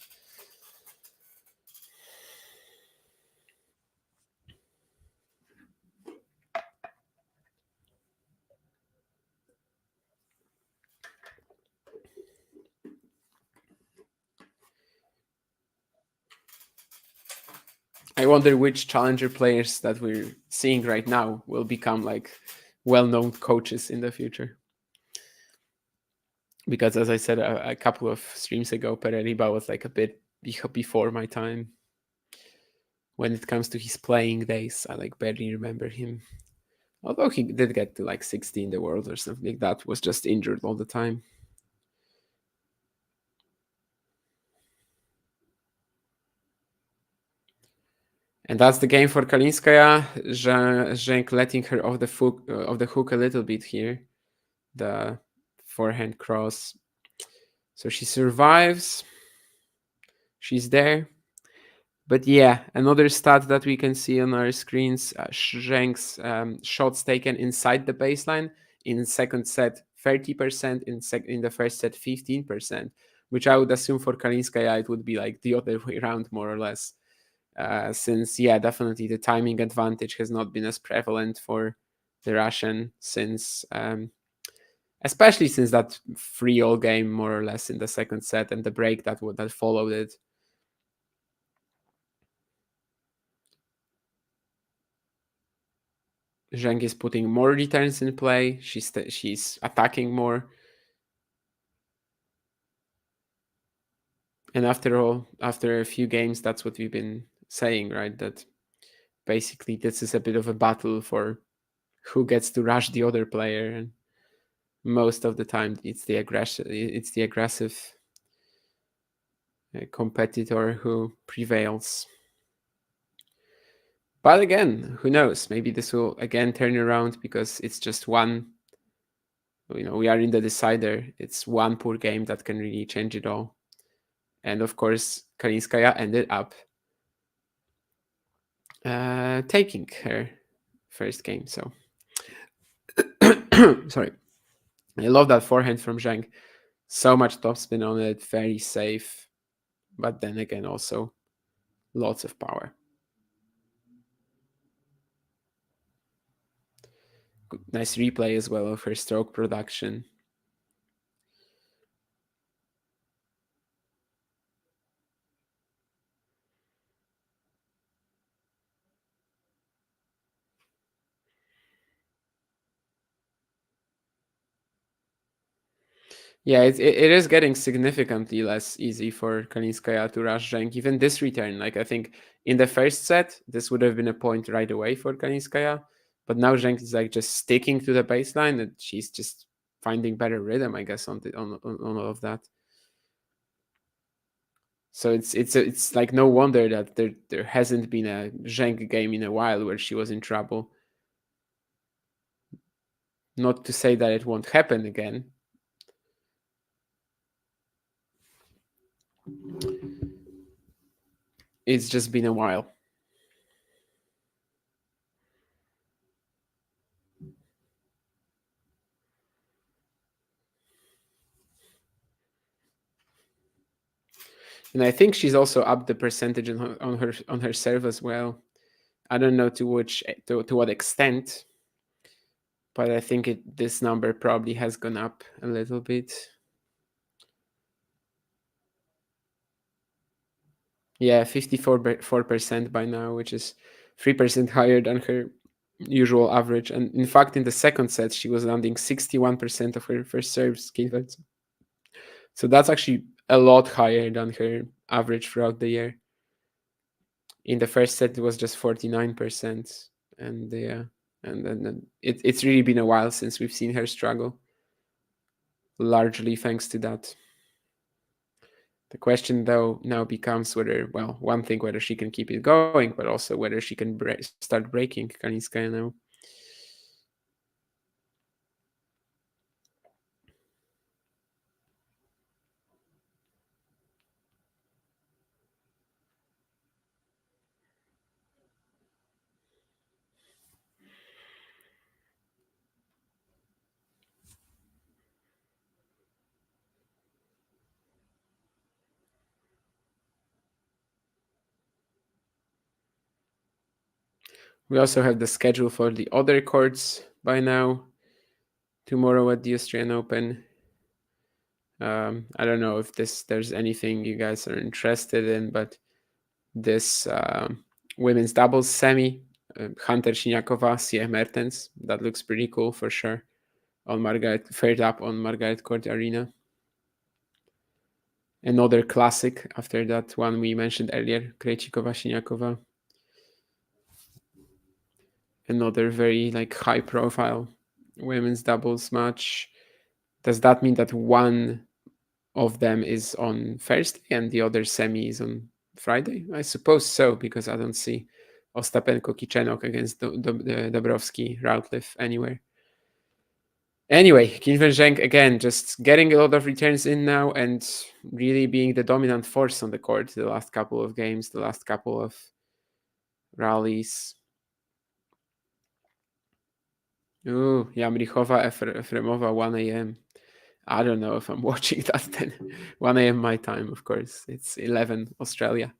I wonder which challenger players that we're seeing right now will become like well-known coaches in the future. Because as I said a couple of streams ago, Pereira was like a bit before my time. When it comes to his playing days, I like barely remember him. Although he did get to like 60 in the world or something like that, was just injured all the time. And that's the game for Kalinskaya. Zheng letting her off the hook a little bit here. The forehand cross. So she survives. She's there. But yeah, another stat that we can see on our screens, Zheng's shots taken inside the baseline in the second set, 30%, in the first set, 15%, which I would assume for Kalinskaya, it would be like the other way around, more or less. Since, yeah, definitely the timing advantage has not been as prevalent for the Russian since, especially since that 3-all game, more or less, in the second set and the break that followed it. Zheng is putting more returns in play. She's attacking more. And after all, after a few games, that's what we've been saying, right? That basically this is a bit of a battle for who gets to rush the other player. And most of the time, it's the aggressive competitor who prevails. But again, who knows? Maybe this will again turn around because it's just one. We are in the decider. It's one poor game that can really change it all. And of course, Kalinskaya ended up taking her first game. So, sorry. I love that forehand from Zheng. So much topspin on it, very safe. But then again, also lots of power. Nice replay as well of her stroke production. Yeah, it is getting significantly less easy for Kalinskaya to rush Zheng. Even this return, like I think in the first set, this would have been a point right away for Kalinskaya. But now Zheng is like just sticking to the baseline and she's just finding better rhythm, I guess, on all of that. So it's like no wonder that there hasn't been a Zheng game in a while where she was in trouble. Not to say that it won't happen again. It's just been a while. And I think she's also upped the percentage on her serve as well. I don't know to what extent, but I think this number probably has gone up a little bit. Yeah, 54% by now, which is 3% higher than her usual average. And in fact, in the second set, she was landing 61% of her first serves given. So that's actually a lot higher than her average throughout the year. In the first set, it was just 49%. And yeah, and then it's really been a while since we've seen her struggle. Largely thanks to that. The question, though, now becomes whether, well, one thing, whether she can keep it going, but also whether she can start breaking Kalinskaya now. We also have the schedule for the other courts by now. Tomorrow at the Australian Open. I don't know if there's anything you guys are interested in, but this women's doubles semi, Hunter Siniakova, CF Mertens. That looks pretty cool for sure. On Margaret, third up on Margaret Court Arena. Another classic after that one we mentioned earlier, Krejcikova Siniakova. Another very high profile women's doubles match. Does that mean that one of them is on Thursday and the other semi is on Friday? I suppose so, because I don't see Ostapenko Kichenok against Dabrowski Routliff anywhere. Anyway, Qinwen Zheng again just getting a lot of returns in now and really being the dominant force on the court the last couple of games, the last couple of rallies. Ooh, Yamrichova Efremova 1 a.m. I don't know if I'm watching that then. 1 a.m. my time, of course. It's 11 Australia.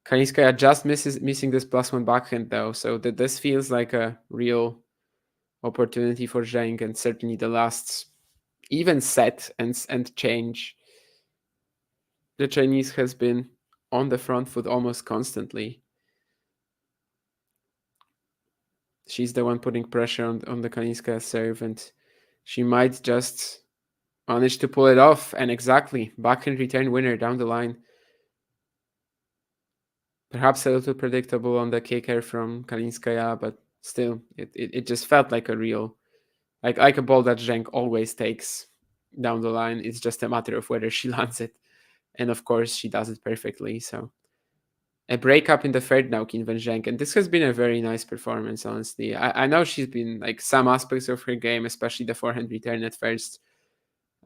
Kalinskaya just missing this +1 backhand though, so that this feels like a real opportunity for Zheng, and certainly the last even set and change. The Chinese has been on the front foot almost constantly. She's the one putting pressure on the Kalinskaya serve, and she might just manage to pull it off. And exactly, backhand return winner down the line. Perhaps a little predictable on the kicker from Kalinskaya, but still, it just felt like a real, like a ball that Zheng always takes down the line. It's just a matter of whether she lands it. And of course, she does it perfectly. So a breakup in the third now, Qinwen Zheng. And this has been a very nice performance, honestly. I know she's been some aspects of her game, especially the forehand return at first,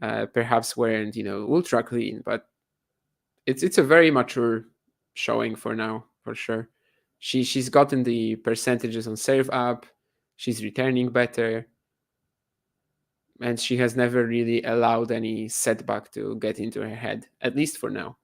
perhaps weren't, ultra clean, but it's a very mature showing for now, for sure. She's gotten the percentages on serve up. She's returning better. And she has never really allowed any setback to get into her head, at least for now.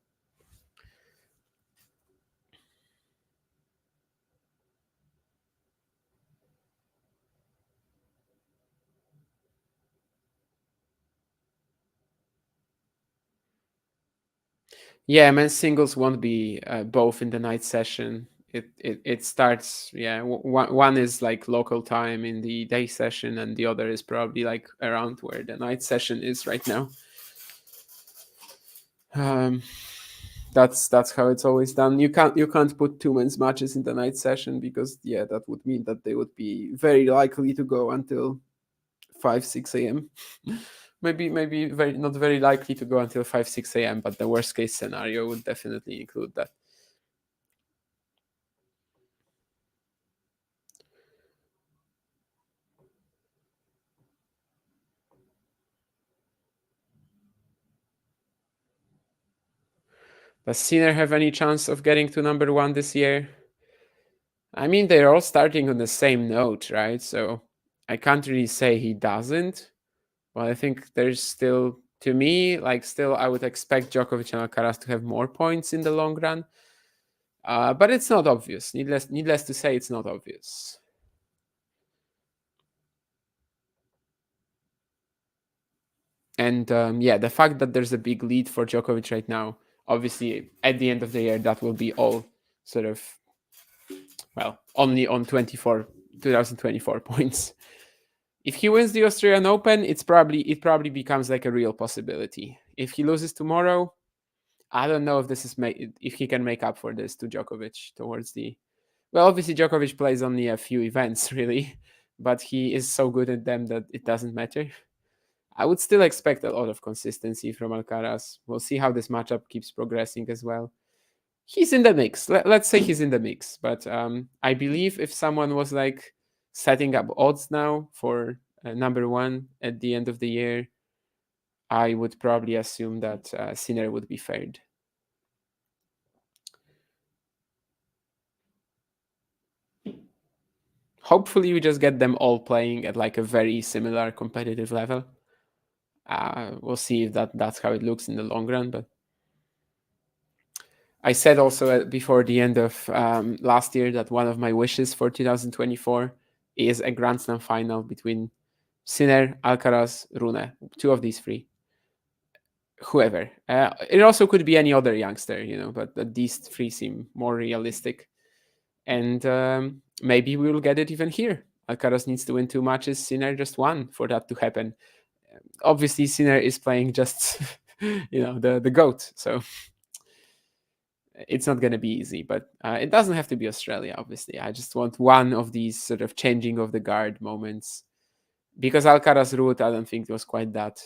Yeah, men's singles won't be both in the night session. It starts, one is local time in the day session, and the other is probably around where the night session is right now. That's how it's always done. You can't put two men's matches in the night session, because that would mean that they would be very likely to go until 5-6 a.m. maybe not very likely to go until 5-6 a.m. But the worst case scenario would definitely include that. Does Sinner have any chance of getting to number one this year? I mean, they're all starting on the same note, right? So I can't really say he doesn't. Well, I think there's still, to me, I would expect Djokovic and Alcaraz to have more points in the long run. But it's not obvious. Needless to say, it's not obvious. And the fact that there's a big lead for Djokovic right now, obviously, at the end of the year, that will be all sort of, only on 2024 points. If he wins the Australian Open, it probably becomes a real possibility. If he loses tomorrow, I don't know if if he can make up for this to Djokovic towards the. Well, obviously Djokovic plays only a few events really, but he is so good at them that it doesn't matter. I would still expect a lot of consistency from Alcaraz. We'll see how this matchup keeps progressing as well. He's in the mix. Let's say he's in the mix. But I believe if someone was setting up odds now for number one at the end of the year, I would probably assume that Sinner would be third. Hopefully we just get them all playing at a very similar competitive level. We'll see if that's how it looks in the long run. But I said also before the end of last year that one of my wishes for 2024 is a Grand Slam final between Sinner, Alcaraz, Rune, two of these three. whoever. It also could be any other youngster, but these three seem more realistic. And maybe we will get it even here. Alcaraz needs to win 2 matches. Sinner just won for that to happen. Obviously, Sinner is playing just, the GOAT. So it's not going to be easy, but it doesn't have to be Australia, obviously. I just want one of these sort of changing of the guard moments. Because Alcaraz route, I don't think it was quite that.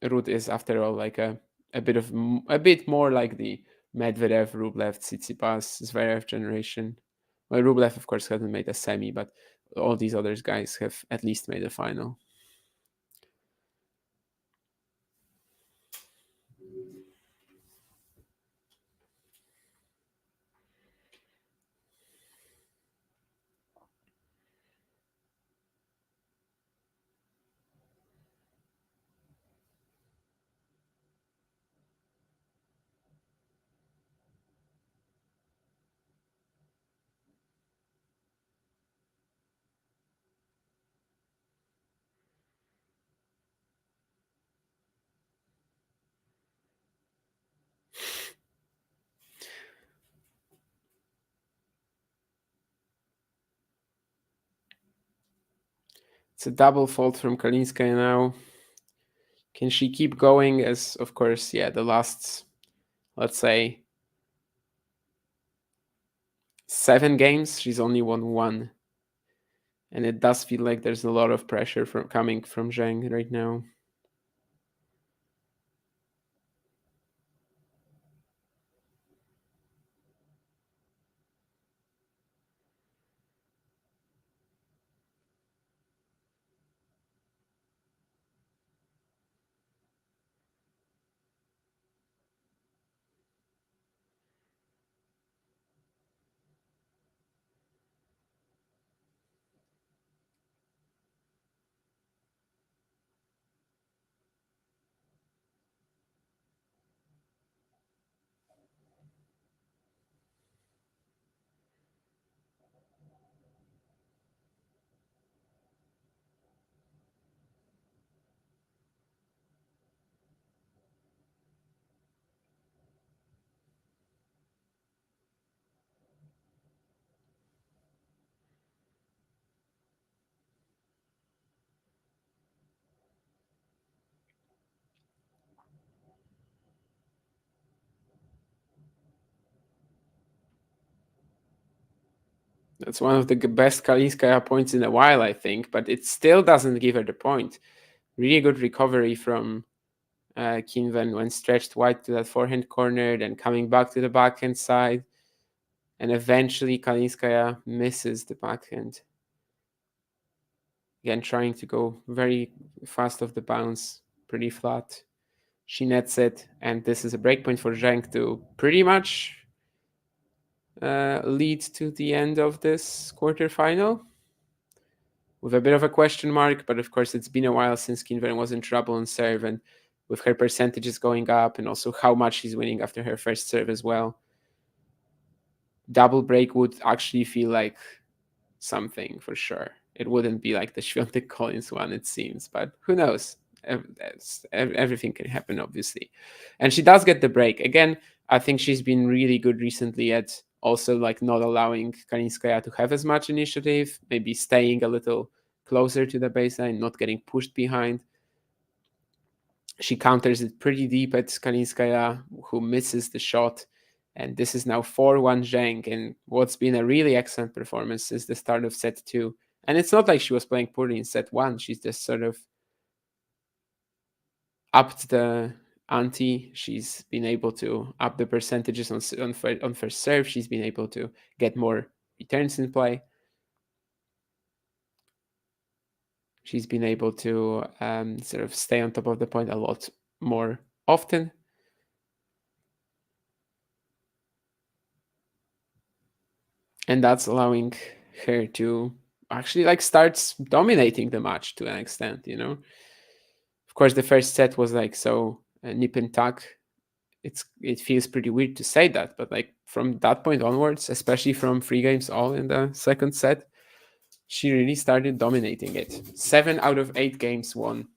Route is, after all, like a bit more like the Medvedev, Rublev, Tsitsipas, Zverev generation. Well, Rublev, of course, hasn't made a semi, but all these other guys have at least made a final. It's a double fault from Kalinskaya now. Can she keep going? As, of course, the last, let's say, 7 games, she's only won 1. And it does feel like there's a lot of pressure coming from Zheng right now. That's one of the best Kalinskaya points in a while, I think, but it still doesn't give her the point. Really good recovery from Qinwen when stretched wide to that forehand corner, then coming back to the backhand side. And eventually Kalinskaya misses the backhand. Again, trying to go very fast off the bounce, pretty flat. She nets it, and this is a breakpoint for Zheng to pretty much lead to the end of this quarterfinal. With a bit of a question mark, but of course it's been a while since Qinwen was in trouble on serve, and with her percentages going up and also how much she's winning after her first serve as well, double break would actually feel like something for sure. It wouldn't be like the Świątek Collins one, it seems, but who knows? Everything can happen, obviously. And she does get the break. Again, I think she's been really good recently at also like not allowing Kalinskaya to have as much initiative, maybe staying a little closer to the baseline, not getting pushed behind. She counters it pretty deep at Kalinskaya, who misses the shot. And this is now 4-1 Zheng, and what's been a really excellent performance since the start of set 2. And it's not like she was playing poorly in set 1. She's just sort of upped the ante. She's been able to up the percentages on first serve. She's been able to get more returns in play. She's been able to sort of stay on top of the point a lot more often. And that's allowing her to actually like starts dominating the match to an extent, Of course, the first set was like so nip and tuck. It feels pretty weird to say that, but like from that point onwards, especially from 3 games all in the second set, she really started dominating it. 7 out of 8 games won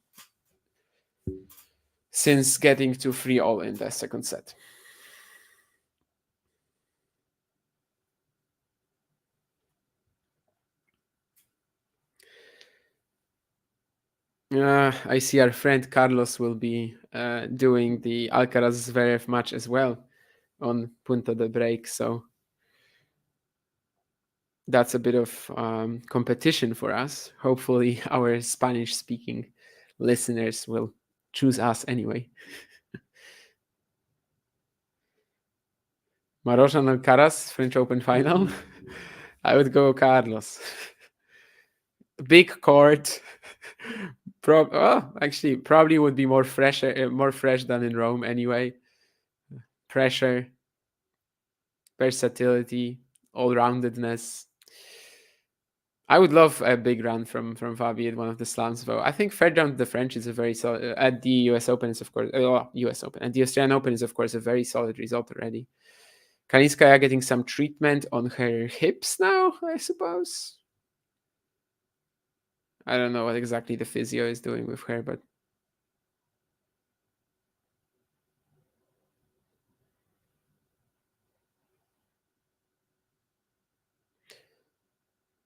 since getting to 3-all in the second set. I see our friend Carlos will be doing the Alcaraz Zverev match as well on Punta de Break, so that's a bit of competition for us. Hopefully our Spanish-speaking listeners will choose us anyway. Marozsan Alcaraz, French Open final. I would go Carlos. Big court. Actually, probably would be more fresh than in Rome anyway. Pressure, versatility, all-roundedness. I would love a big run from Fabi at one of the slams, though. I think third round of the French is a very solid. At the US Open is, of course, US Open. And the Australian Open is, of course, a very solid result already. Kalinskaya getting some treatment on her hips now, I suppose. I don't know what exactly the physio is doing with her, but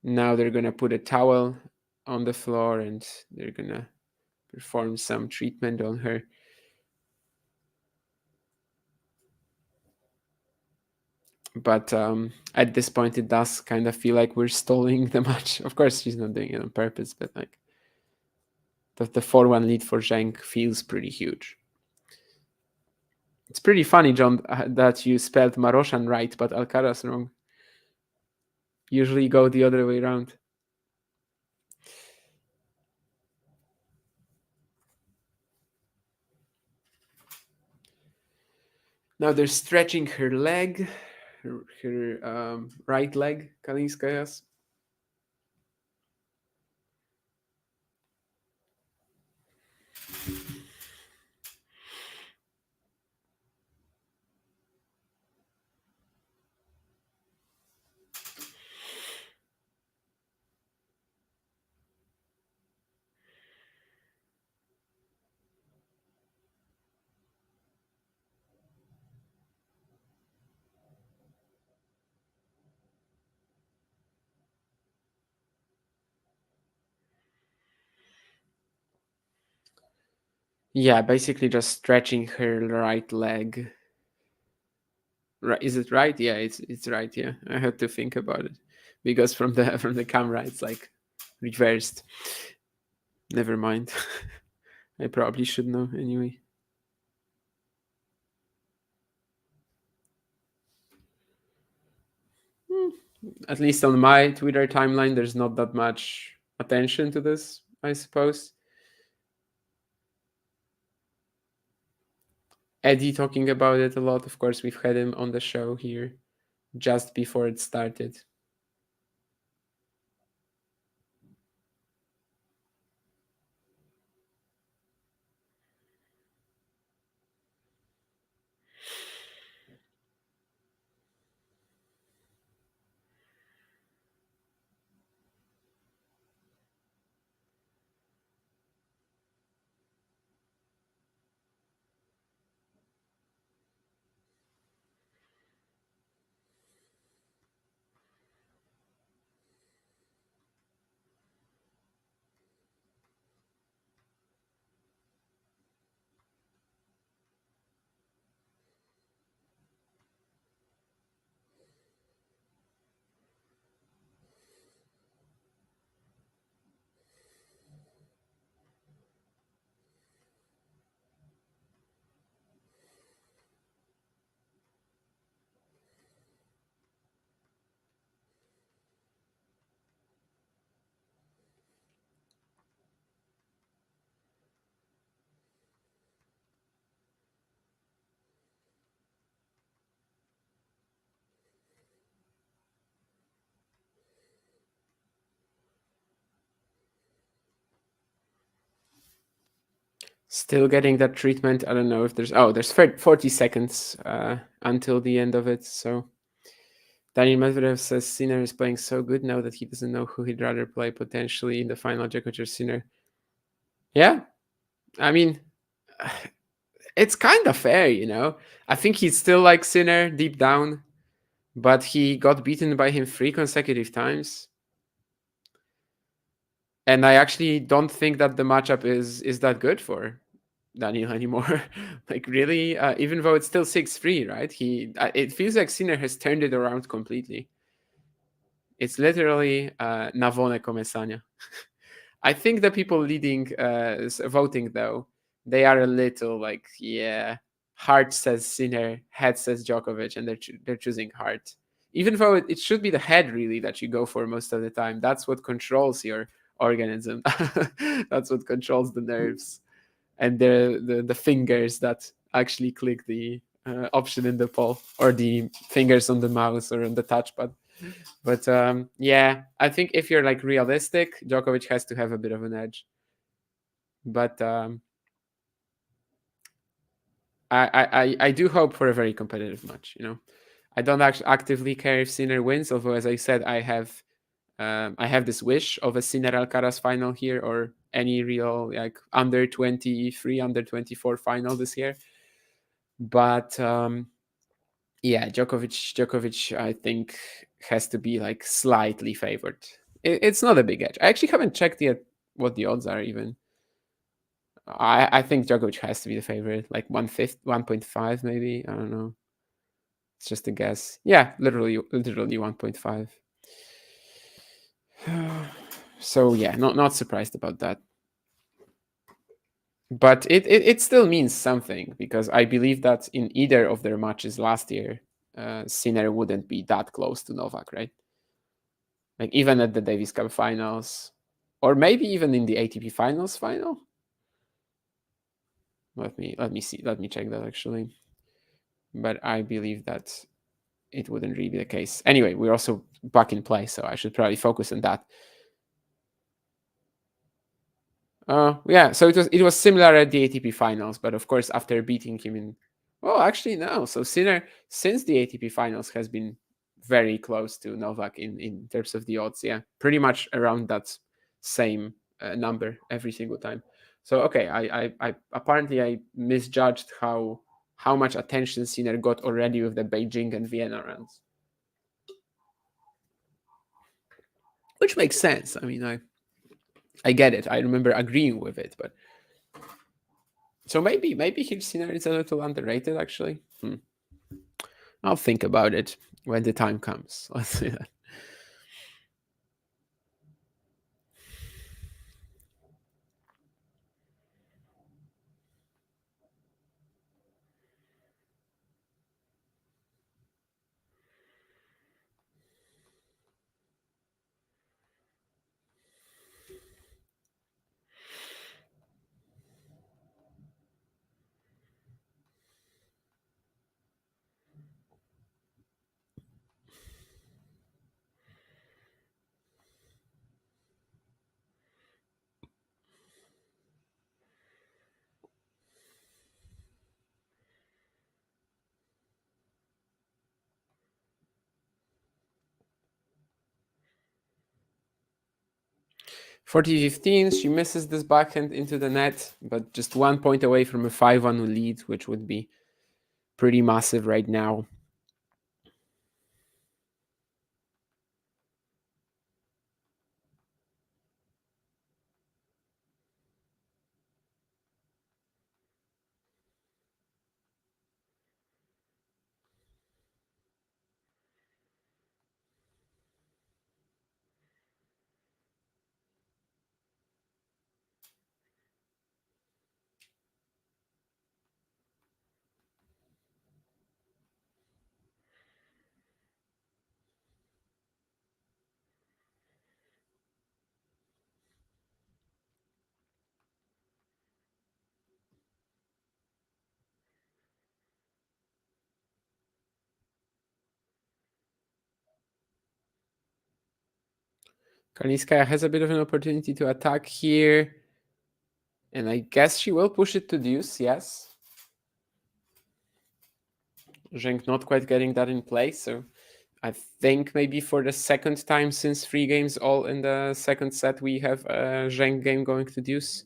now they're going to put a towel on the floor and they're going to perform some treatment on her. But at this point, it does kind of feel like we're stalling the match. Of course, she's not doing it on purpose, but like the 4-1 lead for Zheng feels pretty huge. It's pretty funny, John, that you spelled Marozsan right, but Alcaraz wrong. Usually go the other way around. Now they're stretching her leg, her right leg, Kalinskaya's. Yeah, basically just stretching her right leg. Right? Is it right? Yeah, it's right. Yeah, I had to think about it because from the camera it's like reversed. Never mind. I probably should know anyway. At least on my Twitter timeline, there's not that much attention to this, I suppose. Eddie talking about it a lot. Of course, we've had him on the show here just before it started. Still getting that treatment. I don't know if there's 40 seconds until the end of it. So Daniel Medvedev says Sinner is playing so good now that he doesn't know who he'd rather play potentially in the final, Djokovic or Sinner. Yeah, I mean, it's kind of fair, you know. I think he's still like Sinner deep down, but he got beaten by him 3 consecutive times. And I actually don't think that the matchup is that good for Daniel anymore. Like really, even though it's still 6-3, right? It feels like Sinner has turned it around completely. It's literally Navone Comesania. I think the people leading voting though, they are a little like, yeah, heart says Sinner, head says Djokovic, and they're choosing heart. Even though it should be the head really that you go for most of the time. That's what controls your organism. That's what controls the nerves and the fingers that actually click the option in the poll, or the fingers on the mouse or on the touchpad. But yeah, I think if you're like realistic, Djokovic has to have a bit of an edge. But I do hope for a very competitive match. You know, I don't actually actively care if Sinner wins, although as I said, I have this wish of a Sinner Alcaraz final here, or any real like under 23, under 24 final this year. But yeah, Djokovic, I think has to be like slightly favored. It's not a big edge. I actually haven't checked yet what the odds are even. I think Djokovic has to be the favorite, like 1.5 maybe. I don't know. It's just a guess. Yeah, literally 1.5. So yeah, not surprised about that. But it still means something, because I believe that in either of their matches last year, Sinner wouldn't be that close to Novak, right? Like even at the Davis Cup finals, or maybe even in the ATP finals final. Let me see. Let me check that actually. But I believe that it wouldn't really be the case. Anyway, we're also back in play, so I should probably focus on that. Yeah, so it was similar at the ATP finals, but of course after beating him in, well, actually no. So Sinner since the ATP finals has been very close to Novak in terms of the odds. Yeah, pretty much around that same number every single time. So okay, I apparently I misjudged how much attention Sinner got already with the Beijing and Vienna rounds, which makes sense. I mean, I get it. I remember agreeing with it, but so maybe Sinner is a little underrated actually. I'll think about it when the time comes. Let's say that. For T15, she misses this backhand into the net, but just 1 point away from a 5-1 lead, which would be pretty massive right now. Kalinskaya has a bit of an opportunity to attack here. And I guess she will push it to deuce, yes. Zheng not quite getting that in place, so I think maybe for the second time since 3 games all in the second set we have a Zheng game going to deuce.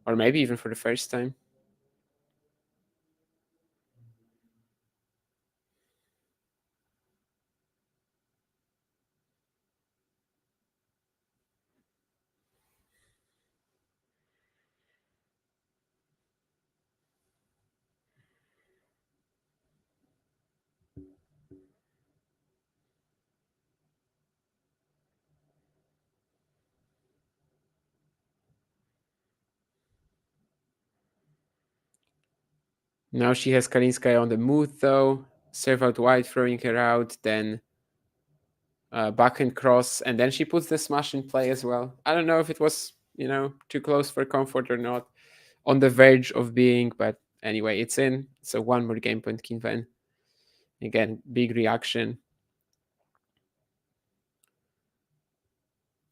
Or maybe even for the first time. Now she has Kalinskaya on the move though. Serve out wide, throwing her out, then backhand cross, and then she puts the smash in play as well. I don't know if it was, too close for comfort or not. On the verge of being, but anyway, it's in. So one more game point, Qinwen. Again, big reaction.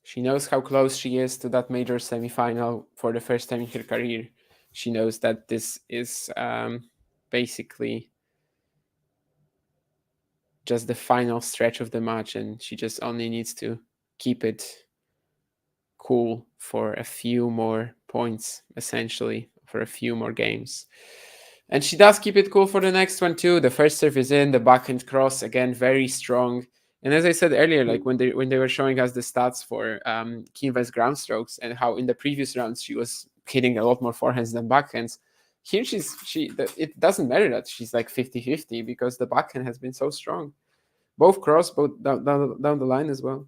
She knows how close she is to that major semifinal for the first time in her career. She knows that this is basically just the final stretch of the match, and she just only needs to keep it cool for a few more points, essentially, for a few more games. And she does keep it cool for the next one too. The first serve is in, the backhand cross, again, very strong. And as I said earlier, like when they were showing us the stats for Qinwen's ground strokes and how in the previous rounds she was hitting a lot more forehands than backhands, here it doesn't matter that she's like 50-50 because the backhand has been so strong. Both cross, both down the line as well.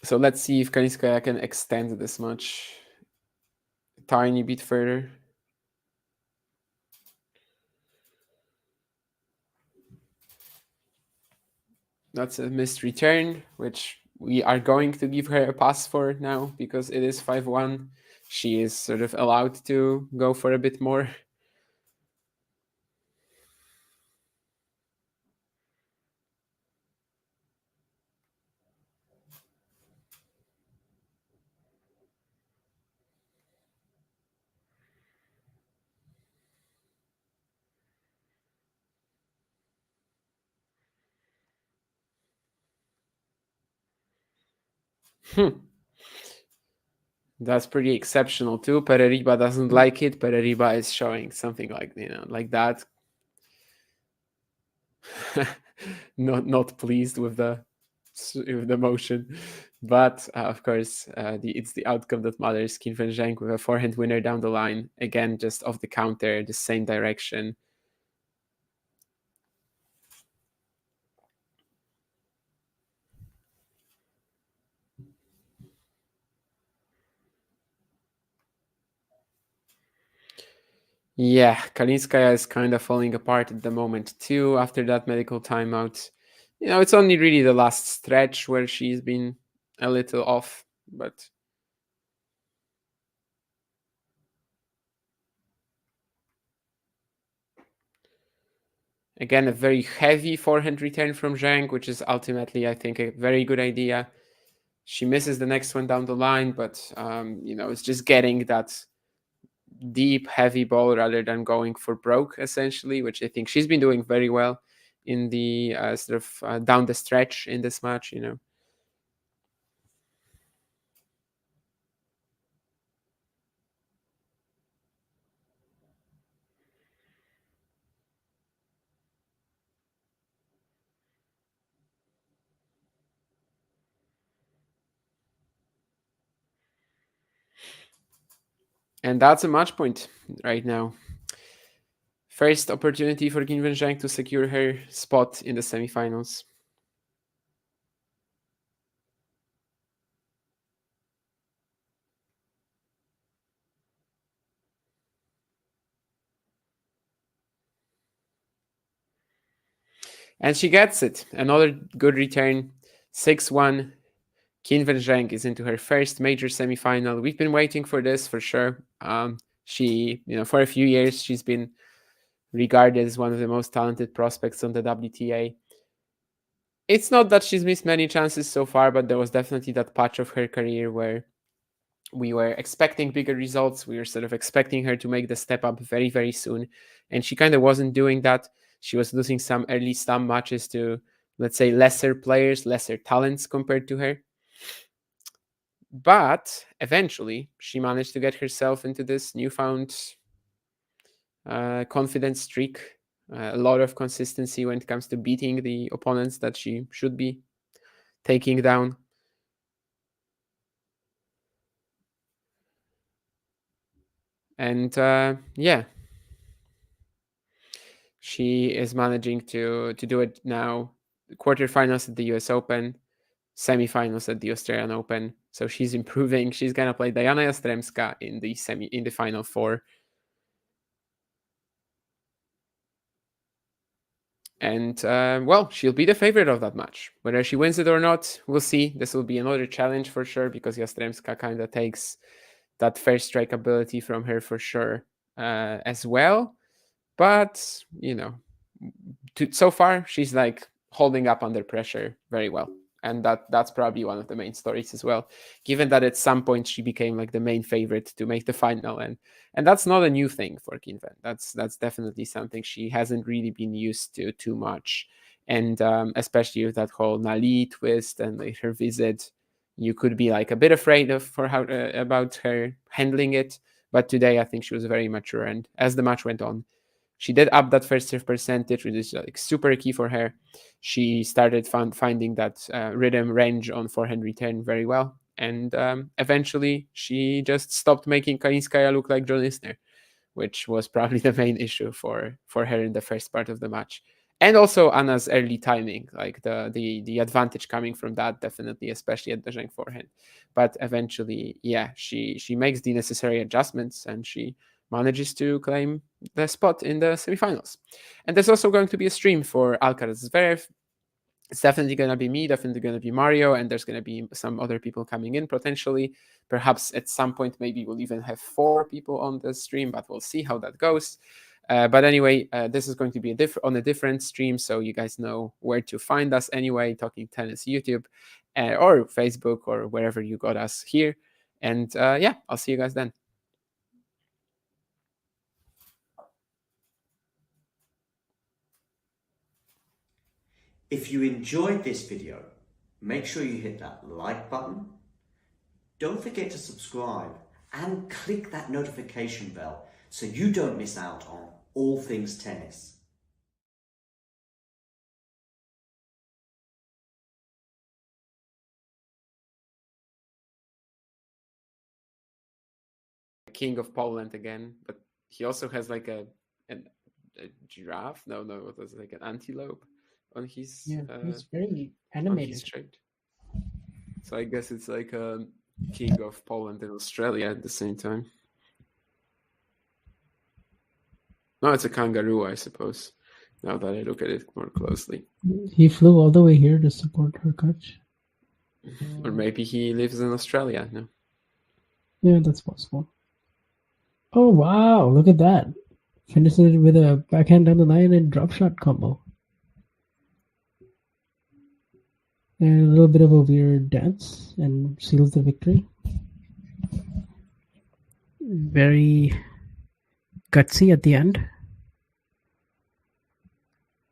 So let's see if Kalinskaya can extend this much a tiny bit further. That's a missed return, which we are going to give her a pass for now because it is 5-1. She is sort of allowed to go for a bit more. That's pretty exceptional too. Pereriba doesn't like it. Pereriba is showing something like like that. not pleased with the motion, but of course it's the outcome that matters. Qinwen Zheng with a forehand winner down the line, again just off the counter, the same direction. Yeah, Kalinskaya is kind of falling apart at the moment too after that medical timeout. It's only really the last stretch where she's been a little off, but again, a very heavy forehand return from Zheng, which is ultimately, I think, a very good idea. She misses the next one down the line, but it's just getting that deep, heavy ball rather than going for broke, essentially, which I think she's been doing very well in the sort of down the stretch in this match. And that's a match point right now. First opportunity for Qinwen Zheng to secure her spot in the semifinals. And she gets it. Another good return. 6-1. Qinwen Zheng is into her first major semifinal. We've been waiting for this for sure. She, for a few years, she's been regarded as one of the most talented prospects on the WTA. it's not that she's missed many chances so far, but there was definitely that patch of her career where we were expecting bigger results. We were sort of expecting her to make the step up very, very soon. And she kind of wasn't doing that. She was losing some early stump matches to, let's say, lesser players, lesser talents compared to her. But eventually, she managed to get herself into this newfound confidence streak. A lot of consistency when it comes to beating the opponents that she should be taking down. And yeah, she is managing to do it now. Quarterfinals at the US Open, semifinals at the Australian Open. So she's improving. She's gonna play Diana Jastremska in the final four. And well, she'll be the favorite of that match. Whether she wins it or not, we'll see. This will be another challenge for sure, because Jastremska kind of takes that first strike ability from her for sure as well. But, you know, so far, she's like holding up under pressure very well. And that's probably one of the main stories as well, given that at some point she became like the main favorite to make the final. And that's not a new thing for Qinwen. That's definitely something she hasn't really been used to too much. And especially with that whole Nali twist and like her visit, you could be like a bit afraid of about her handling it. But today, I think she was very mature. And as the match went on, she did up that first serve percentage, which is like super key for her. She started finding that rhythm range on forehand return very well. And eventually, she just stopped making Kalinskaya look like John Isner, which was probably the main issue for her in the first part of the match. And also Anna's early timing, like the advantage coming from that, definitely, especially at the Zheng forehand. But eventually, yeah, she makes the necessary adjustments and she manages to claim the spot in the semifinals. And there's also going to be a stream for Alcaraz Zverev. It's definitely going to be me, definitely going to be Mario, and there's going to be some other people coming in potentially. Perhaps at some point, maybe we'll even have 4 people on the stream, but we'll see how that goes. But anyway, this is going to be on a different stream, so you guys know where to find us anyway, Talking Tennis YouTube or Facebook or wherever you got us here. And yeah, I'll see you guys then. If you enjoyed this video, make sure you hit that like button. Don't forget to subscribe and click that notification bell so you don't miss out on all things tennis. King of Poland again, but he also has like a giraffe. No, it was like an antelope on his. Yeah, he's very animated. So I guess it's like a King of Poland and Australia at the same time. No, it's a kangaroo, I suppose. Now that I look at it more closely. He flew all the way here to support her coach. Or maybe he lives in Australia. No. Yeah, that's possible. Oh wow! Look at that. Finishes it with a backhand down the line and drop shot combo. And a little bit of a weird dance and seals the victory. Very gutsy at the end.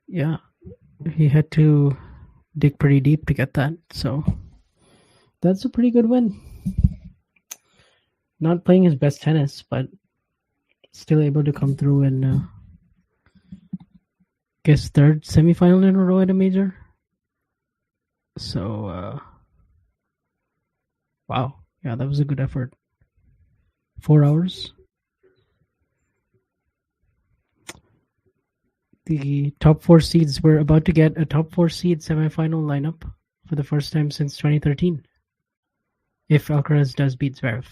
Yeah, he had to dig pretty deep to get that. So that's a pretty good win. Not playing his best tennis, but still able to come through and guess 3rd semifinal in a row at a major. So wow, yeah, that was a good effort. 4 hours. The top 4 seeds, we're about to get a top 4 seed semifinal lineup for the first time since 2013. If Alcaraz does beat Zverev.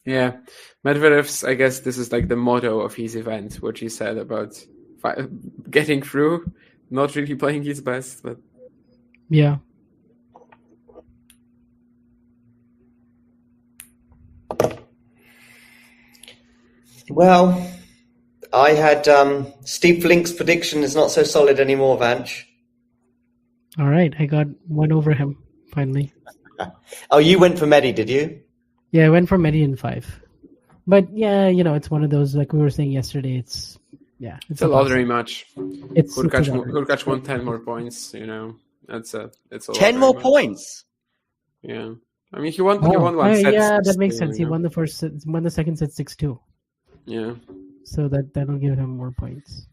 Yeah, Medvedev's, I guess this is like the motto of his event, what he said about getting through, not really playing his best, but yeah. Well, I had Steve Flink's prediction is not so solid anymore, Vanch. All right, I got one over him finally. Oh, you went for Medi, did you? Yeah, I went for Medi in 5. But yeah, it's one of those, like we were saying yesterday, it's a lottery match. It's a lottery. Hurkacz won 10 more points, it's a 10 more points. Yeah. I mean, he won one set. Yeah, that makes sense. He won the second set 6-2. Yeah. So that'll give him more points.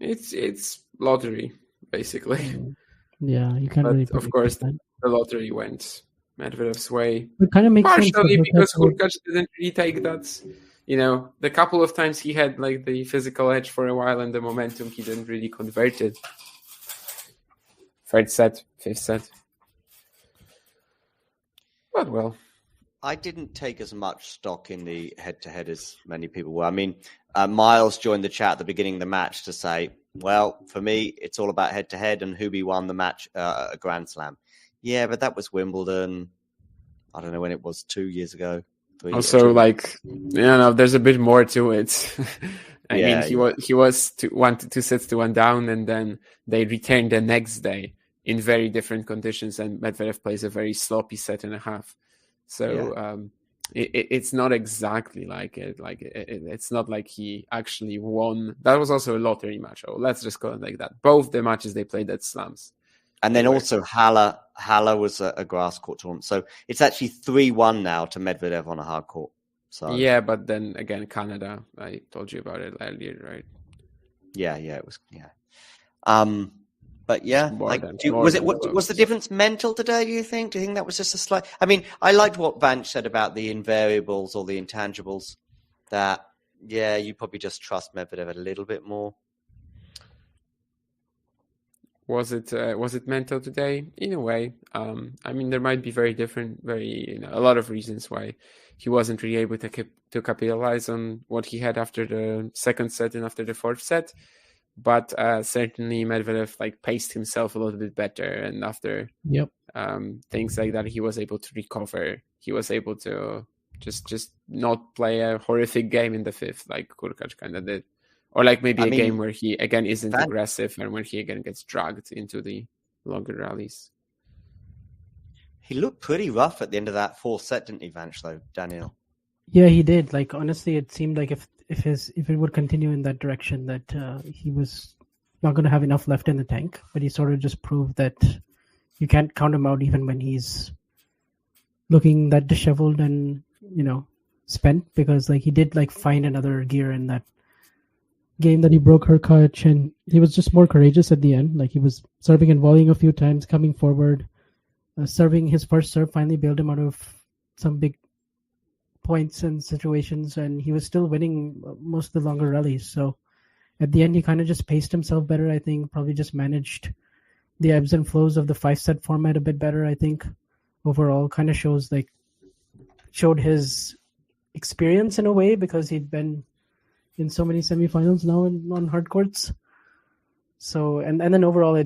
It's lottery, basically. Yeah, you can't But really. Of course, that. the lottery went Medvedev's way. It kind of makes sense. Partially because Hurkacz didn't really take that. The couple of times he had like the physical edge for a while and the momentum, he didn't really convert it. Third set, fifth set. But well. I didn't take as much stock in the head-to-head as many people were. I mean, Miles joined the chat at the beginning of the match to say, well, for me, it's all about head-to-head and Hubie won the match at a Grand Slam. Yeah, but that was Wimbledon. I don't know when it was, 2 years ago. Also, there's a bit more to it. I mean, he was 2 sets to 1 down, and then they returned the next day in very different conditions, and Medvedev plays a very sloppy set and a half. So it's not exactly like it. It's not like he actually won. That was also a lottery match. Oh, let's just call it like that. Both the matches they played at slams. And then also Halle was a grass court tournament. So it's actually 3-1 now to Medvedev on a hard court. So yeah, but then again, Canada. I told you about it earlier, right? Yeah, it was. But yeah, was the difference mental today? Do you think that was just a slight? I mean, I liked what Vanch said about the invariables or the intangibles. That you probably just trust Medvedev a little bit more. Was it mental today? In a way. I mean, there might be a lot of reasons why he wasn't really able to capitalize on what he had after the second set and after the fourth set. But certainly Medvedev paced himself a little bit better, and after things like that, he was able to recover. He was able to just not play a horrific game in the fifth, like Hurkacz kind of did. Or maybe a game where he again isn't aggressive and where he again gets dragged into the longer rallies. He looked pretty rough at the end of that fourth set, didn't he, Vanch, though, Daniel? Yeah, he did. Honestly, it seemed like if it would continue in that direction, that he was not going to have enough left in the tank. But he sort of just proved that you can't count him out even when he's looking that disheveled and spent, because he did find another gear in that game that he broke Hurkacz, and he was just more courageous at the end. He was serving and volleying a few times, coming forward, serving his first serve finally bailed him out of some big points and situations, and he was still winning most of the longer rallies. So at the end, he kind of just paced himself better. I think probably just managed the ebbs and flows of the 5-set format a bit better. I think overall kind of showed his experience in a way, because he'd been in so many semifinals now on hard courts. So and then overall,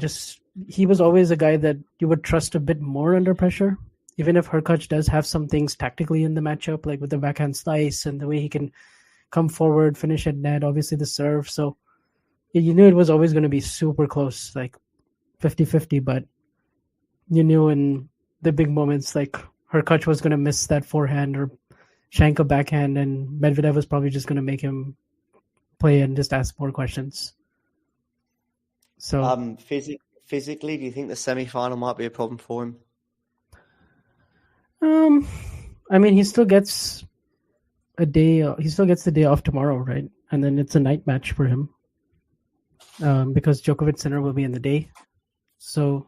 he was always a guy that you would trust a bit more under pressure, even if Hurkacz does have some things tactically in the matchup, like with the backhand slice and the way he can come forward, finish at net, obviously the serve. So you knew it was always going to be super close, 50-50, but you knew in the big moments, Hurkacz was going to miss that forehand or shank a backhand, and Medvedev was probably just going to make him play and just ask more questions. So physically, do you think the semi-final might be a problem for him? I mean, he still gets the day off tomorrow, right? And then it's a night match for him, because Djokovic Sinner will be in the day. So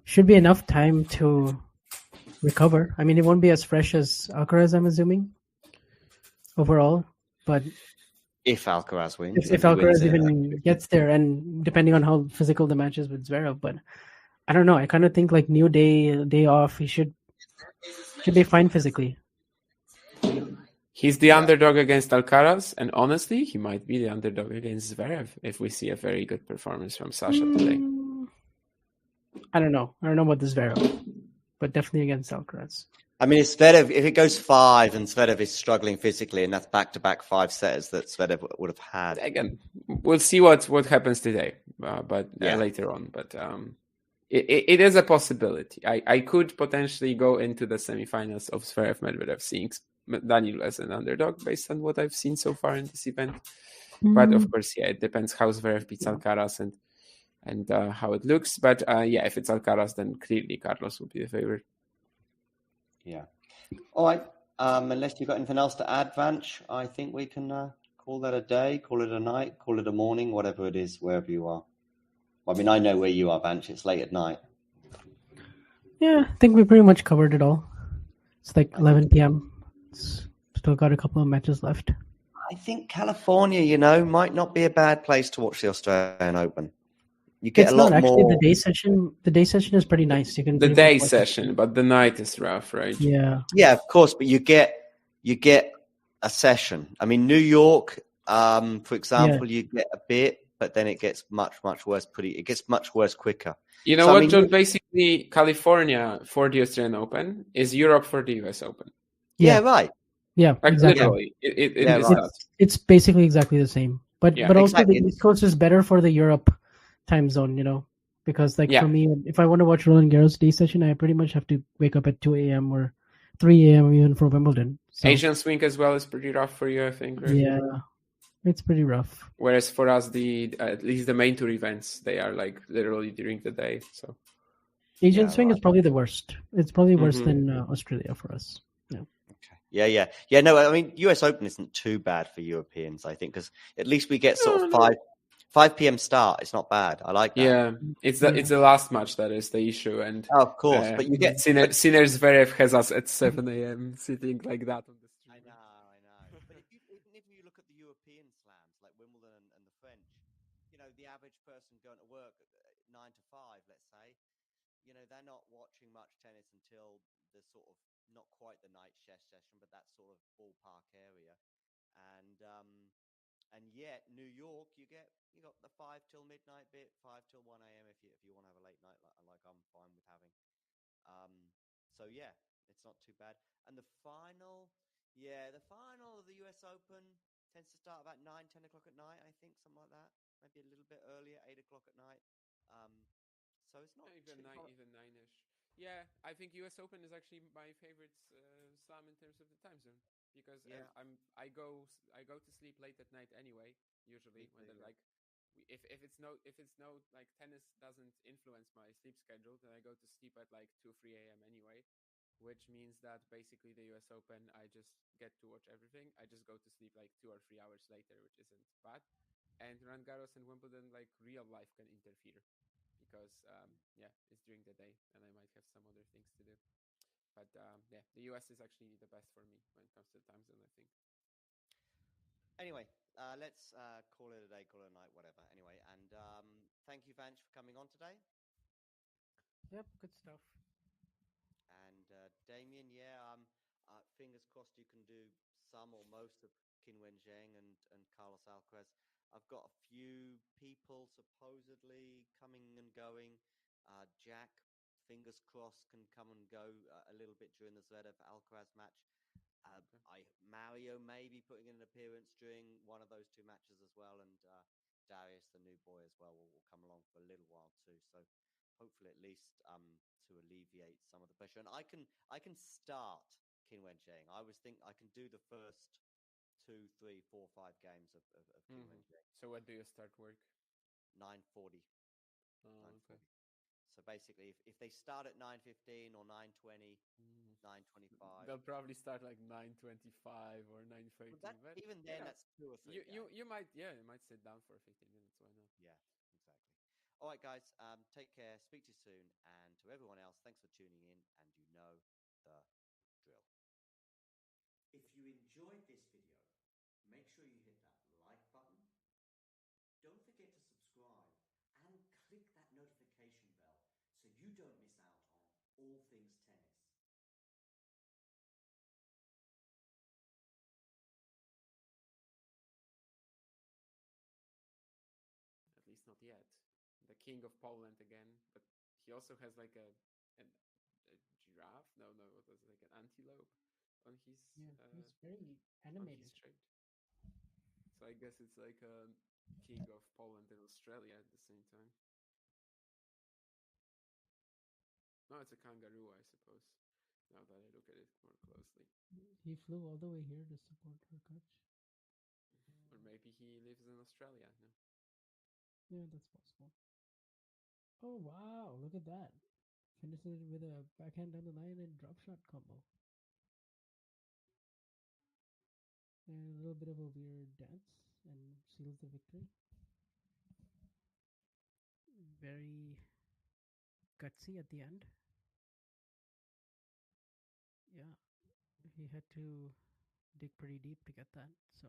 should be enough time to recover. I mean, it won't be as fresh as Alcaraz, I'm assuming, overall. But if Alcaraz wins, if Alcaraz even gets there, and depending on how physical the match is with Zverev, but I don't know. I kind of think new day off, he should be fine physically. He's the underdog against Alcaraz, and honestly, he might be the underdog against Zverev if we see a very good performance from Sasha today. I don't know. I don't know about this Zverev, but definitely against Alcaraz. I mean, Zverev, if it goes 5 and Zverev is struggling physically, and that's back-to-back 5 setters that Zverev would have had. Again, we'll see what happens today, but Yeah. later on. But it is a possibility. I could potentially go into the semifinals of Zverev Medvedev, seeing Daniel as an underdog based on what I've seen so far in this event. But of course, yeah, it depends how Zverev beats Alcaraz and how it looks. But yeah, if it's Alcaraz, then clearly Carlos will be the favorite. Yeah. All right. Unless you've got anything else to add, Vanch, I think we can call that a day, call it a night, call it a morning, whatever it is, wherever you are. I mean, I know where you are, Vanch. It's late at night. Yeah, I think we pretty much covered it all. It's like 11 p.m. Still got a couple of matches left. I think California, might not be a bad place to watch the Australian Open. You get It's a lot not actually more. the day session. The day session is pretty nice. You can The pretty day much watch it. session, but the night is rough, right? Yeah. Yeah, of course, but you get a session. I mean, New York, for example, you get a bit, but then it gets much, much worse. It gets much worse quicker. You know So, I what, mean, John? Basically, California for the Australian Open is Europe for the US Open. Yeah, right. Yeah, Like exactly. literally, it Yeah, is right. that. It's basically exactly the same. But Yeah, but also exactly. the East Coast is better for the Europe time zone, because Yeah. for me, if I want to watch Roland Garros day session, I pretty much have to wake up at 2 a.m. or 3 a.m. even for Wimbledon. So, Asian swing as well is pretty rough for you, I think. Right? yeah, it's pretty rough. Whereas for us, at least the main tour events, they are like literally during the day. So Asian Yeah, swing right. is probably the worst. It's probably worse Mhm. than Australia for us. Yeah. No, I mean, US Open isn't too bad for Europeans, I think, because at least we get sort of No. 5 p.m. start. It's not bad. I like that. Yeah, it's the last match that is the issue, and Oh, of course, but you get Sinner Zverev has us at 7 a.m. sitting like that on the I stream. know. But even if you look at the European slams like Wimbledon and the French, the average person going to work at 9 to 5, let's say, they're not watching much tennis until the sort of not quite the night session, but that sort of ballpark area. And yet New York, you got the 5 till midnight bit, 5 till 1 a.m. if you want to have a late night like I'm fine with having. So yeah, it's not too bad. And the final of the US Open tends to start about 9, 10 o'clock at night. I think something like that. Maybe a little bit earlier, 8 o'clock at night. So it's not Even nine-ish. Yeah, I think US Open is actually my favorite slam in terms of the time zone because I go to sleep late at night anyway. Usually when they're like, if it's no like tennis doesn't influence my sleep schedule, then I go to sleep at like 2-3 a.m. anyway, which means that basically the US Open I just get to watch everything. I just go to sleep like 2 or 3 hours later, which isn't bad. And Roland Garros and Wimbledon, like real life can interfere because it's during the day and I might have some other things to do. But the US is actually the best for me when it comes to the time zone, I think. Anyway, let's call it a day, call it a night, whatever. Anyway, and thank you, Vanch, for coming on today. Yep, good stuff. And Damien, fingers crossed you can do some or most of Qinwen Zheng and Carlos Alcaraz. I've got a few people supposedly coming and going. Jack, fingers crossed, can come and go a little bit during the Zverev Alcaraz match. Mario may be putting in an appearance during one of those two matches as well, and Darius, the new boy, as well, will come along for a little while too. So hopefully, at least to alleviate some of the pressure, and I can start Qinwen Zheng. I can do the first 2, 3, 4, 5 games of Qinwen Zheng. So what do you start work? 9:40. Oh, 9:40. So basically, if they start at 9:15 or 9:20, 9:25, they'll probably start like 9:25 or 9:30. But even then, that's 2 or 3. You might sit down for 15 minutes. Why not? Yeah, exactly. All right, guys. Take care. Speak to you soon. And to everyone else, thanks for tuning in. And you know the drill. If you enjoyed this video, make sure you hit that like button. Don't forget to subscribe and click that notification bell so you don't miss out on all things tennis. At least not yet. The king of Poland again, but he also has like a giraffe. No, what was it, like an antelope on his Yeah, he's very on his animated. shirt. So I guess it's like a king of Poland and Australia at the same time. No, it's a kangaroo, I suppose. Now that I look at it more closely, He flew all the way here to support Hurkacz. or maybe he lives in Australia. No, Yeah, that's possible. Oh wow! Look at that. Finishes it with a backhand down the line and drop shot combo. And a little bit of a weird dance and seals the victory. Very gutsy at the end. Yeah, he had to dig pretty deep to get that. So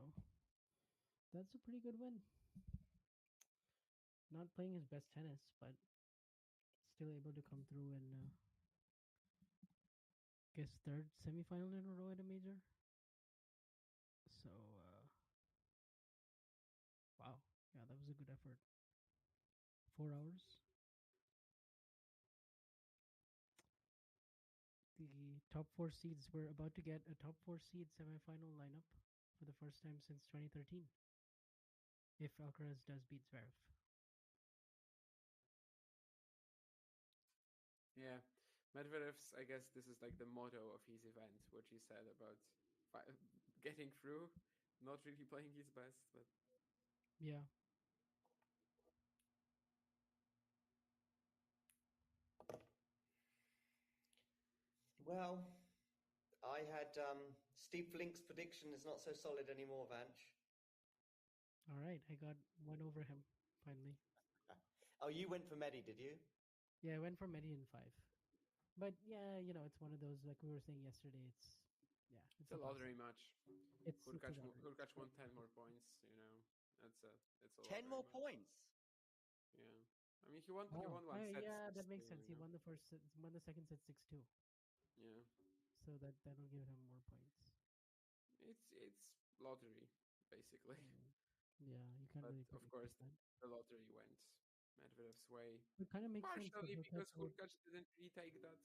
that's a pretty good win. Not playing his best tennis, but still able to come through and guess third semifinal in a row at a major. So wow, yeah, that was a good effort. 4 hours. The top 4 seeds, we're about to get a top 4 seed semifinal lineup for the first time since 2013. If Alcaraz does beat Zverev. yeah, Medvedev's. I guess this is like the motto of his event, what he said about getting through, not really playing his best, but Yeah. Well, I had Steve Flink's prediction is not so solid anymore, Vanch. All right, I got one over him finally. Oh, you went for Medi, did you? Yeah, I went for Medi in 5. But yeah, it's one of those, like we were saying yesterday, it's it's a lottery match. It's a lottery. Hurkacz won 10 more points. It's a 10 more points. Yeah, I mean he won one set. Yeah, that makes sense. He know? won the second set 6-2. Yeah, So that'll give him more points. it's lottery basically. Yeah, you can't But really. of course, the lottery went Medvedev's way. It kind of makes sense. Partially because Hurkacz didn't really take that.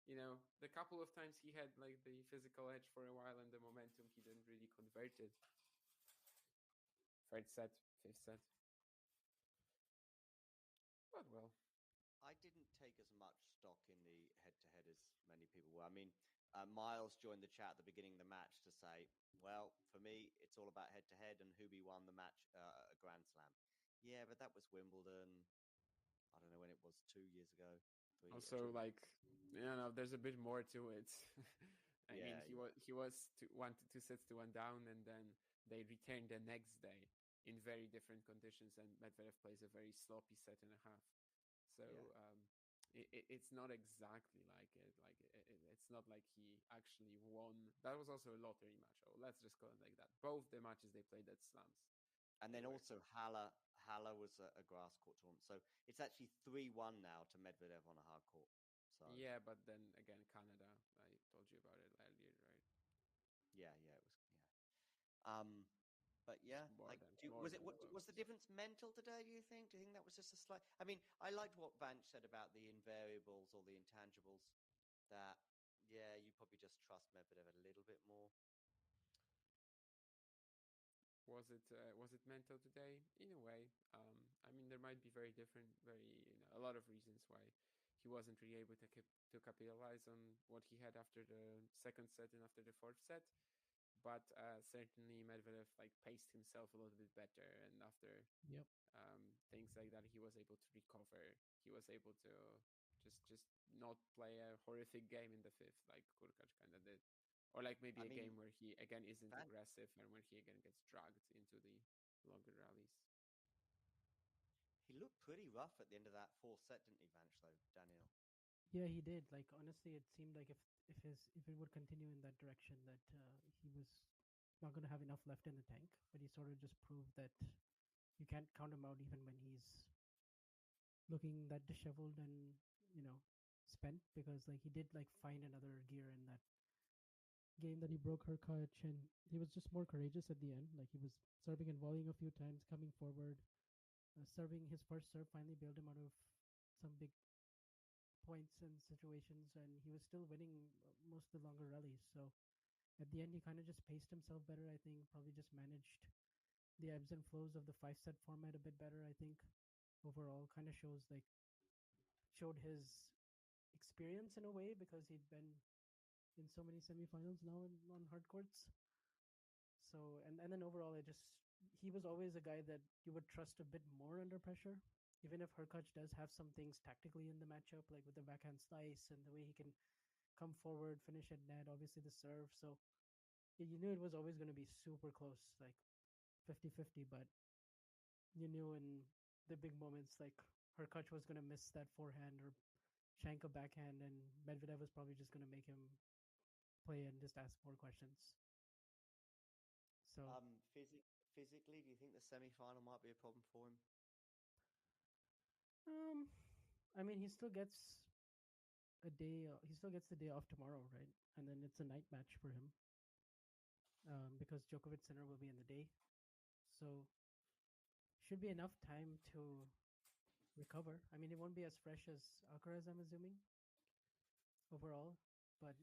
The couple of times he had like the physical edge for a while and the momentum, he didn't really convert it. Third set, fifth set. But well. I didn't take as much stock in the head-to-head as many people were. I mean, Miles joined the chat at the beginning of the match to say, well, for me, it's all about head-to-head and Hubie won the match at a Grand Slam. Yeah, but that was Wimbledon. I don't know when it was, 2 years ago. Also, there's a bit more to it. I mean, he was 2 sets to 1 down, and then they returned the next day in very different conditions, and Medvedev plays a very sloppy set and a half. So it's not exactly like it. Like it's not like he actually won. That was also a lottery match. Oh, let's just call it like that. Both the matches they played at slams. And then also Halle was a grass court tournament. So it's actually 3-1 now to Medvedev on a hard court. So yeah, but then again, Canada. I told you about it earlier, right? Yeah, it was. Yeah. But yeah, was the difference mental today? Do you think that was just a slight? I mean, I liked what Vanch said about the invariables or the intangibles. That you probably just trust Medvedev a little bit more. Was it mental today? In a way. I mean, there might be a lot of reasons why he wasn't really able to capitalize on what he had after the second set and after the fourth set. But certainly Medvedev paced himself a little bit better, and after things like that, he was able to recover. He was able to just not play a horrific game in the fifth like Hurkacz kind of did, or maybe a game where he again isn't aggressive and where he again gets dragged into the longer rallies. He looked pretty rough at the end of that fourth set, didn't he, Vanch? Though, Daniel. Yeah, he did. Honestly, it seemed like if it would continue in that direction, that he was not going to have enough left in the tank. But he sort of just proved that you can't count him out even when he's looking that disheveled and spent, because he did find another gear in that game that he broke Hurkacz, and he was just more courageous at the end. He was serving and volleying a few times, coming forward, serving his first serve finally bailed him out of some big points and situations, and he was still winning most of the longer rallies. So at the end, he kind of just paced himself better. I think probably just managed the ebbs and flows of the 5-set format a bit better. I think overall kind of showed his experience in a way, because he'd been in so many semifinals now on hard courts. So and then overall, he was always a guy that you would trust a bit more under pressure. Even if Hurkacz does have some things tactically in the matchup, like with the backhand slice and the way he can come forward, finish at net, obviously the serve. So you knew it was always going to be super close, like 50-50, but you knew in the big moments, like Hurkacz was going to miss that forehand or shank a backhand, and Medvedev was probably just going to make him play and just ask more questions. So physically, do you think the semi-final might be a problem for him? I mean, he still gets a day. He still gets the day off tomorrow, right? And then it's a night match for him, because Djokovic Sinner will be in the day, so should be enough time to recover. I mean, it won't be as fresh as Alcaraz, I'm assuming, overall, but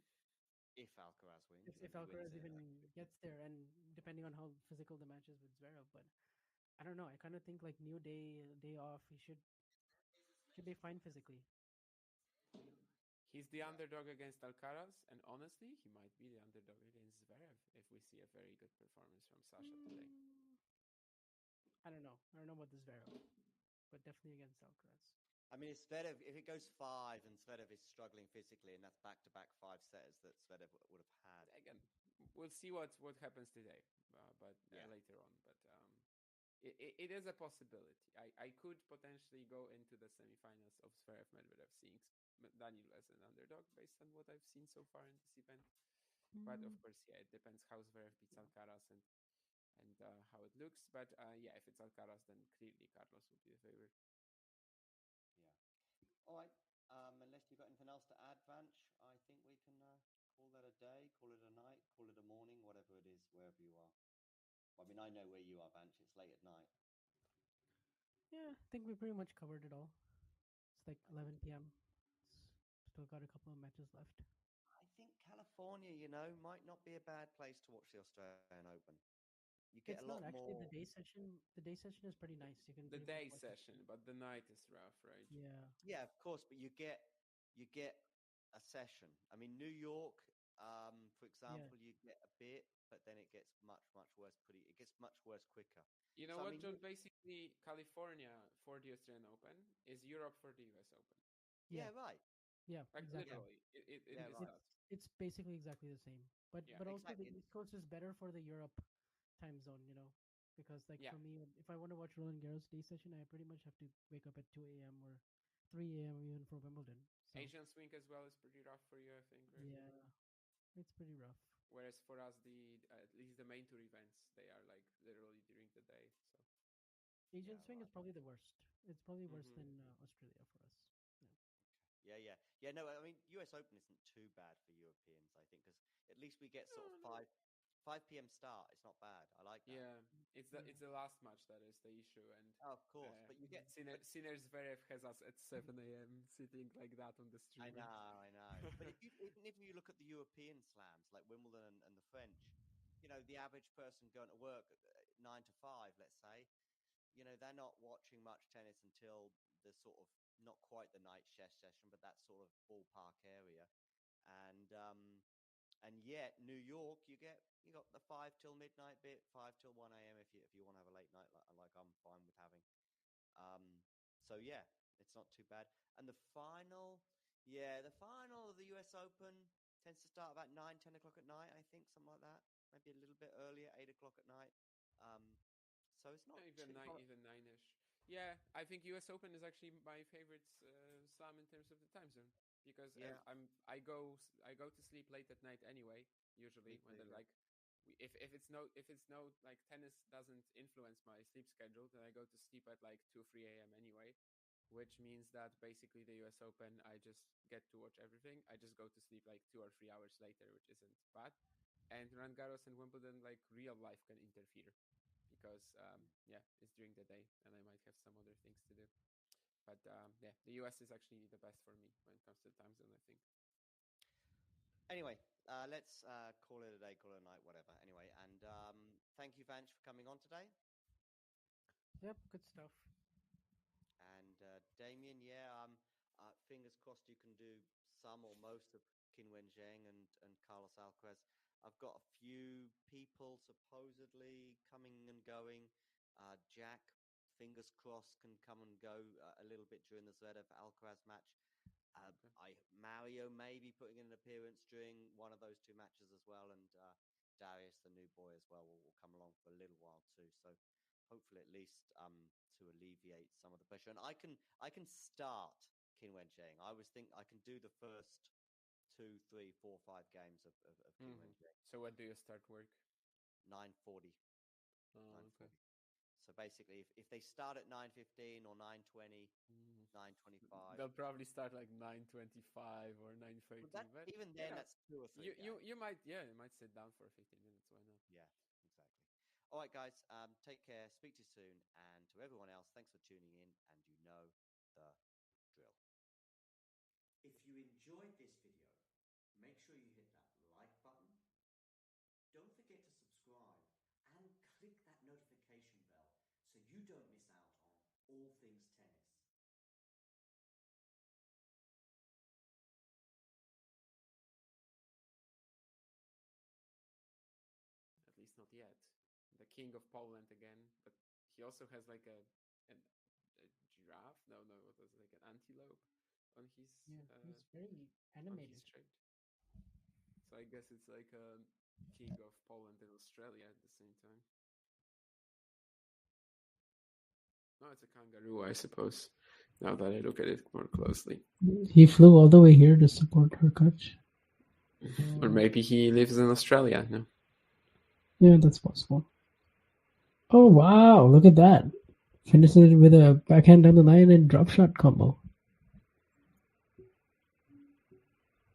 If Alcaraz wins, if Alcaraz even gets there, and depending on how physical the match is with Zverev, but I don't know. I kind of think like new day off, he should be fine physically. He's the underdog against Alcaraz, and honestly, he might be the underdog against Zverev if we see a very good performance from Sasha today. I don't know. I don't know about this Zverev, but definitely against Alcaraz. I mean, if it goes 5 and Zverev is struggling physically, and that's back-to-back 5-setters that Zverev would have had. Again, we'll see what happens today, but later on. But it is a possibility. I could potentially go into the semifinals of Zverev Medvedev seeing Daniel as an underdog based on what I've seen so far in this event. But of course, it depends how Zverev beats Alcaraz and how it looks. But if it's Alcaraz, then clearly Carlos will be the favorite. Yeah. All right. Unless you've got anything else to add, Vanch, I think we can call that a day, call it a night, call it a morning, whatever it is, wherever you are. I mean, I know where you are, Vanch. It's late at night. Yeah, I think we pretty much covered it all. It's like 11 p.m. Still got a couple of matches left. I think California, might not be a bad place to watch the Australian Open. You get It's a lot not actually more. the day session. The day session is pretty nice. You can The pretty much day watch session, but the night is rough, right? Yeah. Yeah, of course, but you get a session. I mean, New York, for example, you get a bit, but then it gets much, much worse. It gets much worse quicker. You know what, John? Basically, California for the Australian Open is Europe for the US Open. Yeah, right. Yeah, like exactly. Literally, it is that. It's basically exactly the same. But also exactly. the East Coast is better for the Europe time zone, because for me, if I want to watch Roland Garros day session, I pretty much have to wake up at 2 a.m. or 3 a.m. even for Wimbledon. So. Asian swing as well is pretty rough for you, I think, right? Yeah, it's pretty rough. Whereas for us, at least the main tour events, they are like literally during the day. So Asian swing is probably the worst. It's probably worse than Australia for us. Yeah. Yeah. No, I mean, US Open isn't too bad for Europeans, I think, because at least we get sort of 5 p.m. start. It's not bad. I like that. Yeah, it's the last match that is the issue, and of course, but you get Sinner Zverev has us at 7 a.m. sitting like that on the stream. I know. But even if you look at the European slams like Wimbledon and the French, the average person going to work at 9 to 5, let's say, they're not watching much tennis until the sort of not quite the night session, but that sort of ballpark area, and yet New York, you got the 5 till midnight bit, 5 till 1 a.m. if you want to have a late night, like I'm fine with having. So yeah, it's not too bad. And the final of the US Open tends to start about 9-10 o'clock at night, I think, something like that. Maybe a little bit earlier, 8 o'clock at night. So it's not even 9-ish. Yeah, I think US Open is actually my favorite slam in terms of the time zone, because I go to sleep late at night anyway. Usually when they're like, if it's no like tennis doesn't influence my sleep schedule, then I go to sleep at like 2-3 a.m. anyway, which means that basically the US Open I just get to watch everything. I just go to sleep like 2 or 3 hours later, which isn't bad. And Roland Garros and Wimbledon, like real life can interfere, because it's during the day and I might have some other things to do. But yeah, the US is actually the best for me when it comes to time zone, I think. Anyway, let's call it a day, call it a night, whatever. Anyway, and thank you, Vanch, for coming on today. Yep, good stuff. And Damien, fingers crossed you can do some or most of Qinwen Zheng and Carlos Alcaraz. I've got a few people supposedly coming and going. Jack, fingers crossed, can come and go a little bit during the Zverev Alcaraz match. Mario may be putting in an appearance during one of those two matches as well, and Darius, the new boy, as well, will come along for a little while too. So hopefully, at least to alleviate some of the pressure, and I can start Qinwen Zheng. I always think I can do the first 2, 3, 4, 5 games of Qinwen Zheng. So what do you start work? 9:40. Oh, 9:40. okay. So basically, if they start at 9:15 or 9:20, 9:25, they'll probably start like 9:25 or 9:30. But even then, that's 2 or 3. You might sit down for 15 minutes. Why not? Yeah, exactly. All right, guys. Take care. Speak to you soon, and to everyone else, thanks for tuning in. And you know the drill. If you enjoyed this video, make sure you hit that like button. Don't forget to subscribe and click that notification bell so you don't miss out on all things tennis. At least not yet. The king of Poland again, but he also has like a giraffe. No, what was it, like an antelope on his. Yeah, he's very animated. So I guess it's like a king of Poland and Australia at the same time. No, it's a kangaroo, I suppose. Now that I look at it more closely, he flew all the way here to support her coach. Or maybe he lives in Australia. No. Yeah, that's possible. Oh wow! Look at that. Finishes with a backhand down the line and drop shot combo.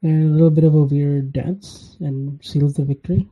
And a little bit of a weird dance and seals the victory.